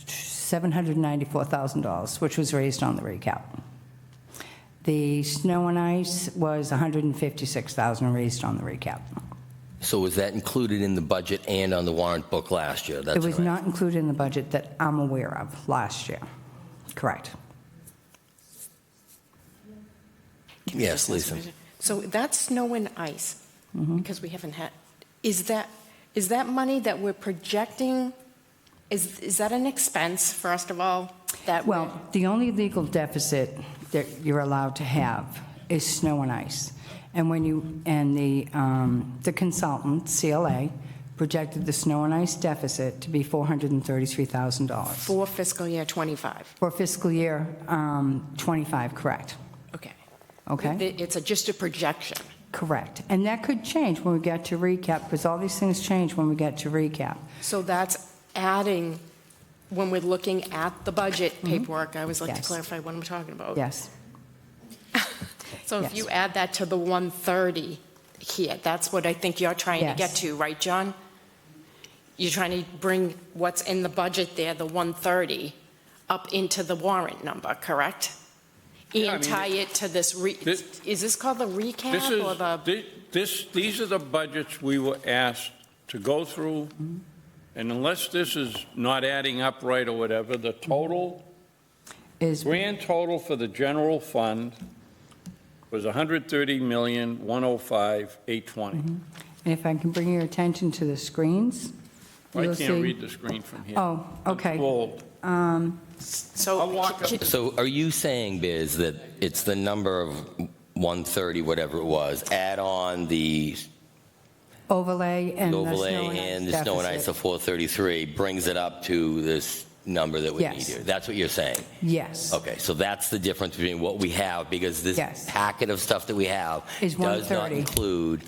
$794,000, which was raised on the recap. The snow and ice was $156,000 raised on the recap.
So was that included in the budget and on the warrant book last year? That's
It was
correct.
not included in the budget that I'm aware of last year. Correct.
Yes, Lisa.
So that's snow and ice, because we haven't had, is that money that we're projecting, is that an expense, first of all?
Well, the only legal deficit that you're allowed to have is snow and ice. And the consultant, CLA, projected the snow and ice deficit to be $433,000.
For fiscal year '25?
For fiscal year '25, correct.
Okay.
Okay?
It's just a projection.
Correct. And that could change when we get to recap, because all these things change when we get to recap.
So that's adding, when we're looking at the budget paperwork, I always like to
Yes.
clarify what I'm talking about.
Yes.
So
Yes.
if you add that to the 130 here, that's what I think you're trying to get
Yes.
to, right, John? You're trying to bring what's in the budget there, the 130, up into the warrant number, correct?
Yeah, I
And
mean,
tie it to this, is this called the recap or the?
These are the budgets we were asked to go through, and unless this is not adding up right or whatever, the total, grand total for the general fund was $130,105,820.
And if I can bring your attention to the screens.
I
you'll
can't
see-
read the screen from here.
Oh, okay.
It's old.
So are you saying, Biz, that it's the number of 130, whatever it was, add on the
Overlay and the
overlay
snow and
and
ice
the snow and ice
deficit.
of 433 brings it up to this number that we need
Yes.
here? That's what you're saying?
Yes.
Okay, so that's the difference between what we have, because this
Yes.
packet of stuff that we have
Is
does not
130.
include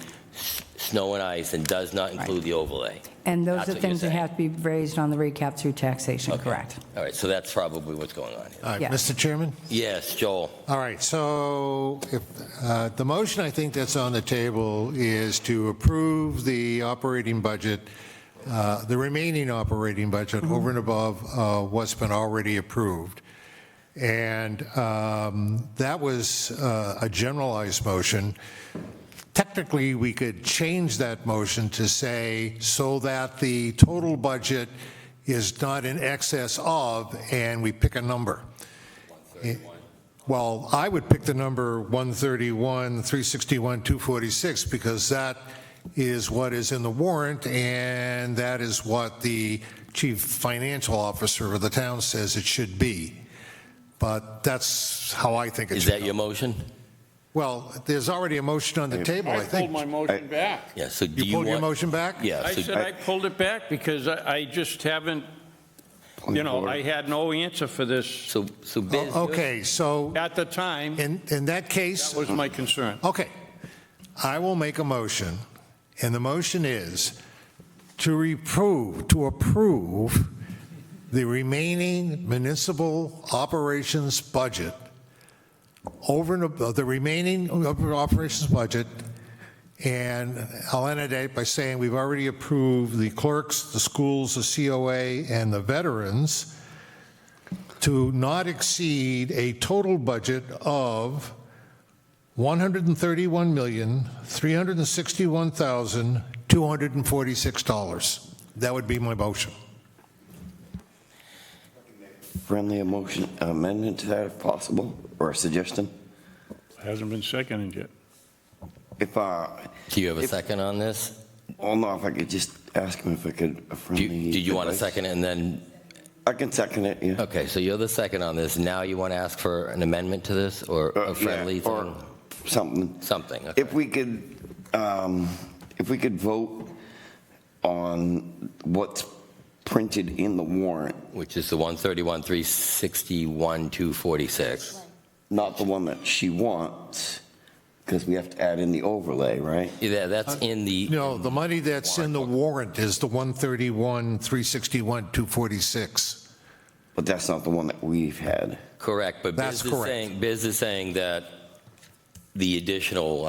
snow and ice and does not include the overlay.
And those
That's
are
what you're
things that
saying.
have to be raised on the recap through taxation,
Okay.
correct?
All right, so that's probably what's going on here.
All right,
Yes.
Mr. Chairman?
Yes, Joel.
All right, so if, the motion I think that's on the table is to approve the operating budget, the remaining operating budget over and above what's been already approved. And that was a generalized motion. Technically, we could change that motion to say so that the total budget is not in excess of, and we pick a number. Well, I would pick the number 131, 361, 246, because that is what is in the warrant, and that is what the chief financial officer of the town says it should be. but that's how I think it
Is
should
that
go.
your motion?
Well, there's already a motion on the table, I
I pulled
think.
my motion back.
Yeah, so do
You
you
pulled your
want?
motion back?
Yeah,
I
so
said I pulled it back because I just haven't, you know, I had no answer for this
so Biz,
Okay, so
at the time.
in that case,
That was my concern.
okay, I will make a motion, and the motion is to approve the remaining municipal operations budget over and above the remaining operations budget, and I'll end it by saying we've already approved the clerks, the schools, the COA, and the veterans to not exceed a total budget of $131,361,246. That would be my motion.
Friendly motion amendment to that if possible, or a suggestion?
Hasn't been seconded yet.
If,
do you have a second on this?
well, no, if I could just ask him if I could, a friendly.
Did you want to
advice.
second it and then?
I can second it, yeah.
Okay, so you're the second on this. Now you want to ask for an amendment to this or a friendly
Yeah,
thing?
or something.
Something, okay.
If we could vote on what's printed in the warrant,
Which is the 131,361,246.
not the one that she wants, because we have to add in the overlay, right?
Yeah, that's in the.
No, the money that's in the warrant is the 131,361,246.
But that's not the one that we've had.
Correct, but
That's correct.
Biz is saying that the additional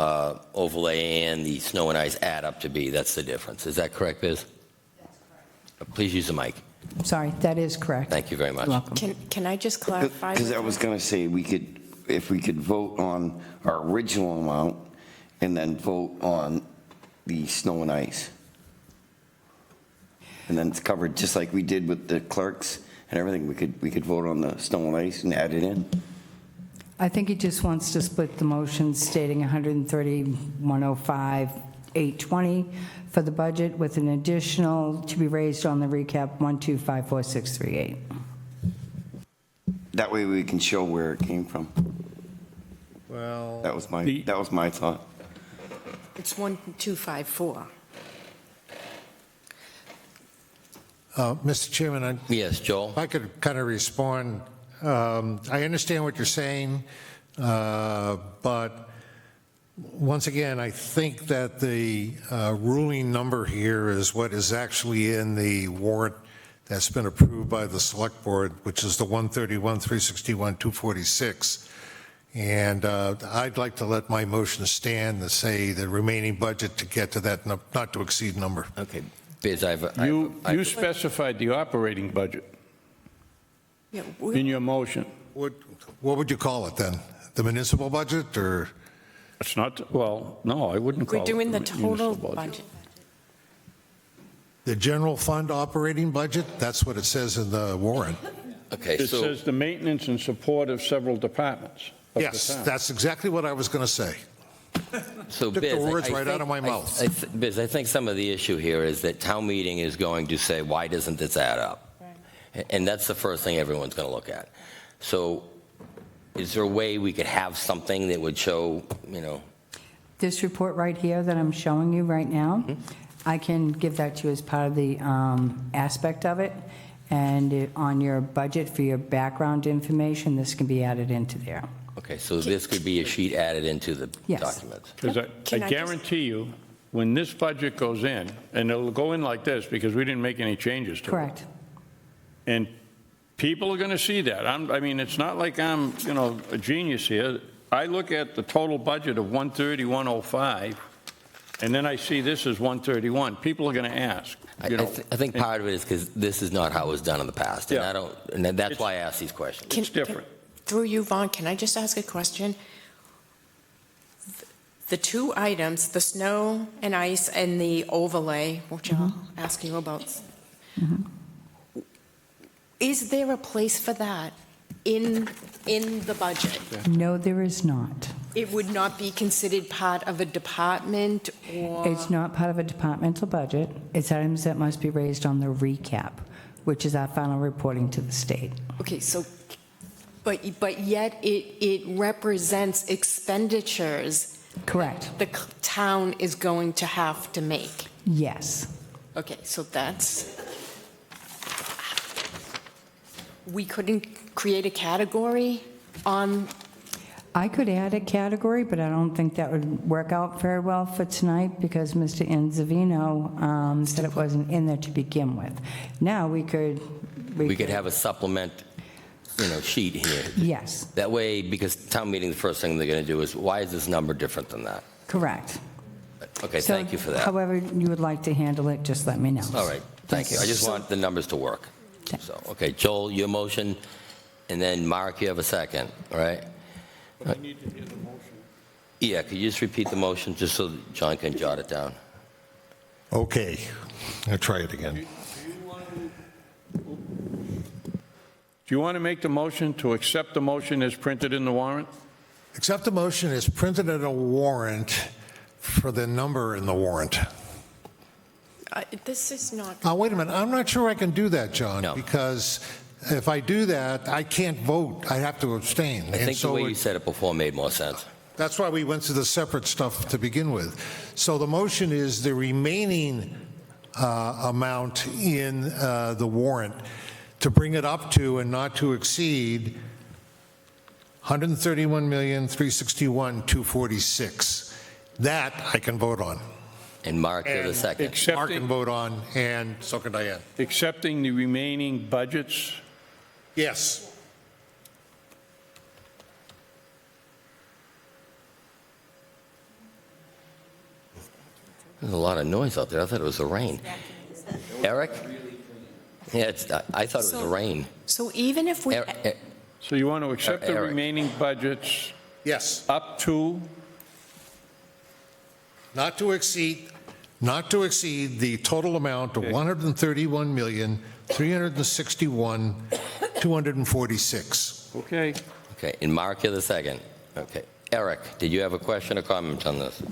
overlay and the snow and ice add up to be, that's the difference. Is that correct, Biz? That's correct. Please use the mic.
Sorry, that is correct.
Thank you very much.
You're welcome.
Can I just clarify?
Because I was going to say, if we could vote on our original amount and then vote on the snow and ice. And then it's covered, just like we did with the clerks and everything. We could vote on the snow and ice and add it in.
I think he just wants to split the motion stating 130,105,820 for the budget with an additional to be raised on the recap 1254638.
That way we can show where it came from.
Well,
That was my thought.
It's 1254.
Mr. Chairman,
Yes, Joel?
if I could kind of respond, I understand what you're saying, but once again, I think that the ruling number here is what is actually in the warrant that's been approved by the Select Board, which is the 131,361,246. And I'd like to let my motion stand to say the remaining budget to get to that not to exceed number.
Okay. Biz,
You specified the operating budget
Yeah,
in your motion.
What would you call it then? The municipal budget or?
It's not, well, no, I wouldn't call
we're
it
doing the
municipal
total budget.
The general fund operating budget? That's what it says in the warrant.
Okay,
It
so.
says the maintenance and support of several departments of the
Yes,
town.
that's exactly what I was going to say.
So
Took the
Biz,
words right
think-
out of my mouth.
Biz, I think some of the issue here is that town meeting is going to say, why doesn't this add up? And that's the first thing everyone's going to look at. So is there a way we could have something that would show,
This report right here that I'm showing you right now, I can give that to you as part of the aspect of it. And on your budget for your background information, this can be added into there.
okay, so this could be a sheet added into the
Yes.
documents?
Because
Can
I
I just-
guarantee you, when this budget goes in, and it'll go in like this because we didn't make any changes to it.
Correct.
And people are going to see that. I mean, it's not like I'm, a genius here. I look at the total budget of 130,105, and then I see this as 131. People are going to ask.
I think part of it is because this is not how it was done in the past. And
Yeah.
and that's why I ask these questions.
It's different.
Through you, Vaughn, can I just ask a question? The two items, the snow and ice and the overlay, which I'll ask you about, is there a place for that in the budget?
No, there is not.
It would not be considered part of a department or?
It's not part of a departmental budget. It's items that must be raised on the recap, which is our final reporting to the state.
Okay, But yet it represents expenditures
Correct.
the town is going to have to make.
Yes.
Okay, so we couldn't create a category on,
I could add a category, but I don't think that would work out very well for tonight because Mr. Anzavino said it wasn't in there to begin with. Now, we could
have a supplement, sheet here.
Yes,
That way, because town meeting, the first thing they're going to do is, why is this number different than that?
correct.
Okay,
So,
thank you for that.
However you would like to handle it, just let me know.
All right, thank you. I just want the numbers to work. So, okay, Joel, your motion, and then Mark, you have a second, all right?
But I need to hear the motion.
Yeah, could you just repeat the motion, just so John can jot it down?
Okay, I'll try it again.
Do you want to make the motion to accept the motion as printed in the warrant?
Accept the motion is printed in a warrant for the number in the warrant.
this is not,
Now, wait a minute, I'm not sure I can do that, John,
No.
because if I do that, I can't vote. I have to abstain.
I think the way you said it before made more sense.
That's why we went through the separate stuff to begin with. So the motion is the remaining amount in the warrant to bring it up to and not to exceed $131,361,246. That I can vote on.
And Mark, you're the second.
Mark can vote on, and so can Diane.
Accepting the remaining budgets?
Yes.
There's a lot of noise out there. I thought it was the rain. Eric? Yeah, I thought it was the rain.
so even if we,
So you want to accept the
Eric.
remaining budgets
Yes.
up to?
Not to exceed the total amount of $131,361,246.
Okay.
Okay, and Mark, you're the second. Okay. Eric, did you have a question or comment on this?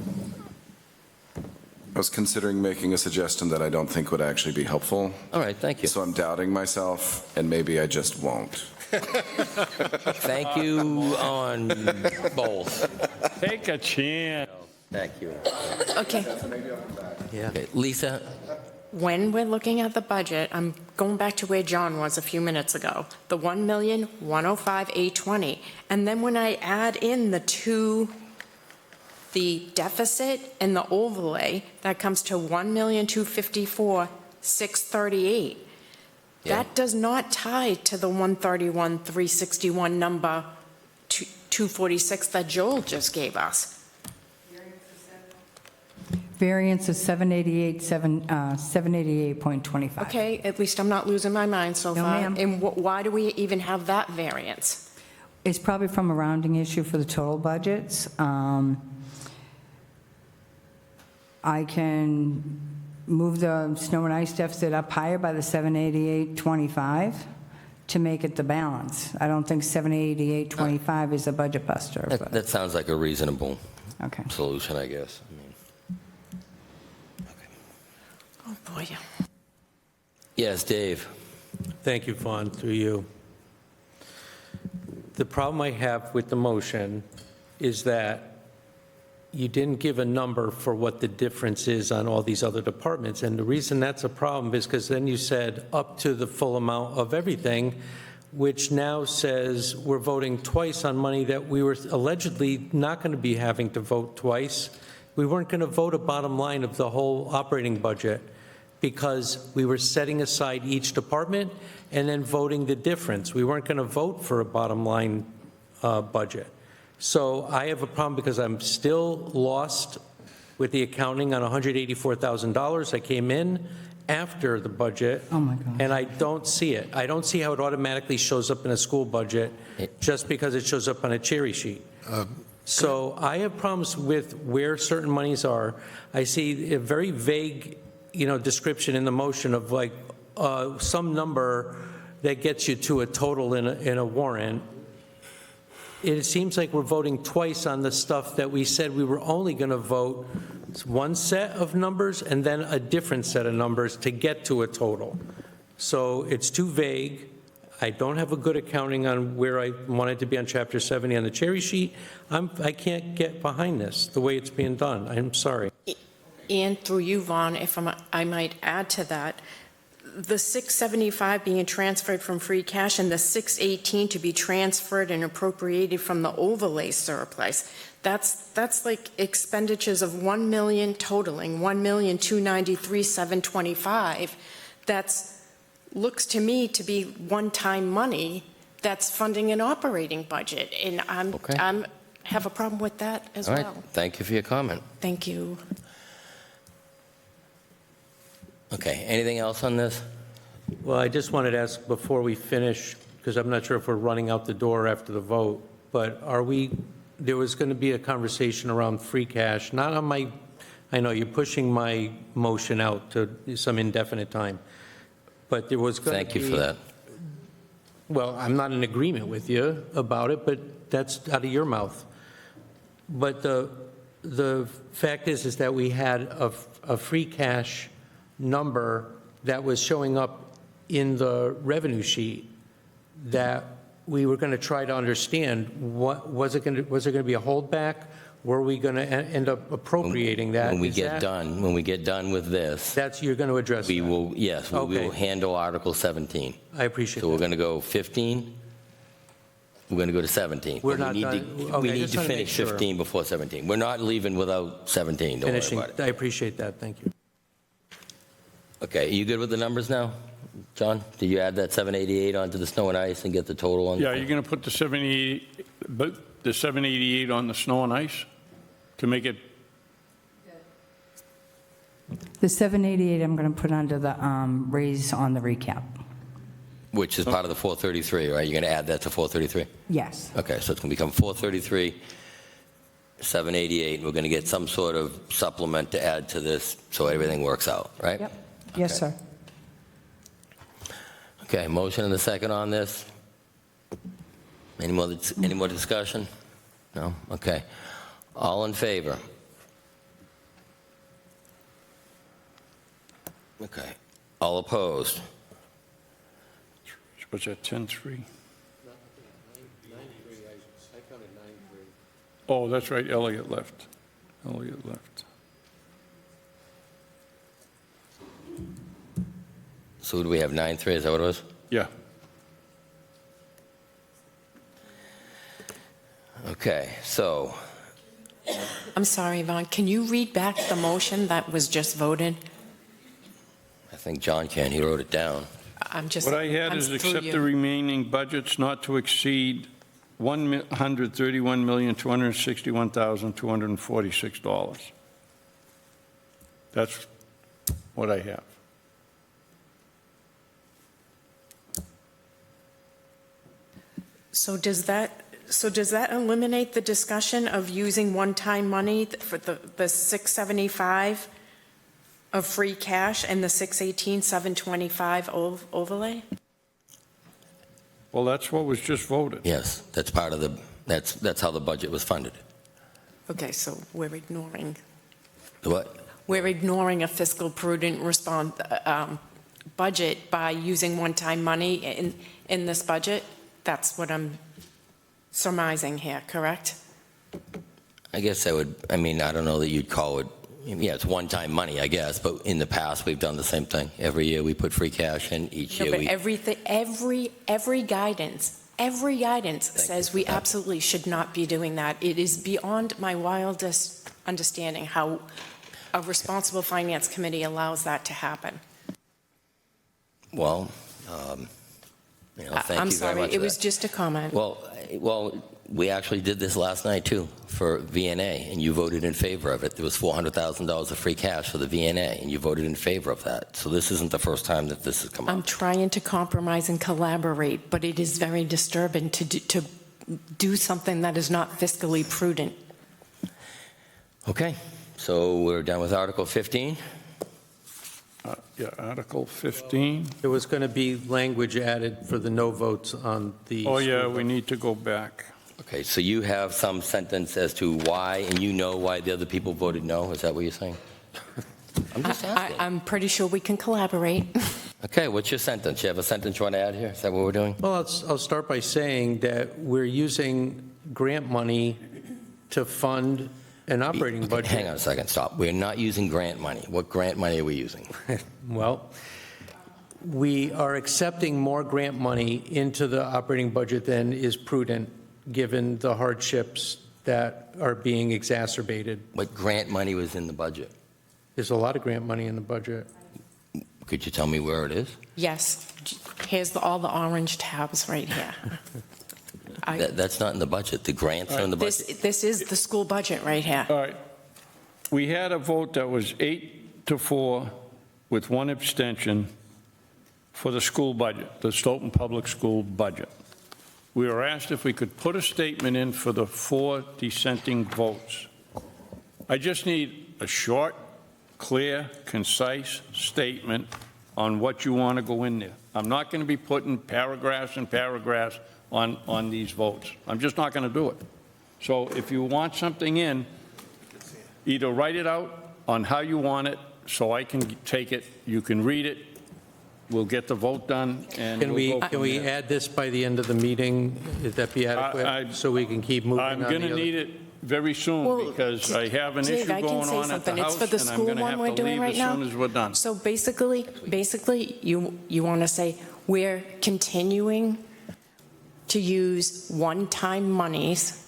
I was considering making a suggestion that I don't think would actually be helpful.
All right, thank you.
So I'm doubting myself, and maybe I just won't.
Thank you on both.
Take a chance.
Thank you.
okay,
Okay, Lisa?
when we're looking at the budget, I'm going back to where John was a few minutes ago, the 1,105,820. And then when I add in the deficit and the overlay, that comes to 1,254,638.
Yeah.
That does not tie to the 131,361 number 246 that Joel just gave us.
Variance is 788.25.
Okay, at least I'm not losing my mind so
No,
far.
ma'am.
And why do we even have that variance?
It's probably from a rounding issue for the total budgets. I can move the snow and ice deficit up higher by the 788.25 to make it the balance. I don't think 788.25 is a budget buster. but-
That sounds like a reasonable
Okay.
solution, I guess.
Oh, boy.
Yes, Dave?
Thank you, Vaughn, through you. The problem I have with the motion is that you didn't give a number for what the difference is on all these other departments. And the reason that's a problem is because then you said up to the full amount of everything, which now says we're voting twice on money that we were allegedly not going to be having to vote twice. We weren't going to vote a bottom line of the whole operating budget because we were setting aside each department and then voting the difference. We weren't going to vote for a bottom line budget. So I have a problem because I'm still lost with the accounting on $184,000 that came in after the budget.
Oh, my God.
And I don't see it. I don't see how it automatically shows up in a school budget just because it shows up on a cherry sheet. So I have problems with where certain monies are. I see a very vague, description in the motion of like some number that gets you to a total in a warrant. It seems like we're voting twice on the stuff that we said we were only going to vote one set of numbers and then a different set of numbers to get to a total. So it's too vague. I don't have a good accounting on where I wanted to be on Chapter 70 on the cherry sheet. I can't get behind this, the way it's being done. I'm sorry.
And through you, Vaughn, if I might add to that, the 675 being transferred from free cash and the 618 to be transferred and appropriated from the overlay surplus, that's like expenditures of 1 million totaling, 1,293,725. Looks to me to be one-time money that's funding an operating budget, and I'm have a problem with that as
All right,
well.
thank you for your comment.
Thank you.
Okay, anything else on this? Well, I just wanted to ask before we finish, because I'm not sure if we're running out the door after the vote, but there was going to be a conversation around free cash, not on I know you're pushing my motion out to some indefinite time, but there was going to be.
Thank you for that.
Well, I'm not in agreement with you about it, but that's out of your mouth. But the fact is that we had a free cash number that was showing up in the revenue sheet that we were going to try to understand. What was it going to be a holdback? Were we going to end up appropriating that?
When we get done with this,
you're going to address
we
that?
will, yes, we will handle Article 17.
I appreciate
So
that.
we're going to go 15, we're going to go to 17.
We're
But
not done.
we
Okay,
need
just
to
wanna make
finish
sure.
15 before 17. We're not leaving without 17, don't worry
Finishing,
about it.
I appreciate that, thank you.
Okay, are you good with the numbers now? John, did you add that 788 onto the snow and ice and get the total on?
Yeah, you're going to put the 788 on the snow and ice to make it,
The 788 I'm going to put under the raise on the recap.
Which is part of the 433, right? You're going to add that to 433?
Yes.
Okay, so it's going to become 433, 788. We're going to get some sort of supplement to add to this so everything works out, right?
Yep. Yes, sir.
Okay, motion and a second on this. Any more discussion? No? Okay. All in favor? Okay. All opposed?
was that 10-3? Oh, that's right, Elliot left.
So do we have 9-3? Is that what it was?
Yeah.
Okay, so
I'm sorry, Yvonne, can you read back the motion that was just voted?
I think John can. He wrote it down.
What I had is accept the remaining budgets not to exceed $131,261,246. That's what I have.
So does that eliminate the discussion of using one-time money for the 675 of free cash and the 618, 725 overlay?
Well, that's what was just voted.
Yes, that's part of that's how the budget was funded.
Okay, so we're ignoring.
What?
We're ignoring a fiscal prudent budget by using one-time money in this budget? That's what I'm surmising here, correct?
I guess I don't know that you'd call it, yeah, it's one-time money, I guess, but in the past, we've done the same thing. Every year, we put free cash in, each year
But
we...
every guidance says we absolutely should not be doing that. It is beyond my wildest understanding how a responsible finance committee allows that to happen.
Well, thank you very much
I'm
for
sorry,
that.
it was just a comment.
Well, we actually did this last night, too, for VNA, and you voted in favor of it. There was $400,000 of free cash for the VNA, and you voted in favor of that. So this isn't the first time that this has come up.
I'm trying to compromise and collaborate, but it is very disturbing to do something that is not fiscally prudent.
Okay, so we're done with Article 15.
Yeah, Article 15.
There was going to be language added for the no votes on the...
Oh, yeah, we need to go back.
Okay, so you have some sentence as to why, and you know why the other people voted no? Is that what you're saying? I'm just asking.
I'm pretty sure we can collaborate.
Okay, what's your sentence? You have a sentence you want to add here? Is that what we're doing?
Well, I'll start by saying that we're using grant money to fund an operating
Okay,
budget.
hang on a second, stop. We're not using grant money. What grant money are we using?
Well, we are accepting more grant money into the operating budget than is prudent, given the hardships that are being exacerbated.
What grant money was in the budget?
There's a lot of grant money in the budget.
Could you tell me where it is?
Yes, here's all the orange tabs right here.
That's not in the budget. The grants are in the budget.
This is the school budget right here.
All right. We had a vote that was 8-4 with one abstention for the school budget, the Stoughton Public School budget. We were asked if we could put a statement in for the 4 dissenting votes. I just need a short, clear, concise statement on what you want to go in there. I'm not going to be putting paragraphs and paragraphs on these votes. I'm just not going to do it. So if you want something in, either write it out on how you want it so I can take it, you can read it, we'll get the vote done, and
Can
we'll go
can
from
we
there.
add this by the end of the meeting? Would that be adequate? So we can keep moving on
I'm
the
going to
other-
need it very soon
Well,
because I have an
Dave,
issue
I can
going
say
on at the
something. It's
house,
for the
and I'm
school
going to
one
have
we're
to
doing
leave
right
as
now.
soon as we're done.
So basically, you want to say, we're continuing to use one-time monies,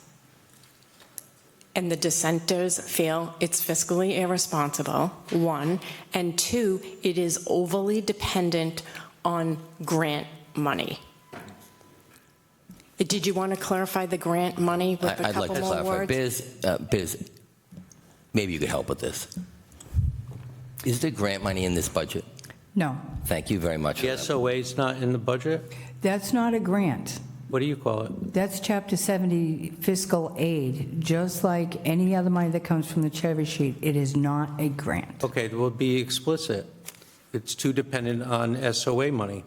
and the dissenters feel it's fiscally irresponsible, 1, and 2, it is overly dependent on grant money. Did you want to clarify the grant money with a
I'd like
couple
to
more
clarify.
words?
Biz, maybe you could help with this. Is there grant money in this budget?
No,
Thank you very much.
The SOA is not in the budget?
that's not a grant.
What do you call it?
That's Chapter 70 fiscal aid, just like any other money that comes from the cherry sheet. It is not a grant.
Okay, we'll be explicit. It's too dependent on SOA money.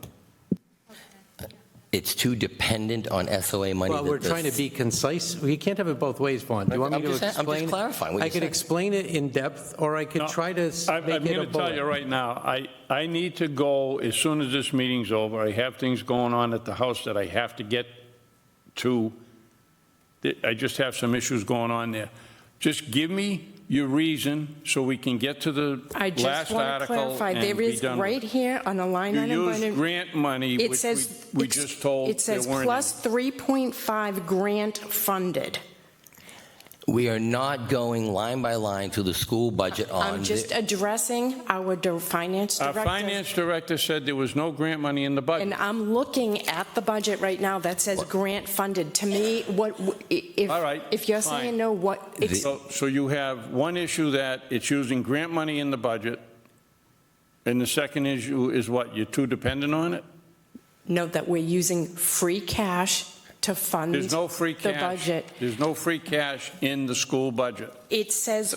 It's too dependent on SOA money.
Well, we're trying to be concise. We can't have it both ways, Vaughn. Do you want me
I'm
to
just
explain?
clarifying what
I
you're
could
saying.
explain it in depth, or I could
No,
try to
I'm
make it
going
a
to tell you
bullet.
right now, I need to go as soon as this meeting's over. I have things going on at the house that I have to get to. I just have some issues going on there. Just give me your reason so we can get to the
I just
last
want to
article
clarify,
and
there
be
is
done with
right
it.
here on a line item.
You
Brendan,
use grant money,
it
which
says
we just told
it says
there weren't
plus 3.5 grant funded.
We are not going line by line through the school budget on.
I'm just addressing our finance
Our
director.
finance director said there was no grant money in the budget.
And I'm looking at the budget right now that says grant funded. To me,
All right,
if you're
fine.
saying no, what?
So you have one issue that it's using grant money in the budget, and the second issue is what, you're too dependent on it?
Note that we're using free cash to fund
There's no free
the
cash.
budget.
There's no free cash in the school budget.
It says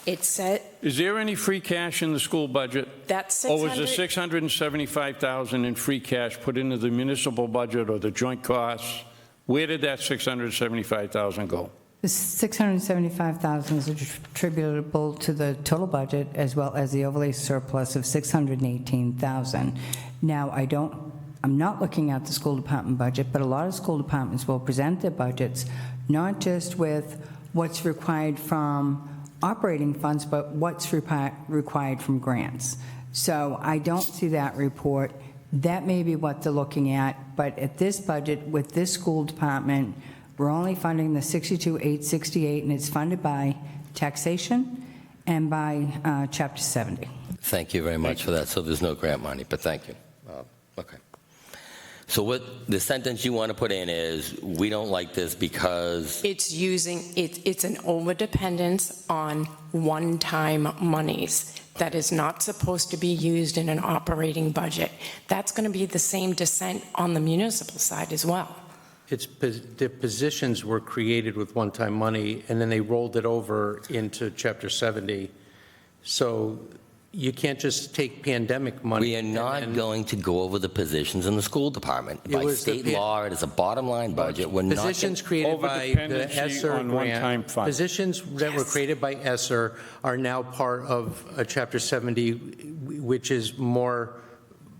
it said
Is there any free cash in the school budget?
that's
Or was the
600.
$675,000 in free cash put into the municipal budget or the joint costs? Where did that $675,000 go?
The $675,000 is attributable to the total budget as well as the overlay surplus of $618,000. Now, I'm not looking at the school department budget, but a lot of school departments will present their budgets not just with what's required from operating funds, but what's required from grants. So I don't see that report. That may be what they're looking at, but at this budget, with this school department, we're only funding the 62,868, and it's funded by taxation and by Chapter 70.
Thank you very much for that. So there's no grant money, but thank you. Okay. So what the sentence you want to put in is, we don't like this because
It's an overdependence on one-time monies that is not supposed to be used in an operating budget. That's going to be the same dissent on the municipal side as well.
The positions were created with one-time money, and then they rolled it over into Chapter 70. So you can't just take pandemic money.
we are not going to go over the positions in the school department.
It
By
was the
state law, it is a bottom line budget. We're not.
Positions created by the
Overdependency
ESSER
on one-time
grant,
funds.
positions that were created by ESSER are now part of Chapter 70, which is more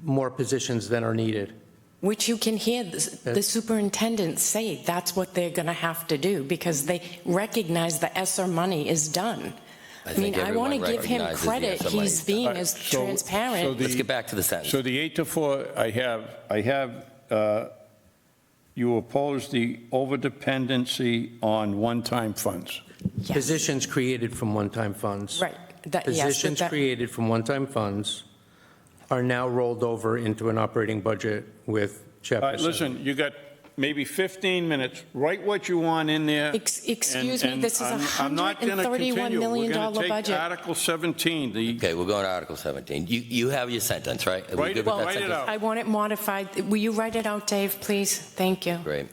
more positions than are needed.
Which you can hear the superintendent say that's what they're going to have to do because they recognize the ESSER money is done. I mean, I want to give him credit. He's being as transparent.
Let's get back to the sentence.
So the 8 to 4, I have, you oppose the overdependency on one-time funds.
Yes.
Positions created from one-time funds.
Right.
Positions created from one-time funds are now rolled over into an operating budget with Chapter 7.
Listen, you got maybe 15 minutes. Write what you want in there.
Excuse me, this is a
I'm not going to
$131
continue.
million
We're going to take
budget.
Article 17.
Okay, we're going to Article 17. You have your sentence, right? Are we
Write
good with that
it
sentence?
out.
I want it modified. Will you write it out, Dave, please? Thank you.
Great.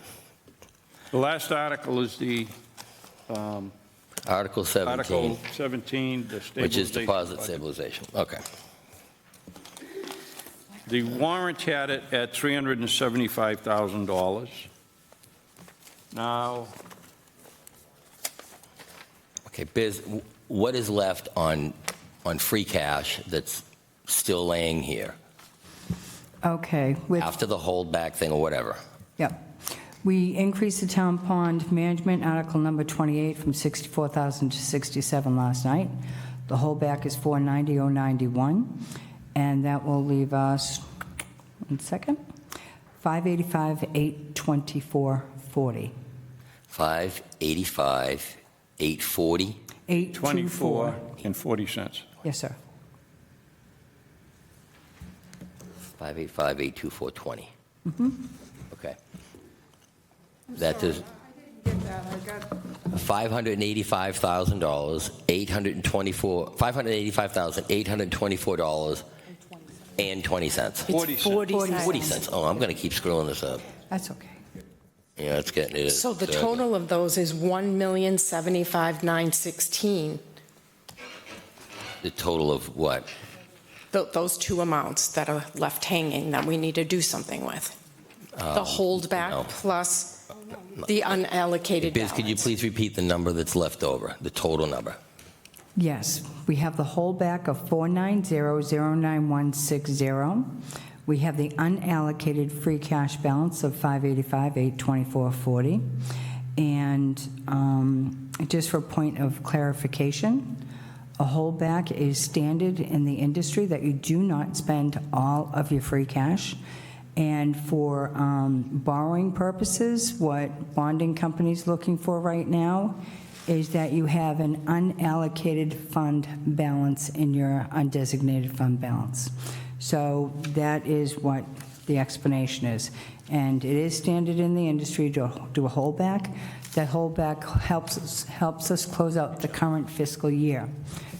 The last article is the
Article 17.
Article 17, the stabilization.
Which is deposit
budget.
stabilization. Okay.
The warrant had it at $375,000. Now,
Okay, Biz, what is left on free cash that's still laying here
Okay,
after the holdback thing or whatever?
Yep. We increased the town pond management, Article number 28, from 64,000 to 67 last night. The holdback is 490,091, and that will leave us, 585,824.40.
585,840.
24 and 40 cents.
Yes, sir.
585,824.20.
Mm-hmm.
Okay. That is $585,000, $585,824 and 20 cents.
40 cents.
40 cents. Oh, I'm going to keep screwing this up.
That's okay.
Yeah, it's getting it.
So the total of those is $1,075,916.
The total of what?
Those two amounts that are left hanging that we need to do something with. The holdback
no.
plus the unallocated
Biz, could you
balance.
please repeat the number that's left over, the total number?
Yes, we have the holdback of 490,09160. We have the unallocated free cash balance of 585,824.40. And just for a point of clarification, a holdback is standard in the industry that you do not spend all of your free cash. And for borrowing purposes, what bonding company's looking for right now is that you have an unallocated fund balance in your undesignated fund balance. So that is what the explanation is. And it is standard in the industry to do a holdback. That holdback helps us close out the current fiscal year.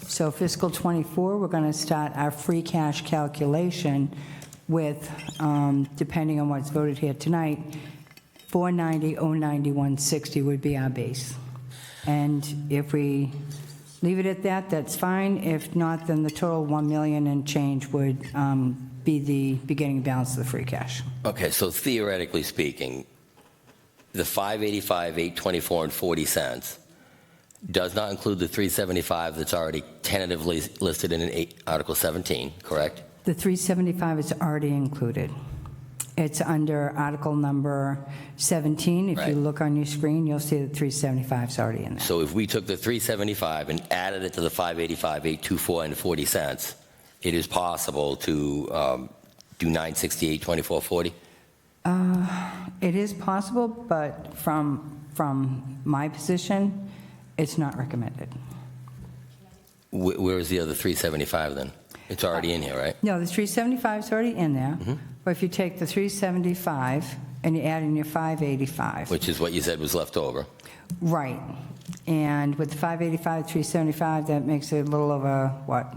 So fiscal '24, we're going to start our free cash calculation with, depending on what's voted here tonight, 490,091.60 would be our base. And if we leave it at that, that's fine. If not, then the total 1 million and change would be the beginning balance of the free cash.
Okay, so theoretically speaking, the 585,824 and 40 cents does not include the 375 that's already tentatively listed in Article 17, correct?
The 375 is already included. It's under Article number 17. If
Right.
you look on your screen, you'll see that 375 is already in there.
So if we took the 375 and added it to the 585,824 and 40 cents, it is possible to do 968.24.40?
It is possible, but from my position, it's not recommended.
Where is the other 375 then? It's already in here, right?
No, the 375 is already in there, but if you take the 375 and you add in your 585.
Which is what you said was left over.
Right. And with the 585, 375, that makes it a little over, what?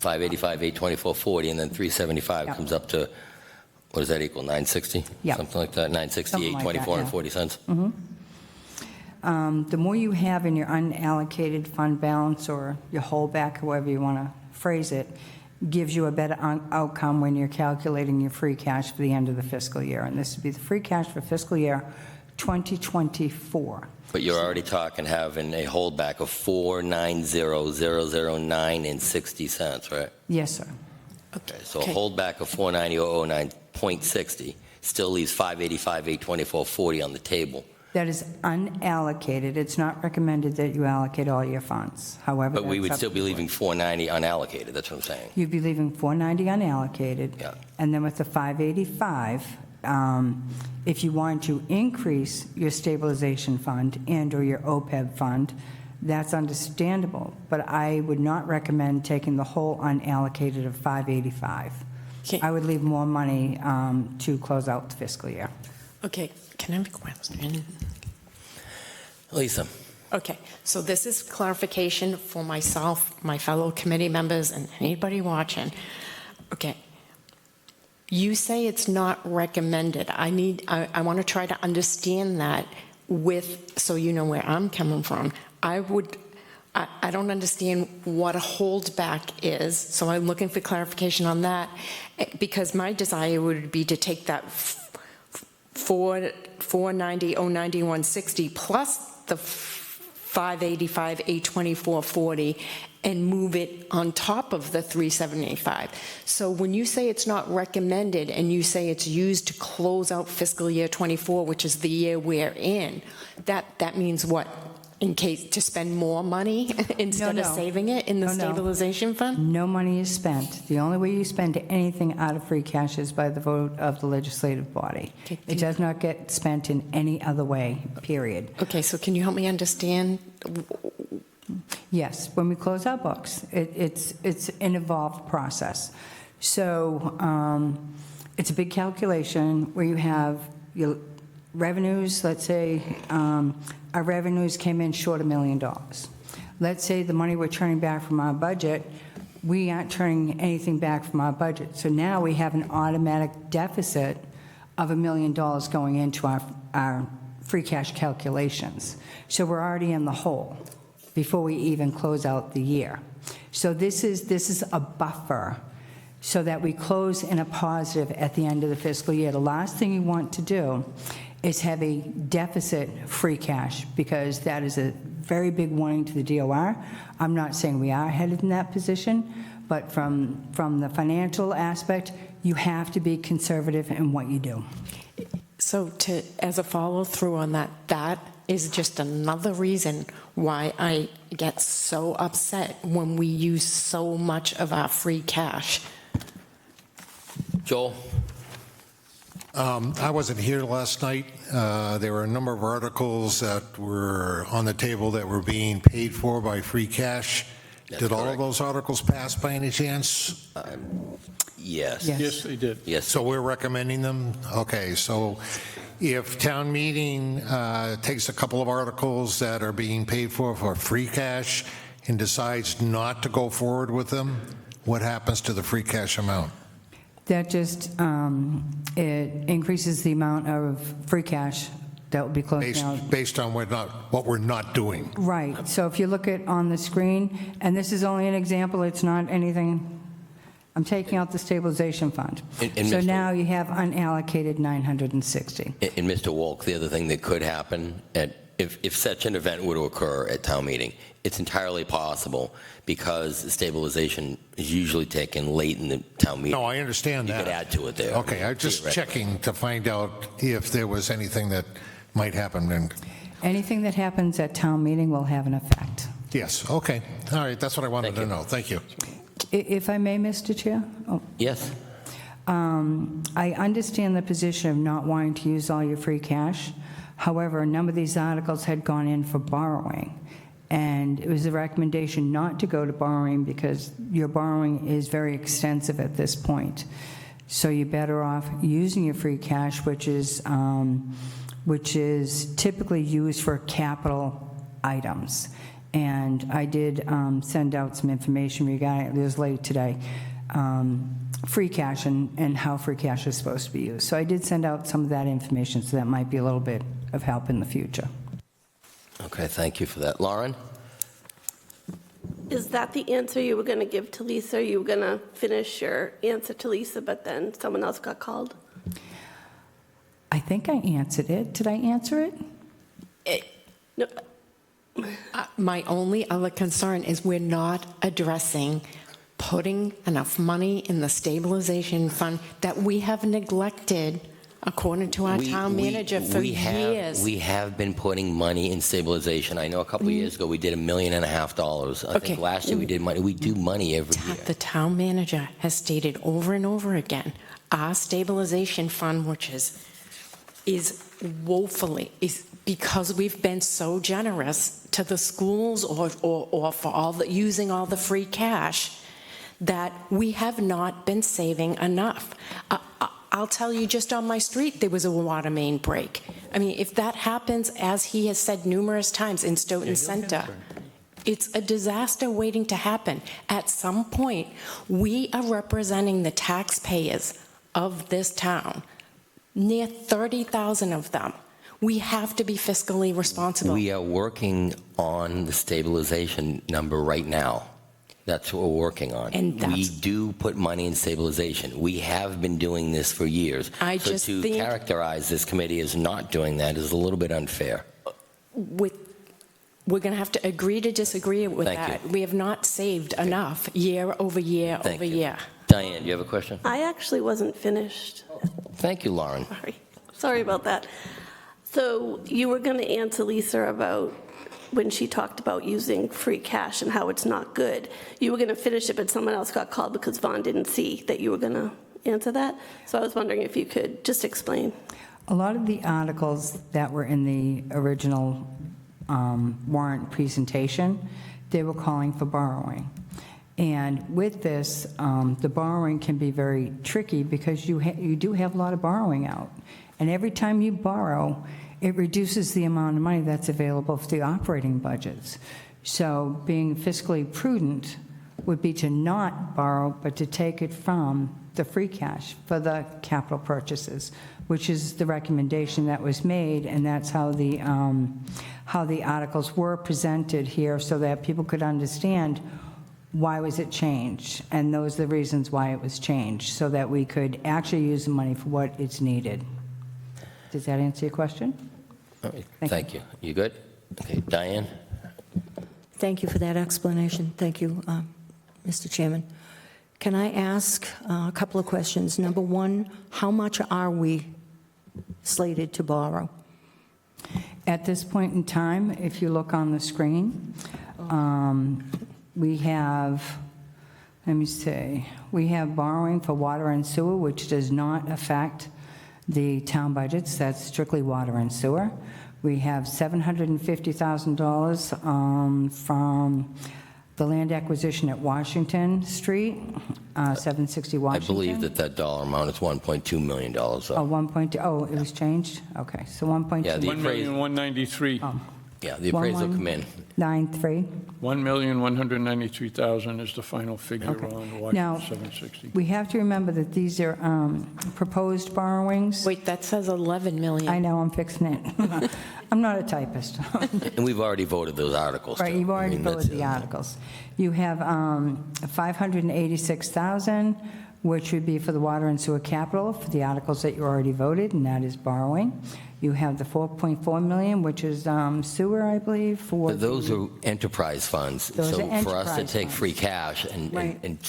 585,824.40, and then 375
Yeah.
comes up to, what does that equal, 960?
Yeah.
Something like that, 968.24 and 40 cents?
The more you have in your unallocated fund balance or your holdback, however you want to phrase it, gives you a better outcome when you're calculating your free cash for the end of the fiscal year. And this would be the free cash for fiscal year 2024.
But you're already talking having a holdback of 490,009 and 60 cents, right?
Yes, sir.
Okay, so a holdback of 490,009.60 still leaves 585,824.40 on the table.
That is unallocated. It's not recommended that you allocate all your funds. However,
But we
that's
would
up
still
to
be
you.
leaving 490 unallocated, that's what I'm saying.
You'd be leaving 490 unallocated.
Yeah.
And then with the 585, if you want to increase your stabilization fund and/or your OPEB fund, that's understandable. But I would not recommend taking the whole unallocated of 585.
Okay.
I would leave more money to close out the fiscal year.
Okay, can I have a question?
Lisa?
Okay, so this is clarification for myself, my fellow committee members, and anybody watching. Okay, you say it's not recommended. I want to try to understand that so you know where I'm coming from. I don't understand what a holdback is, so I'm looking for clarification on that, because my desire would be to take that 490,091.60 plus the 585,824.40 and move it on top of the 375. So when you say it's not recommended and you say it's used to close out fiscal year 24, which is the year we're in, that means what? In case to spend more money instead of saving it in the stabilization fund?
No money is spent. The only way you spend anything out of free cash is by the vote of the legislative body.
Okay.
It does not get spent in any other way, period.
Okay, so can you help me understand?
Yes, when we close our books, it's an evolved process. So it's a big calculation where you have your revenues, let's say our revenues came in short $1 million. Let's say the money we're turning back from our budget, we aren't turning anything back from our budget. So now we have an automatic deficit of $1 million going into our free cash calculations. So we're already in the hole before we even close out the year. So this is a buffer so that we close in a positive at the end of the fiscal year. The last thing you want to do is have a deficit free cash, because that is a very big warning to the DOR. I'm not saying we are headed in that position, but from the financial aspect, you have to be conservative in what you do.
So as a follow-through on that is just another reason why I get so upset when we use so much of our free cash.
Joel?
I wasn't here last night. There were a number of articles that were on the table that were being paid for by free cash. Did all of those articles pass by any chance?
Yes.
Yes, they did.
Yes.
So we're recommending them? Okay, so if town meeting takes a couple of articles that are being paid for free cash and decides not to go forward with them, what happens to the free cash amount?
That just, it increases the amount of free cash that will be closing out.
Based on what we're not doing.
Right, so if you look at on the screen, and this is only an example, it's not anything, I'm taking out the stabilization fund.
And
So
Mr.
now you have unallocated 960.
And Mr. Wolk, the other thing that could happen, if such an event were to occur at town meeting, it's entirely possible, because stabilization is usually taken late in the town meeting.
No, I understand that.
You could add to it there.
Okay, I'm just checking to find out if there was anything that might happen. And
Anything that happens at town meeting will have an effect.
yes, okay. All right, that's what I wanted to know. Thank you.
If I may, Mr. Chair? Oh.
Yes.
I understand the position of not wanting to use all your free cash. However, a number of these articles had gone in for borrowing, and it was a recommendation not to go to borrowing because your borrowing is very extensive at this point. So you're better off using your free cash, which is typically used for capital items. And I did send out some information regarding, it was late today, free cash and how free cash is supposed to be used. So I did send out some of that information, so that might be a little bit of help in the future.
Okay, thank you for that. Lauren?
Is that the answer you were going to give to Lisa? You were going to finish your answer to Lisa, but then someone else got called?
I think I answered it. Did I answer it?
No.
My only other concern is we're not addressing putting enough money in the stabilization fund that we have neglected, according to our town manager, for years.
We have been putting money in stabilization. I know a couple of years ago, we did $1.5 million. I think last year we did money. We do money every year.
The town manager has stated over and over again, our stabilization fund, which is woefully, is because we've been so generous to the schools or for using all the free cash, that we have not been saving enough. I'll tell you, just on my street, there was a water main break. I mean, if that happens, as he has said numerous times in Stoughton Center, it's a disaster waiting to happen. At some point, we are representing the taxpayers of this town, near 30,000 of them. We have to be fiscally responsible.
We are working on the stabilization number right now. That's what we're working on.
And
we do put money in stabilization. We have been doing this for years. To characterize this committee as not doing that is a little bit unfair.
We're going to have to agree to disagree with that. We have not saved enough year over year over year.
Diane, do you have a question?
I actually wasn't finished.
Thank you, Lauren.
Sorry about that. So you were going to answer Lisa about when she talked about using free cash and how it's not good. You were going to finish it, but someone else got called because Vaughn didn't see that you were going to answer that. So I was wondering if you could just explain.
A lot of the articles that were in the original warrant presentation, they were calling for borrowing. And with this, the borrowing can be very tricky because you do have a lot of borrowing out. And every time you borrow, it reduces the amount of money that's available for the operating budgets. So being fiscally prudent would be to not borrow, but to take it from the free cash for the capital purchases, which is the recommendation that was made, and that's how the articles were presented here so that people could understand why was it changed, and those are the reasons why it was changed, so that we could actually use the money for what it's needed. Does that answer your question?
Thank you. You good? Okay, Diane?
Thank you for that explanation. Thank you, Mr. Chairman. Can I ask a couple of questions? Number one, how much are we slated to borrow?
At this point in time, if you look on the screen, we have, let me see, we have borrowing for water and sewer, which does not affect the town budgets. That's strictly water and sewer. We have $750,000 from the land acquisition at Washington Street, 760 Washington.
I believe that dollar amount is $1.2 million.
Oh, 1.2, oh, it was changed? Okay, so 1.2.
Yeah, the
$1,193,000.
Oh.
Yeah, the appraisal come in.
93.
$1,193,000 is the final figure on Washington
Now,
760.
we have to remember that these are proposed borrowings.
Wait, that says 11 million.
I know, I'm fixing it. I'm not a typist.
And we've already voted those articles.
Right,
too.
you've already
that's
voted the articles. You have 586,000, which would be for the water and sewer capital for the articles that you already voted, and that is borrowing. You have the 4.4 million, which is sewer, I believe, for
Those are enterprise funds.
Those
So
are
for us to
enterprise
take
funds.
free cash and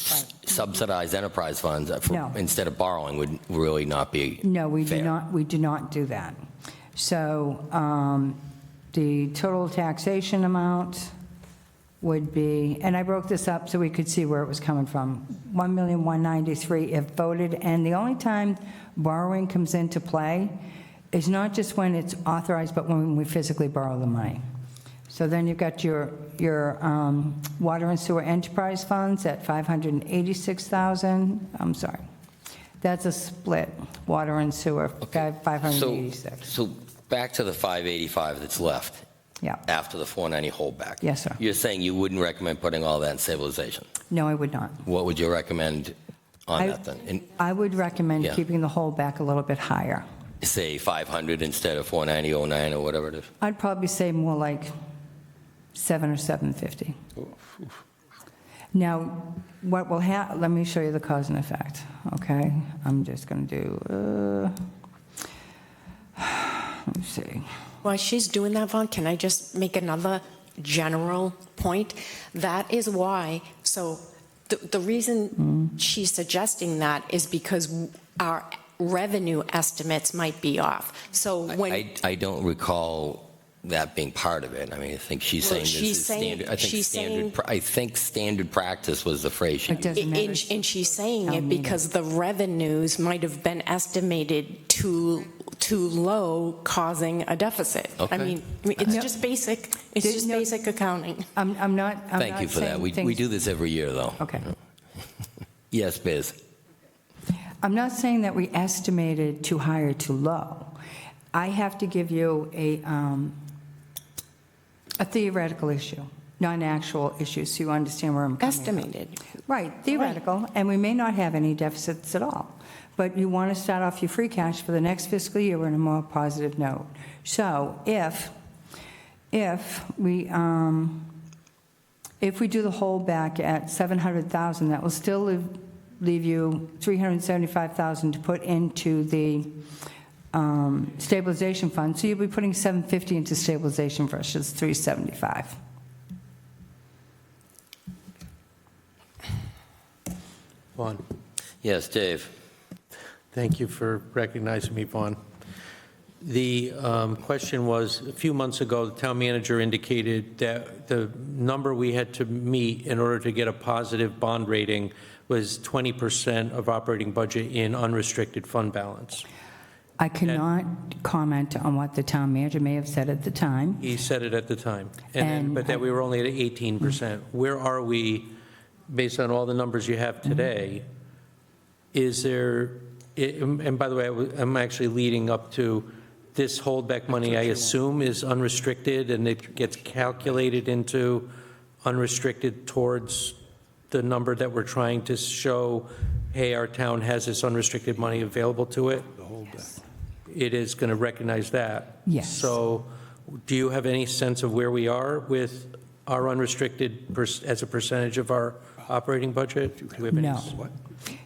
subsidize enterprise funds instead of borrowing would really not be
No, we
fair.
do not. We do not do that. So the total taxation amount would be, and I broke this up so we could see where it was coming from, $1,193,000 if voted. And the only time borrowing comes into play is not just when it's authorized, but when we physically borrow the money. So then you've got your water and sewer enterprise funds at $586,000. I'm sorry. That's a split, water and sewer, 586.
So back to the 585 that's left.
Yeah.
After the 490 holdback.
Yes, sir.
You're saying you wouldn't recommend putting all that in stabilization.
No, I would not.
What would you recommend on that then?
I would recommend
Yeah.
keeping the holdback a little bit higher.
Say 500 instead of 490.09 or whatever it is.
I'd probably say more like 7 or 750. Now, what will happen, let me show you the cause and effect, okay? I'm just going to do, let me see.
While she's doing that, Vaughn, can I just make another general point? That is why, so The reason she's suggesting that is because our revenue estimates might be off. So when.
I don't recall that being part of it. I mean, I think she's saying this is standard. I think standard practice was the phrase she used.
And she's saying it because the revenues might have been estimated too low, causing a deficit.
Okay.
I mean, it's just basic. It's just basic accounting.
I'm not.
Thank you for that. We do this every year, though.
Okay.
Yes, Biz.
I'm not saying that we estimated too high or too low. I have to give you a theoretical issue, not an actual issue, so you understand where I'm coming from.
Estimated.
Right, theoretical, and we may not have any deficits at all. But you want to start off your free cash for the next fiscal year on a more positive note. So if we do the holdback at $700,000, that will still leave you $375,000 to put into the stabilization fund. So you'll be putting $750 into stabilization versus $375.
Vaughn.
Yes, Dave.
Thank you for recognizing me, Vaughn. The question was, a few months ago, the town manager indicated that the number we had to meet in order to get a positive bond rating was 20% of operating budget in unrestricted fund balance.
I cannot comment on what the town manager may have said at the time.
He said it at the time, but that we were only at 18%. Where are we, based on all the numbers you have today? Is there, and by the way, I'm actually leading up to this holdback money, I assume, is unrestricted, and it gets calculated into unrestricted towards the number that we're trying to show, hey, our town has this unrestricted money available to it? The holdback. It is going to recognize that.
Yes.
So do you have any sense of where we are with our unrestricted as a percentage of our operating budget? Do we have any?
No.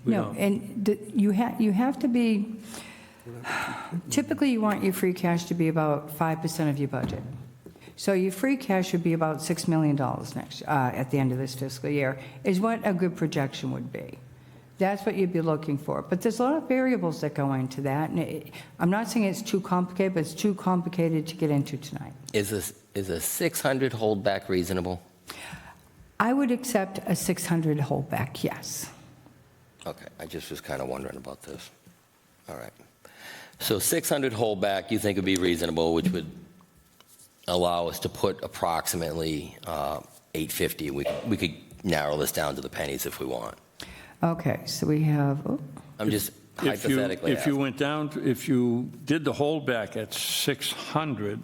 We
No,
don't.
and you have to be, typically you want your free cash to be about 5% of your budget. So your free cash should be about $6 million next, at the end of this fiscal year, is what a good projection would be. That's what you'd be looking for. But there's a lot of variables that go into that, and I'm not saying it's too complicated, but it's too complicated to get into tonight.
Is a 600 holdback reasonable?
I would accept a 600 holdback, yes.
Okay, I just was kind of wondering about this. All right. So 600 holdback you think would be reasonable, which would allow us to put approximately 850. We could narrow this down to the pennies if we want.
Okay, so we have,
I'm just hypothetically
If you
asking.
went down, if you did the holdback at 600,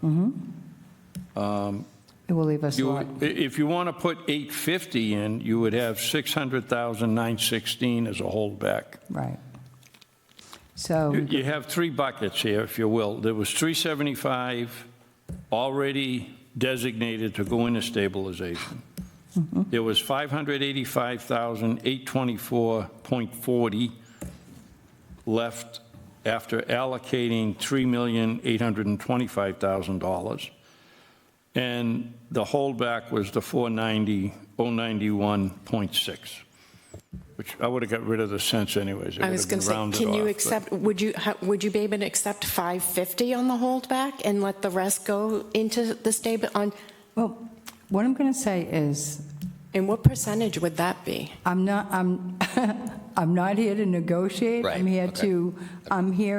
it will leave us a lot.
if you want to put 850 in, you would have 600,916 as a holdback.
Right. So,
You have three buckets here, if you will. There was 375 already designated to go into stabilization. There was 585,824.40 left after allocating $3,825,000. And the holdback was the 490,091.6, which I would have got rid of the cents anyways. It
I
would
was
have
going
been
to say,
rounded
can you
off, but-
accept, would you be able to accept 550 on the holdback and let the rest go into the stable on?
well, what I'm going to say is,
And what percentage would that be?
I'm not here to negotiate.
Right,
I'm here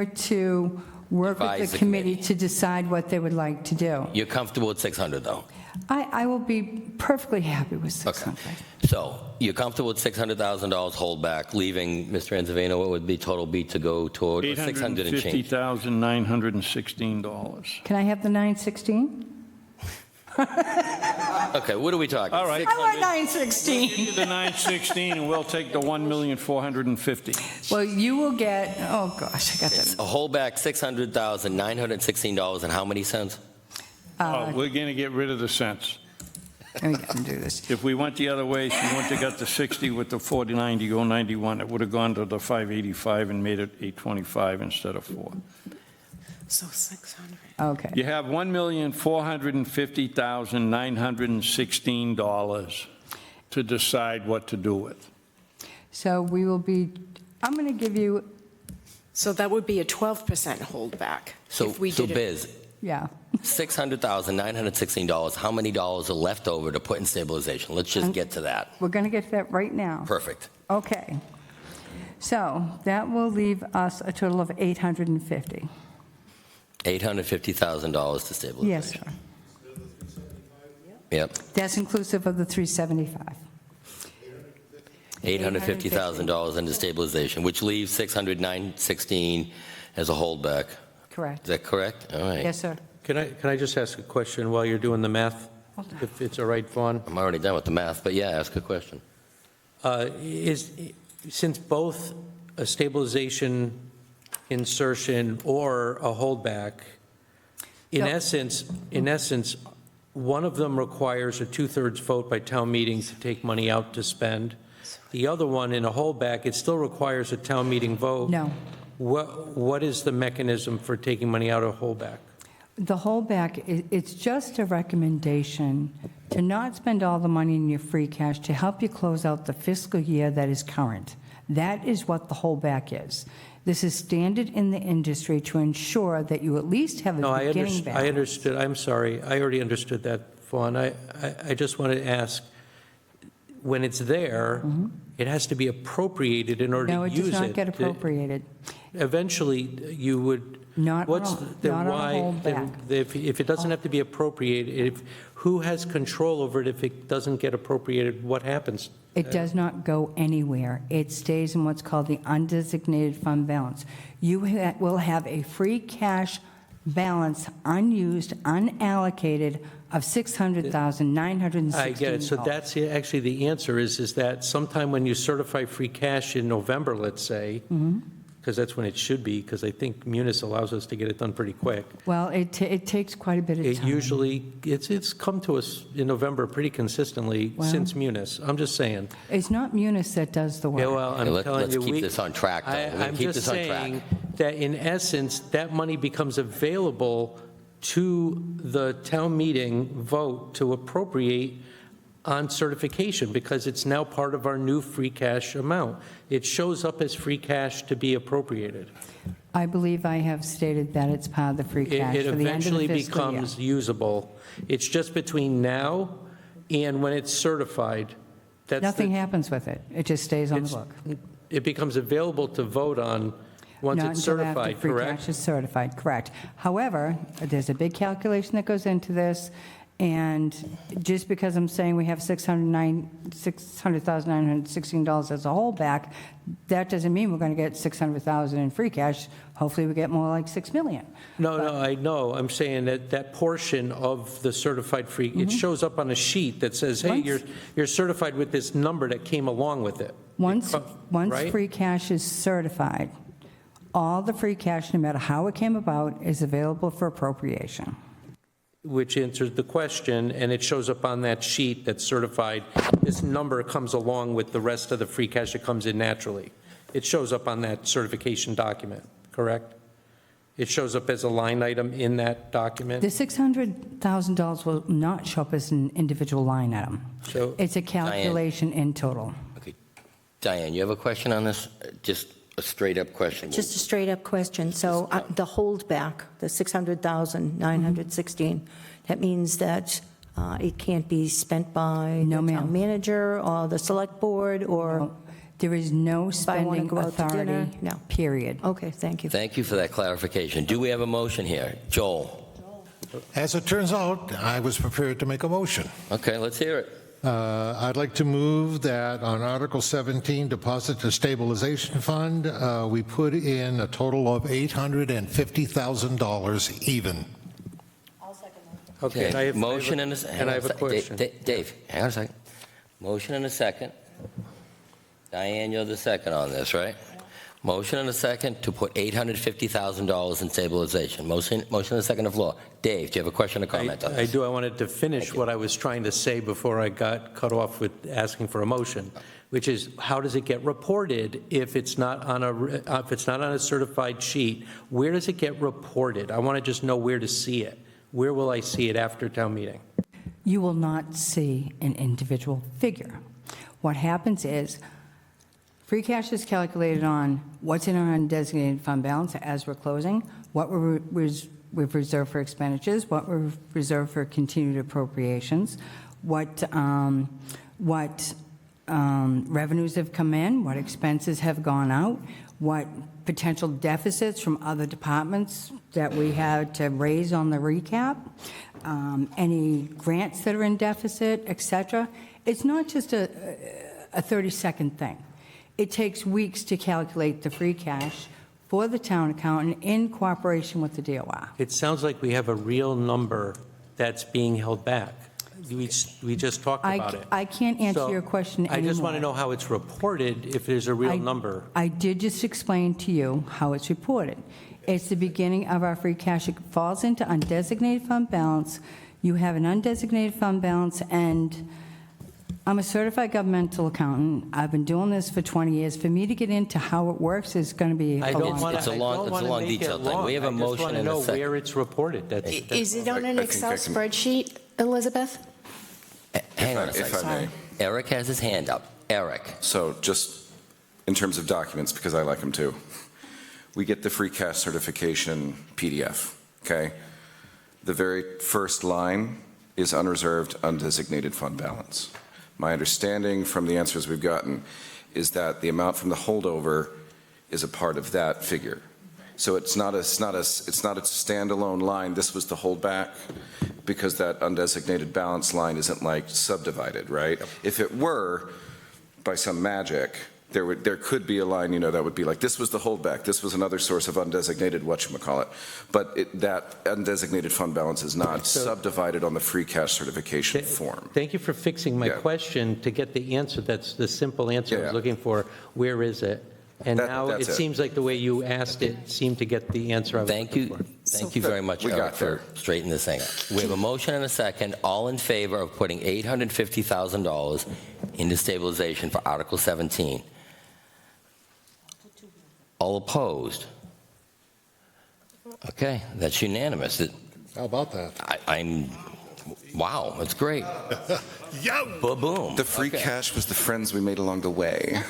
okay.
to work with
Advise
the
the
committee
committee.
to decide what they would like to do.
You're comfortable with 600, though?
I will be perfectly happy with 600.
So you're comfortable with $600,000 holdback, leaving, Mr. Anzavino, what would the total be to go toward 600 and change?
$850,916.
Can I have the 916?
Okay, what are we talking?
All right.
I want
Give
916.
you the 916, and we'll take the 1,450,000.
Well, you will get, oh gosh, I got
A
that.
holdback, $600,916, and how many cents?
We're going to get rid of the cents.
Let me do this.
If we went the other way, she wouldn't have got the 60 with the 490, 091. It would have gone to the 585 and made it 825 instead of 4.
So 600.
Okay.
You have $1,450,916 to decide what to do with.
So we will be, I'm going to give you,
So that would be a 12% holdback.
So,
if we
so
did it.
Biz,
yeah,
$600,916, how many dollars are left over to put in stabilization? Let's just get to that.
we're going to get to that right now.
Perfect.
Okay. So that will leave us a total of $850.
$850,000 to stabilization.
Yes, sir.
Yep.
That's inclusive of the 375.
$850,000 into stabilization, which leaves $600,916 as a holdback.
Correct.
Is that correct? All right.
Yes, sir.
Can I just ask a question while you're doing the math? If it's all right, Vaughn?
I'm already done with the math, but yeah, ask a question.
Since both a stabilization insertion or a holdback, in
No.
essence, one of them requires a two-thirds vote by town meeting to take money out to spend. The other one, in a holdback, it still requires a town meeting vote.
No.
What is the mechanism for taking money out of holdback?
The holdback, it's just a recommendation to not spend all the money in your free cash to help you close out the fiscal year that is current. That is what the holdback is. This is standard in the industry to ensure that you at least have
No,
a
I
beginning balance.
I understood. I'm sorry. I already understood that, Vaughn. I just wanted to ask, when it's there, it has to be appropriated in order
No,
to
it
use it.
does not get appropriated.
Eventually, you would,
Not
what's,
on a-
then
not on a
why, then
holdback.
if it doesn't have to be appropriated, who has control over it if it doesn't get appropriated? What happens?
It does not go anywhere. It stays in what's called the undesignated fund balance. You will have a free cash balance, unused, unallocated, of $600,916.
I get it. So that's actually the answer is that sometime when you certify free cash in November, let's say, because that's when it should be, because I think Munis allows us to get it done pretty quick.
Well, it takes quite a bit of
It
time.
usually, it's come to us in November pretty consistently
Well-
since Munis. I'm just saying.
It's not Munis that does the work.
Yeah, well, I'm telling
Let's
you.
keep this on track, though. We're gonna
I'm
keep
just
this on track.
saying that in essence, that money becomes available to the town meeting vote to appropriate on certification because it's now part of our new free cash amount. It shows up as free cash to be appropriated.
I believe I have stated that it's part of the free cash
It
for the end of the
eventually
fiscal year.
becomes usable. It's just between now and when it's certified. That's
Nothing happens with it. It just stays on the book.
It becomes available to vote on once
Not
it's
until after
certified,
free
correct?
cash is certified, correct. However, there's a big calculation that goes into this, and just because I'm saying we have $600,916 as a holdback, that doesn't mean we're going to get $600,000 in free cash. Hopefully, we get more like $6 million.
No, I know. I'm saying that that portion of the certified free, it shows up on a sheet that says, hey,
Once-
you're certified with this number that came along with it.
Once
right?
free cash is certified, all the free cash, no matter how it came about, is available for appropriation.
Which answers the question, and it shows up on that sheet that's certified. This number comes along with the rest of the free cash that comes in naturally. It shows up on that certification document, correct? It shows up as a line item in that document?
The $600,000 will not show up as an individual line item.
So,
It's a calculation in total.
Okay. Diane, you have a question on this? Just a straight-up question.
Just a straight-up question. So the holdback, the $600,916, that means that it can't be spent by
No,
the
ma'am.
town manager or the select board or
There is no
if I want to
spending
go out to dinner?
authority,
No.
period.
Okay, thank you.
Thank you for that clarification. Do we have a motion here? Joel?
As it turns out, I was prepared to make a motion.
Okay, let's hear it.
I'd like to move that on Article 17, Deposit to Stabilization Fund, we put in a total of $850,000 even.
okay. and I have-
Motion and a
And I have a question.
Dave, hang on a second. Motion and a second. Diane, you're the second on this, right? Motion and a second to put $850,000 in stabilization. Motion and a second on the floor. Dave, do you have a question or comment on
I
this?
do. I wanted to finish what I was trying to say before I got cut off with asking for a motion, which is how does it get reported if it's not on a certified sheet? Where does it get reported? I want to just know where to see it. Where will I see it after town meeting?
You will not see an individual figure. What happens is, Free cash is calculated on what's in our undesignated fund balance as we're closing, what we've reserved for expenditures, what we've reserved for continued appropriations, what revenues have come in, what expenses have gone out, what potential deficits from other departments that we had to raise on the recap, any grants that are in deficit, et cetera. It's not just a 30-second thing. It takes weeks to calculate the free cash for the town accountant in cooperation with the DOR.
It sounds like we have a real number that's being held back. We just talked about it.
I can't answer
So
your question anymore.
I just want to know how it's reported, if there's a real number.
I did just explain to you how it's reported. It's the beginning of our free cash. It falls into undesignated fund balance. You have an undesignated fund balance, and I'm a certified governmental accountant. I've been doing this for 20 years. For me to get into how it works is going to be a long
It's a long, detailed thing. We have a motion and a
I just want to know
second.
where it's reported.
Is it on an
I think
Excel
I can-
spreadsheet, Elizabeth?
Hang on a
If I
second.
may.
Eric has his hand up. Eric.
So just in terms of documents, because I like them too, we get the free cash certification PDF, okay? The very first line is unreserved, undesignated fund balance. My understanding from the answers we've gotten is that the amount from the holdover is a part of that figure. So it's not a standalone line. This was the holdback, because that undesignated balance line isn't like subdivided, right? If it were, by some magic, there could be a line, that would be like, this was the holdback, this was another source of undesignated whatchamacallit. But that undesignated fund balance is not subdivided on the free cash certification form.
Thank you for fixing my
Yeah.
question to get the answer. That's the simple answer I was
Yeah.
looking for. Where is it? And now it
that's it.
seems like the way you asked it seemed to get the answer I was
Thank
looking
you.
for.
Thank you very much,
We
Eric,
got
for
there.
straightening this thing out. We have a motion and a second. All in favor of putting $850,000 into stabilization for Article 17? All opposed? Okay, that's unanimous.
How about that?
Wow, that's great. Ba-boom.
The free
Okay.
cash was the friends we made along the way.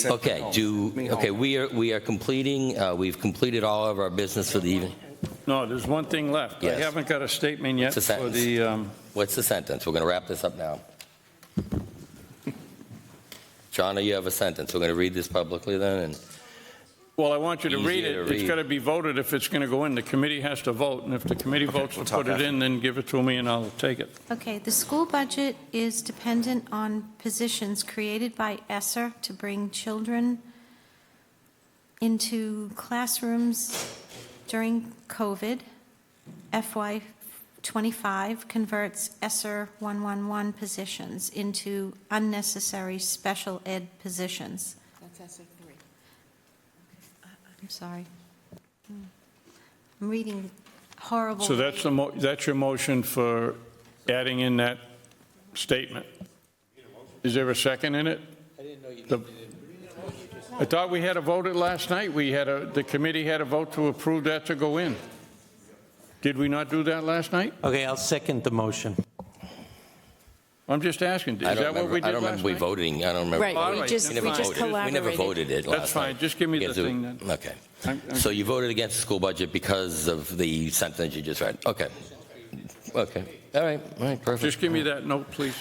Okay, we are completing, we've completed all of our business for the evening.
No, there's one thing left.
Yes.
I haven't got a statement yet
It's a
for
sentence.
the,
What's the sentence? We're going to wrap this up now. John, you have a sentence. We're going to read this publicly then, and
well, I want you to read
Easier
it.
to
It's
read.
got to be voted if it's going to go in. The committee has to vote, and if the committee votes to
we'll talk
put it
after.
in, then give it to me and I'll take it.
Okay, the school budget is dependent on positions created by ESSER to bring children into classrooms during COVID. FY '25 converts ESSER 111 positions into unnecessary special ed positions.
That's ESSER 3.
I'm sorry. I'm reading horrible.
So that's your motion for adding in that statement. Is there a second in it? I thought we had a vote it last night. The committee had a vote to approve that to go in. Did we not do that last night?
Okay, I'll second the motion.
I'm just asking, is
I don't
that what we
remember, I
did
don't
last
remember we
night?
voting. I don't remember.
Right,
All
we
right,
just
then
We never
we
fine.
voted. We never
collaborated.
voted it last
That's fine.
night.
Just give me the
Because it-
thing then.
Okay.
I'm-
So you voted against the school budget because of the sentence you just read? Okay. Okay. All right, perfect.
Just give me that note, please.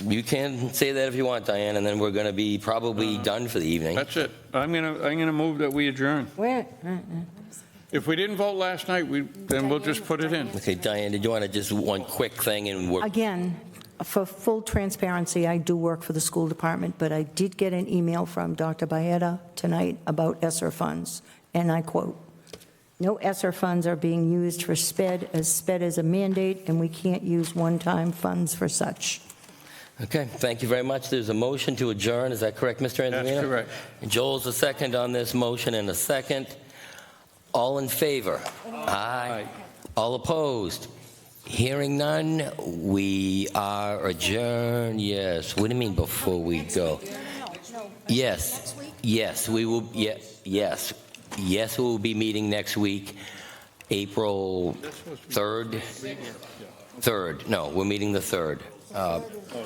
You can say that if you want, Diane, and then we're going to be probably done for the evening.
That's it. I'm gonna move that we adjourn.
Where?
If we didn't vote last night, then we'll just put it in.
Okay, Diane, did you want to just one quick thing and we're
Again, for full transparency, I do work for the school department, but I did get an email from Dr. Baeta tonight about ESSER funds, and I quote, "No ESSER funds are being used for SPED, as SPED is a mandate, and we can't use one-time funds for such."
Okay, thank you very much. There's a motion to adjourn. Is that correct, Mr. Angelino?
That's correct.
And Joel's a second on this motion and a second. All in favor? Aye. All opposed? Hearing none, we are adjourned. Yes. What do you mean before we go? Yes. Yes, we will. Yes. Yes, we will be meeting next week, April 3rd. 3rd. No, we're meeting the 3rd.
As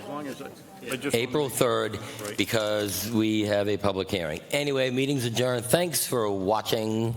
long as I just
April 3rd, because we have a public hearing. Anyway, meeting's adjourned. Thanks for watching.